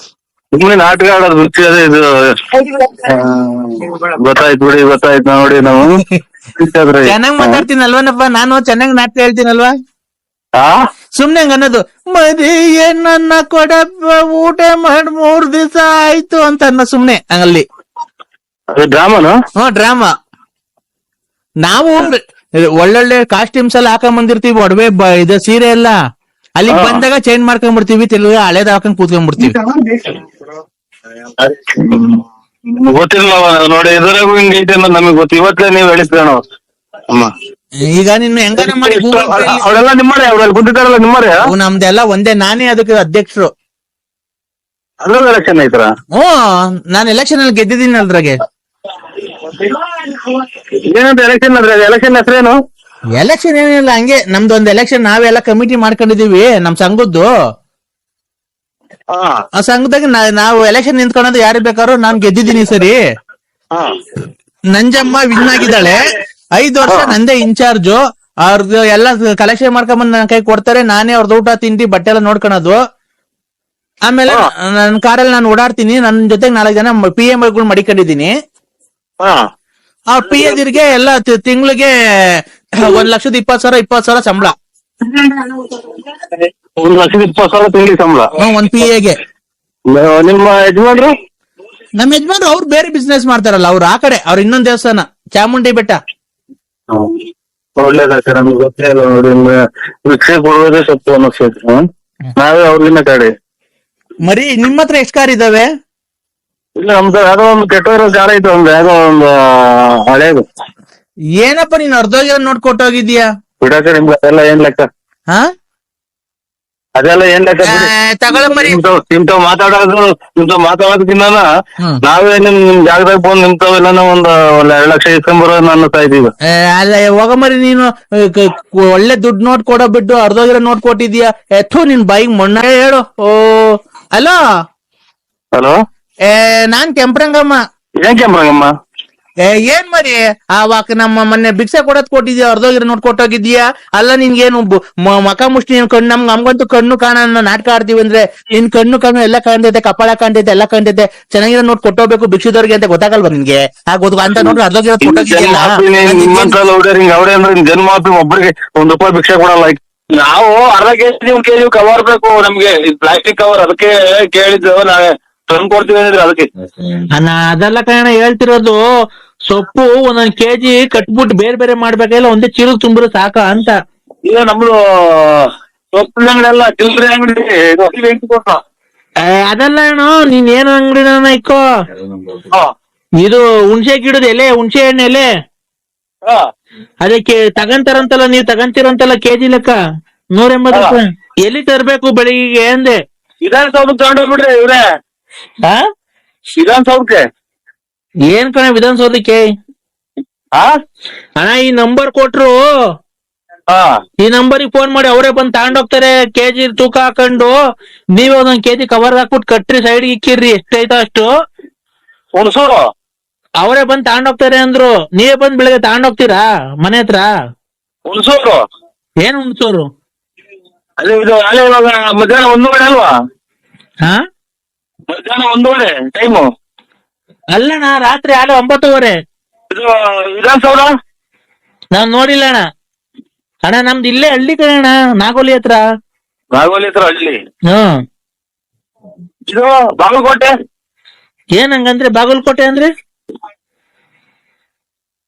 ಸುಮ್ನೆ ನಾಟಕ ಆಡೋದು ರುಚಿ ಅದೇ ಇದು. ಗೊತ್ತಾಯ್ತು ಬಿಡಿ, ಗೊತ್ತಾಯ್ತು ನೋಡಿ. ನಾವು ಚೆನ್ನಾಗ್ ಮಾತಾಡ್ತೀನಲ್ವನಪ್ಪ ನಾನು, ಚೆನ್ನಾಗ್ ನಾಟಕ ಹೇಳ್ತೀನಲ್ವಾ? ಸುಮ್ನೆ ಹಂಗ ಅನ್ನೋದು. ಮರಿ ಏನನ್ನ ಕೊಡಪ್ಪ, ಊಟ ಮಾಡಿ 3 ದಿವಸ ಆಯ್ತು ಅಂತ ಅನ್ನ ಸುಮ್ನೆ ಹಂಗಲ್ಲಿ. ಡ್ರಾಮಾನು? ಡ್ರಾಮಾ. ನಾವು ಒಳ್ಳೊಳ್ಳೆ ಕಾಸ್ಟ್ಯೂಮ್ಸ್ ಎಲ್ಲ ಹಾಕೊಂಡ್ ಬಂದಿರ್ತೀವಿ, ಒಡವೆ ಇದು ಸೀರೆ ಎಲ್ಲ. ಅಲ್ಲಿಗೆ ಬಂದಾಗ ಚೇಂಜ್ ಮಾಡ್ಕೊಂಡ್ಬಿಡ್ತೀವಿ, ತಿರ್ಗ ಹಳೇದ್ ಹಾಕೊಂಡ್ ಕೂತ್ಕೊಂಡ್ಬಿಡ್ತೀವಿ. ಗೊತ್ತಿಲ್ಲ ನೋಡಿ, ಇದ್ರಾಗೂ ಹಿಂಗೆ ಐತೆ ಅನ್ನೋದು ನಮಗೆ ಗೊತ್ತು. ಇವತ್ತೇ ನೀವ್ ಹೇಳಿದ್ರೇಣ ಅಮ್ಮ. ಈಗ ನಿನ್ನ ಹೆಂಗಾನ ಮಾಡಿ ಅವರೆಲ್ಲ ನಿಮ್ಮರೇ, ಅವ್ರಲ್ಲಿ ಕುಂತಿದ್ದಾರಲ್ಲ ನಿಮ್ಮರೇ? ನಮ್ದೆಲ್ಲ ಒಂದೇ, ನಾನೇ ಅದಕ್ಕೆ ಅಧ್ಯಕ್ಷರು. ಅದ್ರಲ್ಲಿ ಎಲೆಕ್ಷನ್ ಐತರ? ನಾನು ಎಲೆಕ್ಷನ್ ಅಲ್ಲಿ ಗೆದ್ದಿದ್ದೀನಿ ಅದ್ರಾಗೆ. ಏನಂತ ಎಲೆಕ್ಷನ್ ಅದ್ರಾಗ? ಎಲೆಕ್ಷನ್ ಹೆಸರೇನು? ಎಲೆಕ್ಷನ್ ಏನಿಲ್ಲ, ಹಂಗೆ ನಮ್ದೊಂದು ಎಲೆಕ್ಷನ್ ನಾವೆಲ್ಲ ಕಮಿಟಿ ಮಾಡ್ಕೊಂಡಿದೀವಿ ನಮ್ ಸಂಘದ್ದು. ಆ ಸಂಘದಾಗ ನಾವು ಎಲೆಕ್ಷನ್ ನಿಂತ್ಕೊಳ್ಳೋದು ಯಾರು ಬೇಕಾದ್ರೂ. ನಾನ್ ಗೆದ್ದಿದ್ದೀನಿ ಸರಿ. ನಂಜಮ್ಮ ವಿನ್ ಆಗಿದ್ದಾಳೆ. 5 ವರ್ಷ ನಂದೇ ಇನ್ಚಾರ್ಜು. ಅವ್ರದ್ದು ಎಲ್ಲ ಕಲೆಕ್ಷನ್ ಮಾಡ್ಕೊಂಬಂದ್ ನನ್ನ ಕೈ ಕೊಡ್ತಾರೆ. ನಾನೇ ಅವ್ರದ್ದು ಊಟ ತಿಂಡಿ ಬಟ್ಟೆ ಎಲ್ಲ ನೋಡ್ಕೊಳೋದು. ಆಮೇಲೆ ನನ್ನ ಕಾರಲ್ಲಿ ನಾನು ಓಡಾಡ್ತೀನಿ. ನನ್ನ ಜೊತೆಗೆ 4 ಜನ PA ಗಳು ಮಡಿಕೊಂಡಿದ್ದೀನಿ. ಆ PA ದಿರ್ಗೆ ಎಲ್ಲ ತಿಂಗಳಿಗೆ 1,20,000 ಸಂಬಳ. 1,20,000 ತಿಂಗಳಿಗೆ ಸಂಬಳ ಒಂದ್ PA ಗೆ. ನಿಮ್ಮ ಯಜಮಾನ್ರು? ನಮ್ಮ ಯಜಮಾನ್ರು ಅವ್ರು ಬೇರೆ ಬಿಸ್ನೆಸ್ ಮಾಡ್ತಾರಲ್ಲ, ಅವ್ರು ಆ ಕಡೆ. ಅವ್ರ ಇನ್ನೊಂದ್ ದೇವಸ್ಥಾನ ಚಾಮುಂಡಿ ಬೆಟ್ಟ. ಒಳ್ಳೇದಾಗ್ತದೆ. ನಮ್ಗೆ ಗೊತ್ತೇ ಇಲ್ಲ ನೋಡಿ, ಭಿಕ್ಷೆ ಕೊಡುವುದೇ ಸತ್ತು ಅನ್ನಿಸ್ತೈತಿ. ನಾವೇ ಅವ್ರಿಗಿನ್ನ ಕಡೆ. ಮರಿ ನಿಮ್ಮ ಹತ್ರ ಎಷ್ಟು ಕಾರ್ ಇದಾವೆ? ಇಲ್ಲ ನಮ್ದು ಯಾವ್ದೋ ಒಂದು ಕೆಟ್ಟೋಗಿರೋ ಕಾರ ಐತೆ, ಒಂದು ಯಾವ್ದೋ ಒಂದು ಹಳೇದು. ಏನಪ್ಪ ನೀನ್ ಅರ್ಧೋಗಿರೋ ನೋಡ್ಕೊಟ್ಟೋಗಿದ್ಯಾ? ಬಿಡಕ್ಕೆ ನಿಮ್ಗೆ ಅದೆಲ್ಲ ಏನ್ ಲೆಕ್ಕ? ಅದೆಲ್ಲ ಏನ್ ಲೆಕ್ಕ? ನಿಮ್ತಾವ್ ಮಾತಾಡೋದಕ್ಕಿನ್ನ ನಾವೇ ನಿಮ್ ಜಾಗದಾಗ ಬಂದು ನಿಮ್ತಾವೆಲ್ಲ ಒಂದು 2 ಲಕ್ಷ ಇಸ್ಕೊಂಬರೋ ಅನ್ನಿಸ್ತಾ ಇದೀವಿ. ಅಲ್ಲ ಹೋಗಮರಿ, ನೀನು ಒಳ್ಳೆ ದುಡ್ಡು ನೋಟ್ ಕೊಡೋ ಬಿಟ್ಟು ಅರ್ಧೋಗಿರೋ ನೋಟ್ ಕೊಟ್ಟಿದ್ಯಾ? ಎತ್ತು ನಿನ್ ಬಾಯಿಗೆ ಮೊಣ್ಣ ಹೇಳು. ಹಲೋ ಹಲೋ, ನಾನ್ ಕೆಂಪ್ರಂಗಮ್ಮ. ಏನ್ ಕೆಂಪ್ರಂಗಮ್ಮ? ಏನ್ ಮರಿ, ಆವಾಗ ನಮ್ಮ ಮೊನ್ನೆ ಭಿಕ್ಷೆ ಕೊಡೋದ್ ಕೊಟ್ಟಿದ್ಯಾ, ಅರ್ಧೋಗಿರೋ ನೋಟ್ ಕೊಟ್ಟೋಗಿದ್ಯಾ? ಅಲ್ಲ ನಿನ್ಗೇನು ಮಕ ಮುಷ್ಟಿ ನಮ್ಗಂತೂ ಕಣ್ಣು ಕಾಣ ನಾಟಕ ಆಡ್ತೀವಿ ಅಂದ್ರೆ ನಿನ್ ಕಣ್ಣು ಎಲ್ಲ ಕಾಣ್ತೈತೆ, ಕಪಾಳ ಕಾಣ್ತೈತೆ, ಎಲ್ಲ ಕಾಣ್ತೈತೆ. ಚೆನ್ನಾಗಿರೋ ನೋಟ್ ಕೊಟ್ಟೋಗ್ಬೇಕು ಭಿಕ್ಷದವ್ರಿಗೆ ಅಂತ ಗೊತ್ತಾಗಲ್ವಾ ನಿನ್ಗೆ? ಅಂತ ನೋಡ್ರಿ ಅರ್ಧೋಗಿರೋ ಕೊಟ್ಟೋಗಿದ್ಯಲ್ಲ. ಅವ್ರೆ ಅಂದ್ರೆ ಜನ್ಮ ಒಬ್ಬರಿಗೆ ₹1 ಭಿಕ್ಷೆ ಕೊಡಲ್ಲ. ನಾವು ಅರ್ಧ ಕೆಜಿ 1 ಕೆಜಿ ಕವರ್ ಬೇಕು ನಮ್ಗೆ, ಪ್ಲಾಸ್ಟಿಕ್ ಕವರ್. ಅದಕ್ಕೆ ಕೇಳಿದ್ದು, ನಾವೇ ತಂದು ಕೊಡ್ತೀವಿ ಅಂದ್ರೆ ಅದಕ್ಕೆ. ಅದೆಲ್ಲ ಕಾರಣ ಹೇಳ್ತಿರೋದು. ಸೊಪ್ಪು 1 ಕೆಜಿ ಕಟ್ಬಿಟ್ಟು ಬೇರೆ ಬೇರೆ ಮಾಡ್ಬೇಕಲ್ಲ, ಒಂದೇ ಚೀಲಕ್ಕೆ ತುಂಬಿರೋ ಸಾಕ ಅಂತ. ಈಗ ನಮ್ದು ಸೊಪ್ಪಿನ ಅಂಗಡಿ ಎಲ್ಲ ಚಿಲ್ಲರೆ ಅಂಗಡಿ. ಅದೆಲ್ಲ ಏನು, ನೀನ್ ಏನು ಅಂಗಡಿನ ಇಕ್ಕೋ. ಇದು ಹುಣಸೆ ಗಿಡದ ಎಲೆ, ಹುಣಸೆ ಹಣ್ಣು ಎಲೆ, ಅದಕ್ಕೆ ತಗಂತಾರಂತಲ್ಲ, ನೀವ್ ತಗಂತೀರಂತಲ್ಲ ಕೆಜಿ ಲೆಕ್ಕ 180 ರೂಪಾಯಿ. ಎಲ್ಲಿ ತರ್ಬೇಕು ಬೆಳಿಗ್ಗೆ ಅಂದೆ? ವಿಧಾನಸೌಧಕ್ಕೆ ತಗೊಂಡೋಗ್ಬಿಡ್ರಿ ಇವ್ರೆ. ವಿಧಾನಸೌಧಕ್ಕೆ? ಏನ್ ಕಣ ವಿಧಾನಸೌಧಕ್ಕೆ? ಅಣ್ಣ ಈ ನಂಬರ್ ಕೊಟ್ರು, ಈ ನಂಬರಿಗೆ ಫೋನ್ ಮಾಡಿ ಅವರೇ ಬಂದ್ ತಗೊಂಡೋಗ್ತಾರೆ. ಕೆಜಿ ತೂಕ ಹಾಕೊಂಡು ನೀವೇ 1 ಕೆಜಿ ಕವರ್ ಹಾಕ್ಬಿಟ್ಟು ಕಟ್ರಿ, ಸೈಡ್ ಇಕ್ಕಿರ್ರಿ, ಎಷ್ಟೈತೋ ಅಷ್ಟು. ಹುಣಸೂರು ಅವರೇ ಬಂದ್ ತಗೊಂಡೋಗ್ತಾರೆ ಅಂದ್ರು. ನೀವೇ ಬಂದ್ ಬೆಳಗ್ಗೆ ತಗೊಂಡೋಗ್ತೀರಾ ಮನೆ ಹತ್ರ? ಹುಣಸೂರು? ಏನ್ ಹುಣಸೂರು? ಅದೇ ಇದು ಅಲ್ಲೇ ಇವಾಗ ಮಧ್ಯಾಹ್ನ 1 ಅಲ್ವಾ? ಹಾ ಮಧ್ಯಾಹ್ನ 1 ಟೈಮು. ಅಲ್ಲಣ್ಣ ರಾತ್ರಿ ಆಲೆ 9:15. ಇದು ವಿಧಾನಸೌಧ ನಾನ್ ನೋಡಿಲ್ಲ ಅಣ್ಣ. ಅಣ್ಣ ನಮ್ದು ಇಲ್ಲೇ ಹಳ್ಳಿ ಕಡೆ ಅಣ್ಣ, ನಾಗೋಲಿ ಹತ್ರ. ನಾಗೋಲಿ ಹತ್ರ ಹಳ್ಳಿ. ಹ್ಮ್. ಇದು ಬಾಗಲಕೋಟೆ. ಏನ್ ಹಂಗಂದ್ರೆ ಬಾಗಲಕೋಟೆ ಅಂದ್ರೆ?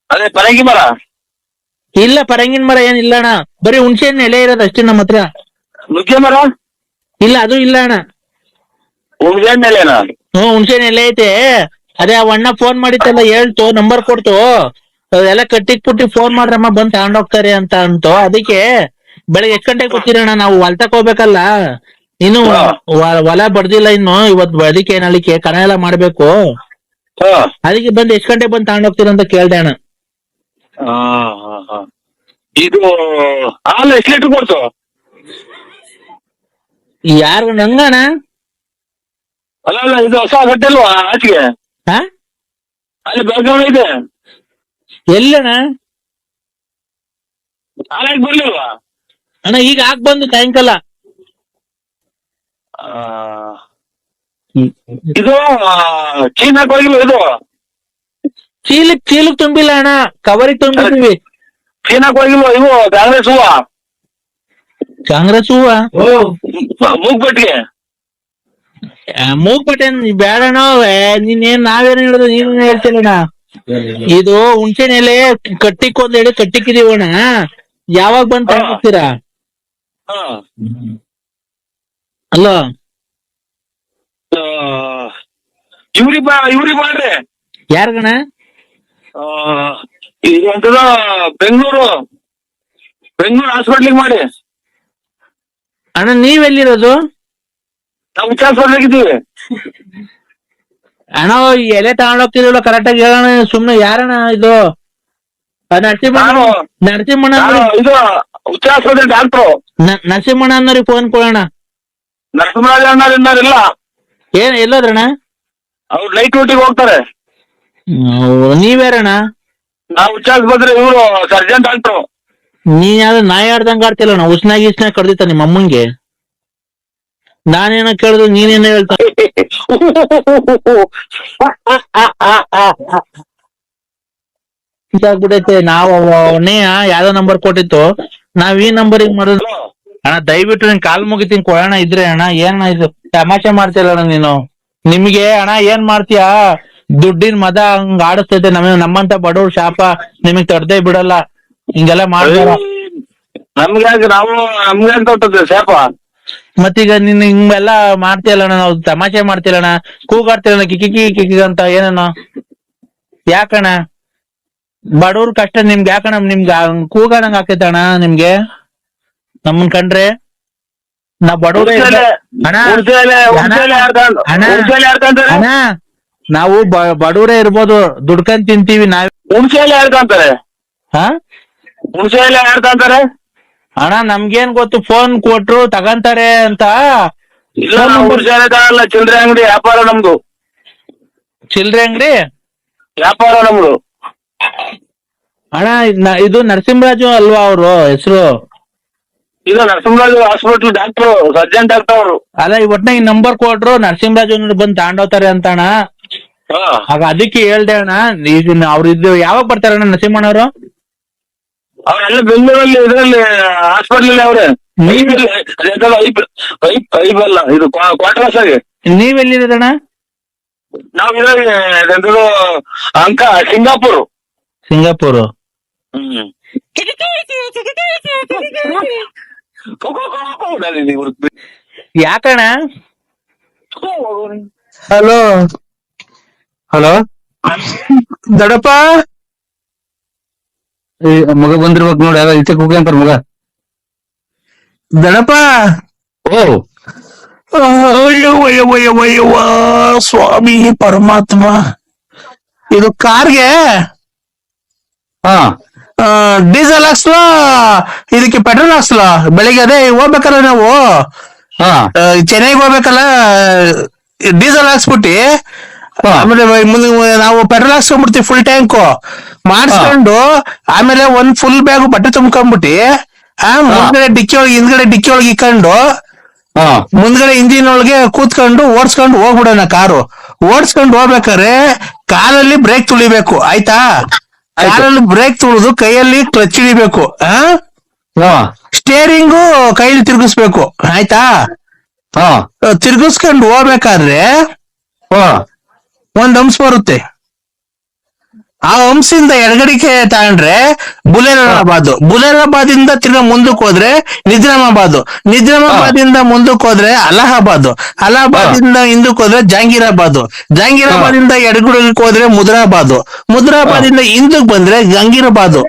ಅದೇ ಪರಂಗಿ ಮರ. ಇಲ್ಲ ಪರಂಗಿನ ಮರ ಏನಿಲ್ಲ ಅಣ್ಣ, ಬರೀ ಹುಣಸೆ ಹಣ್ಣು ಎಲೆ ಇರೋದು ಅಷ್ಟೇ ನಮ್ಮ ಹತ್ರ. ನುಗ್ಗೆ ಮರ ಇಲ್ಲ ಅದು ಇಲ್ಲ ಅಣ್ಣ. ಹುಣಸೆ ಹಣ್ಣೆಲೆನಾ? ಹ್ಮ್ ಹುಣಸೆ ಹಣ್ಣು ಎಲೆ ಐತೆ. ಅದೇ ಆ ಅಣ್ಣ ಫೋನ್ ಮಾಡಿತ್ತಲ್ಲ, ಹೇಳ್ತು ನಂಬರ್ ಕೊಡ್ತು, ಎಲ್ಲ ಕಟ್ಟಿಕ್ಬಿಟ್ಟು ಫೋನ್ ಮಾಡ್ರಮ್ಮ ಬಂದ್ ತಗೊಂಡೋಗ್ತಾರೆ ಅಂತ ಅಂತು. ಅದಕ್ಕೆ ಬೆಳಗ್ಗೆ ಎಷ್ಟು ಗಂಟೆಗೆ ಗೊತ್ತಿರೋಣ, ನಾವು ಹೊಲ್ತಕ್ ಹೋಗ್ಬೇಕಲ್ಲ, ಇನ್ನು ಹೊಲ ಬಡ್ದಿಲ್ಲ ಇನ್ನು, ಇವತ್ತು ಅದಕ್ಕೆ ನಳಿಕೆ ಕಣ ಎಲ್ಲ ಮಾಡ್ಬೇಕು. ಅದಕ್ಕೆ ಬಂದ್ ಎಷ್ಟ್ ಗಂಟೆಗೆ ಬಂದ್ ತಗೊಂಡೋಗ್ತೀರ ಅಂತ ಕೇಳ್ದೆ ಅಣ್ಣ. ಇದು ಹಾಲು ಎಷ್ಟು ಲೀಟರ್ ಕೊಡ್ತು? ಯಾರು ನಂಗಣ? ಅಲ್ಲ ಅಲ್ಲ, ಇದು ಹೊಸ ಗಟ್ಟೆ ಅಲ್ವಾ ಆಚೆಗೆ? ಹಾ ಅಲ್ಲಿ ಬೆಳಗಾವಿ ಇದೆ. ಎಲ್ಲಣ್ಣ? ಹಾಲಾಗಿ ಬರ್ಲಿಲ್ವಾ ಅಣ್ಣ? ಈಗ ಹಾಕ್ ಬಂದು ಸಾಯಂಕಾಲ. ಇದು ಚೀನಾಕ್ ಹೋಗಿಲ್ವ? ಇದು ಚೀಲಕ್ ತುಂಬಿಲ್ಲ ಅಣ್ಣ, ಕವರಿಗೆ ತುಂಬಿದೀವಿ. ಚೀನಾಕ್ ಹೋಗಿಲ್ವ? ಇವು ಕಾಂಗ್ರೆಸ್ ಹೂವ, ಕಾಂಗ್ರೆಸ್ ಹೂವ ಮೂಗ್ಬಟ್ಟಿಗೆ. ಮೂಗ್ಬಟ್ಟೆ ಬೇಡಣ, ನೀನೇನ್ ನಾವೇನ್ ಹೇಳುದು ನೀನ್ ಹೇಳ್ತಿಲ್ಲಣ್ಣ. ಇದು ಹುಣ್ಸೆನೆಲೆ ಕಟ್ಟಿಕೊಂದೇಳಿ ಕಟ್ಟಿಕ್ಕಿದೀವಣ್ಣ, ಯಾವಾಗ ಬಂದ್ ತಗೊಂಡ್ತೀರಾ? ಅಲ್ಲ ಇವ್ರಿ ಮಾಡ್ರಿ. ಯಾರ್ಗಣ? ಇದು ಅಂತದ ಬೆಂಗಳೂರು ಹಾಸ್ಪಿಟ್ಲಿಗೆ ಮಾಡಿ. ಅಣ್ಣ ನೀವೆಲ್ಲಿರೋದು? ನಾವು ವಿಚಾರಿಸೋದಾಗಿದ್ದೀವಿ. ಅಣ್ಣ ಈ ಎಲೆ ತಗೊಂಡೋಗ್ತಿರಲ್ಲ ಕರೆಕ್ಟಾಗಿ ಹೇಳೋಣ. ಸುಮ್ನೆ ಯಾರಣ್ಣ ಇದು? ನರಸಿಂಹಣ್ಣ ಇದು ವಿಚಾರಿಸೋದ್ರೆ ಡಾಕ್ಟ್ರು ನರಸಿಂಹಣ್ಣ ಅನ್ನೋರಿಗೆ ಫೋನ್ ಕೊಡೋಣ. ನರಸಿಂಹರಾಜ ಅಣ್ಣರಿಲ್ಲ. ಏನ್ ಎಲ್ಲೋದ್ರಣ್ಣ? ಅವ್ರು ನೈಟ್ ಡ್ಯೂಟಿಗೆ ಹೋಗ್ತಾರೆ. ನೀವ್ಯಾರಣ್ಣ? ನಾವು ವಿಚಾರಿಸ್ ಬಂದ್ರೆ ಇವರು ಸರ್ಜನ್ ಡಾಕ್ಟ್ರು. ನೀನ್ ಯಾವ್ದು ನಾಯಿ ಆಡ್ದಂಗ ಆಡ್ತಿಲ್ಲಣ್ಣ, ಉಸ್ನಾಗಿ ಕಡ್ದಿತ್ತ ನಿಮ್ಮ ಅಮ್ಮಂಗೆ. ನಾನೇನೋ ಕೇಳಿದ್ರು ನೀನೇನೋ ಹೇಳ್ತಾ. ಆಗ್ಬಿಟ್ಟೈತೆ. ನಾವು ಯಾವ್ದೋ ನಂಬರ್ ಕೊಟ್ಟಿತ್ತು, ನಾವ್ ಈ ನಂಬರಿಗೆ ಮಾಡೋದು. ಅಣ್ಣ ದಯವಿಟ್ಟು ನೀನ್ ಕಾಲ್ ಮುಗಿತೀನಿ ಕೊಡೋಣ ಇದ್ರೆ. ಅಣ್ಣ ಏನ ಇದು ತಮಾಷೆ ಮಾಡ್ತಿಲ್ಲ ಅಣ್ಣ ನೀನು? ನಿಮ್ಗೆ ಅಣ್ಣ ಏನ್ ಮಾಡ್ತೀಯಾ, ದುಡ್ಡಿನ ಮದ ಹಂಗ ಆಡಿಸ್ತೈತೆ. ನಮ್ಮಂತ ಬಡವ್ರ ಶಾಪ ನಿಮಗ್ ತಡ್ದೇ ಬಿಡಲ್ಲ, ಹಿಂಗೆಲ್ಲ ಮಾಡ್ತಾರ. ನಮ್ಗೆ ತೊಟ್ಟದ್ದು ಶಾಪ. ಮತ್ತೀಗ ನೀನ್ ಹಿಂಗೆಲ್ಲ ಮಾಡ್ತೀಯಲ್ಲಣ್ಣ, ನಾವು ತಮಾಷೆ ಮಾಡ್ತಿಲ್ಲಣ್ಣ, ಕೂಗಾಡ್ತಿಲ್ಲ ಕಿಕ್ಕಿ ಅಂತ ಏನೇನೋ. ಯಾಕಣ್ಣ ಬಡವ್ರ ಕಷ್ಟ ನಿಮ್ಗೆ ಯಾಕಣ್ಣ? ನಿಮ್ಗೆ ಕೂಗಾಡಂಗ್ ಆಗ್ತೈತಣ್ಣ ನಿಮ್ಗೆ ನಮ್ಮನ್ ಕಂಡ್ರೆ? ನಾವ್ ಬಡವ್ರ ಅಣ್ಣ, ನಾವು ಬಡವ್ರೇ ಇರ್ಬೋದು, ದುಡ್ಕೊಂಡ್ ತಿಂತೀವಿ ನಾವ್. ಹುಣಸೆ ಎಲೆ ಯಾರ್ಕಂತಾರೆ? ಹಾ ಹುಣಸೆ ಎಲೆ ಯಾರ್ಕಂತಾರೆ? ಅಣ್ಣ ನಮ್ಗೇನ್ ಗೊತ್ತು, ಫೋನ್ ಕೊಟ್ರು ತಗಂತಾರೆ ಅಂತ. ಇಲ್ಲ ಹುಣಸೆ ಎಲೆ ತಗಲ್ಲ, ಚಿಲ್ಲರೆ ಅಂಗಡಿ ವ್ಯಾಪಾರ ನಮ್ದು. ಚಿಲ್ಲರೆ ಅಂಗಡಿ ವ್ಯಾಪಾರ ನಮ್ದು. ಅಣ್ಣ ಇದು ನರಸಿಂಹರಾಜು ಅಲ್ವಾ ಅವ್ರು ಹೆಸರು? ಇದು Narasimharaju hospital doctor, surgeon doctor ಅವರು. ಅಲ್ಲ ಈ ಒಟ್ನಾಗ ನಂಬರ್ ಕೊಟ್ರು ನರಸಿಂಹರಾಜು ಬಂದ್ ತಗೊಂಡೋಗ್ತಾರೆ ಅಂತ ಅಣ್ಣ. ಆಗ ಅದಕ್ಕೆ ಹೇಳ್ದೆ ಅಣ್ಣ. ಈಗ ಅವ್ರು ಇದು ಯಾವಾಗ ಬರ್ತಾರಣ್ಣ ನರಸಿಂಹಣ್ಣವ್ರು? ಅವರೆಲ್ಲ ಬೆಂಗಳೂರಲ್ಲಿ ಇದರಲ್ಲಿ ಹಾಸ್ಪಿಟಲ್ ಅವ್ರೆ. ಐಬಲ್ಲ ಇದು ಕ್ವಾರ್ಟರ್ಸ್ ಆಗಿ. ನೀವೆಲ್ಲಿರೋದಣ್ಣ? ನಾವ್ ಇರೋ ಅಂಕ ಸಿಂಗಾಪುರ್. ಸಿಂಗಾಪುರ್. ಯಾಕಣ್ಣ? ಹಲೋ ಹಲೋ ದೊಡ್ಡಪ್ಪ, ಮಗ ಬಂದಿರ್ಬೇಕು ನೋಡಿ, ಯಾರ ಈಚೆ ಹೋಗಿ ಅಂತಾರ ಮಗ. ದೊಡ್ಡಪ್ಪ, ಓ ಸ್ವಾಮಿ ಪರಮಾತ್ಮ, ಇದು ಕಾರ್ಗೆ ಹಾ ಡೀಸೆಲ್ ಹಾಕ್ಸ್ಲೋ ಇದಕ್ಕೆ ಪೆಟ್ರೋಲ್ ಹಾಕ್ಸ್ಲೋ? ಬೆಳಿಗ್ಗೆ ಅದೇ ಹೋಗ್ಬೇಕಲ್ಲ ನಾವು, ಹಾ ಚೆನ್ನೈಗೆ ಹೋಗ್ಬೇಕಲ್ಲ, ಡೀಸೆಲ್ ಹಾಕ್ಸ್ಬಿಟ್ಟಿ ಆಮೇಲೆ ಮುಂದೆ ನಾವು ಪೆಟ್ರೋಲ್ ಹಾಕ್ಸ್ಕೊಂಡ್ಬಿಡ್ತೀವಿ ಫುಲ್ ಟ್ಯಾಂಕ್ ಮಾಡಿಸ್ಕೊಂಡು, ಆಮೇಲೆ ಒಂದ್ ಫುಲ್ ಬ್ಯಾಗ್ ಬಟ್ಟೆ ತುಂಬ್ಕೊಂಡ್ಬಿಟ್ಟಿ ಮುಂದ್ಗಡೆ ಡಿಕ್ಕಿ ಒಳಗೆ ಹಿಂದ್ಗಡೆ ಡಿಕ್ಕಿ ಒಳಗೆ ಇಕ್ಕೊಂಡು ಮುಂದ್ಗಡೆ ಇಂಜಿನ್ ಒಳಗೆ ಕೂತ್ಕೊಂಡು ಓಡಿಸ್ಕೊಂಡು ಹೋಗ್ಬಿಡೋಣ ಕಾರು. ಓಡಿಸ್ಕೊಂಡು ಹೋಗ್ಬೇಕಾದ್ರೆ ಕಾಲಲ್ಲಿ ಬ್ರೇಕ್ ತುಳಿಬೇಕು, ಆಯ್ತಾ? ಕಾಲಲ್ಲಿ ಬ್ರೇಕ್ ತುಳಿದು ಕೈಯಲ್ಲಿ ಕ್ಲಚ್ ಹಿಡಿಬೇಕು. ಸ್ಟೇರಿಂಗು ಕೈಲಿ ತಿರ್ಗಿಸ್ಬೇಕು, ಆಯ್ತಾ? ತಿರ್ಗಿಸ್ಕೊಂಡು ಹೋಗ್ಬೇಕಾದ್ರೆ ಒಂದ್ ಹಂಸ ಬರುತ್ತೆ. ಆ ಹಂಸಿಂದ ಎಡಗಡಿಕೆ ತಗೊಂಡ್ರೆ ಬುಲೇರಾಬಾದ್ ಇಂದ ತಿರ್ಗಾ ಮುಂದಕ್ಕೆ ಹೋದ್ರೆ ನಿಜಾಮಾಬಾದ್ ಇಂದ ಮುಂದಕ್ಕೆ ಹೋದ್ರೆ ಅಲಹಾಬಾದ್ ಇಂದ ಹಿಂದಕ್ಕೆ ಹೋದ್ರೆ ಜಹಾಂಗೀರಾಬಾದ್ ಇಂದ ಎಡಗಡೆಗೆ ಹೋದ್ರೆ ಮುದ್ರಾಬಾದ್ ಇಂದ ಹಿಂದಕ್ಕೆ ಬಂದ್ರೆ ಗಂಗೀರಾಬಾದ್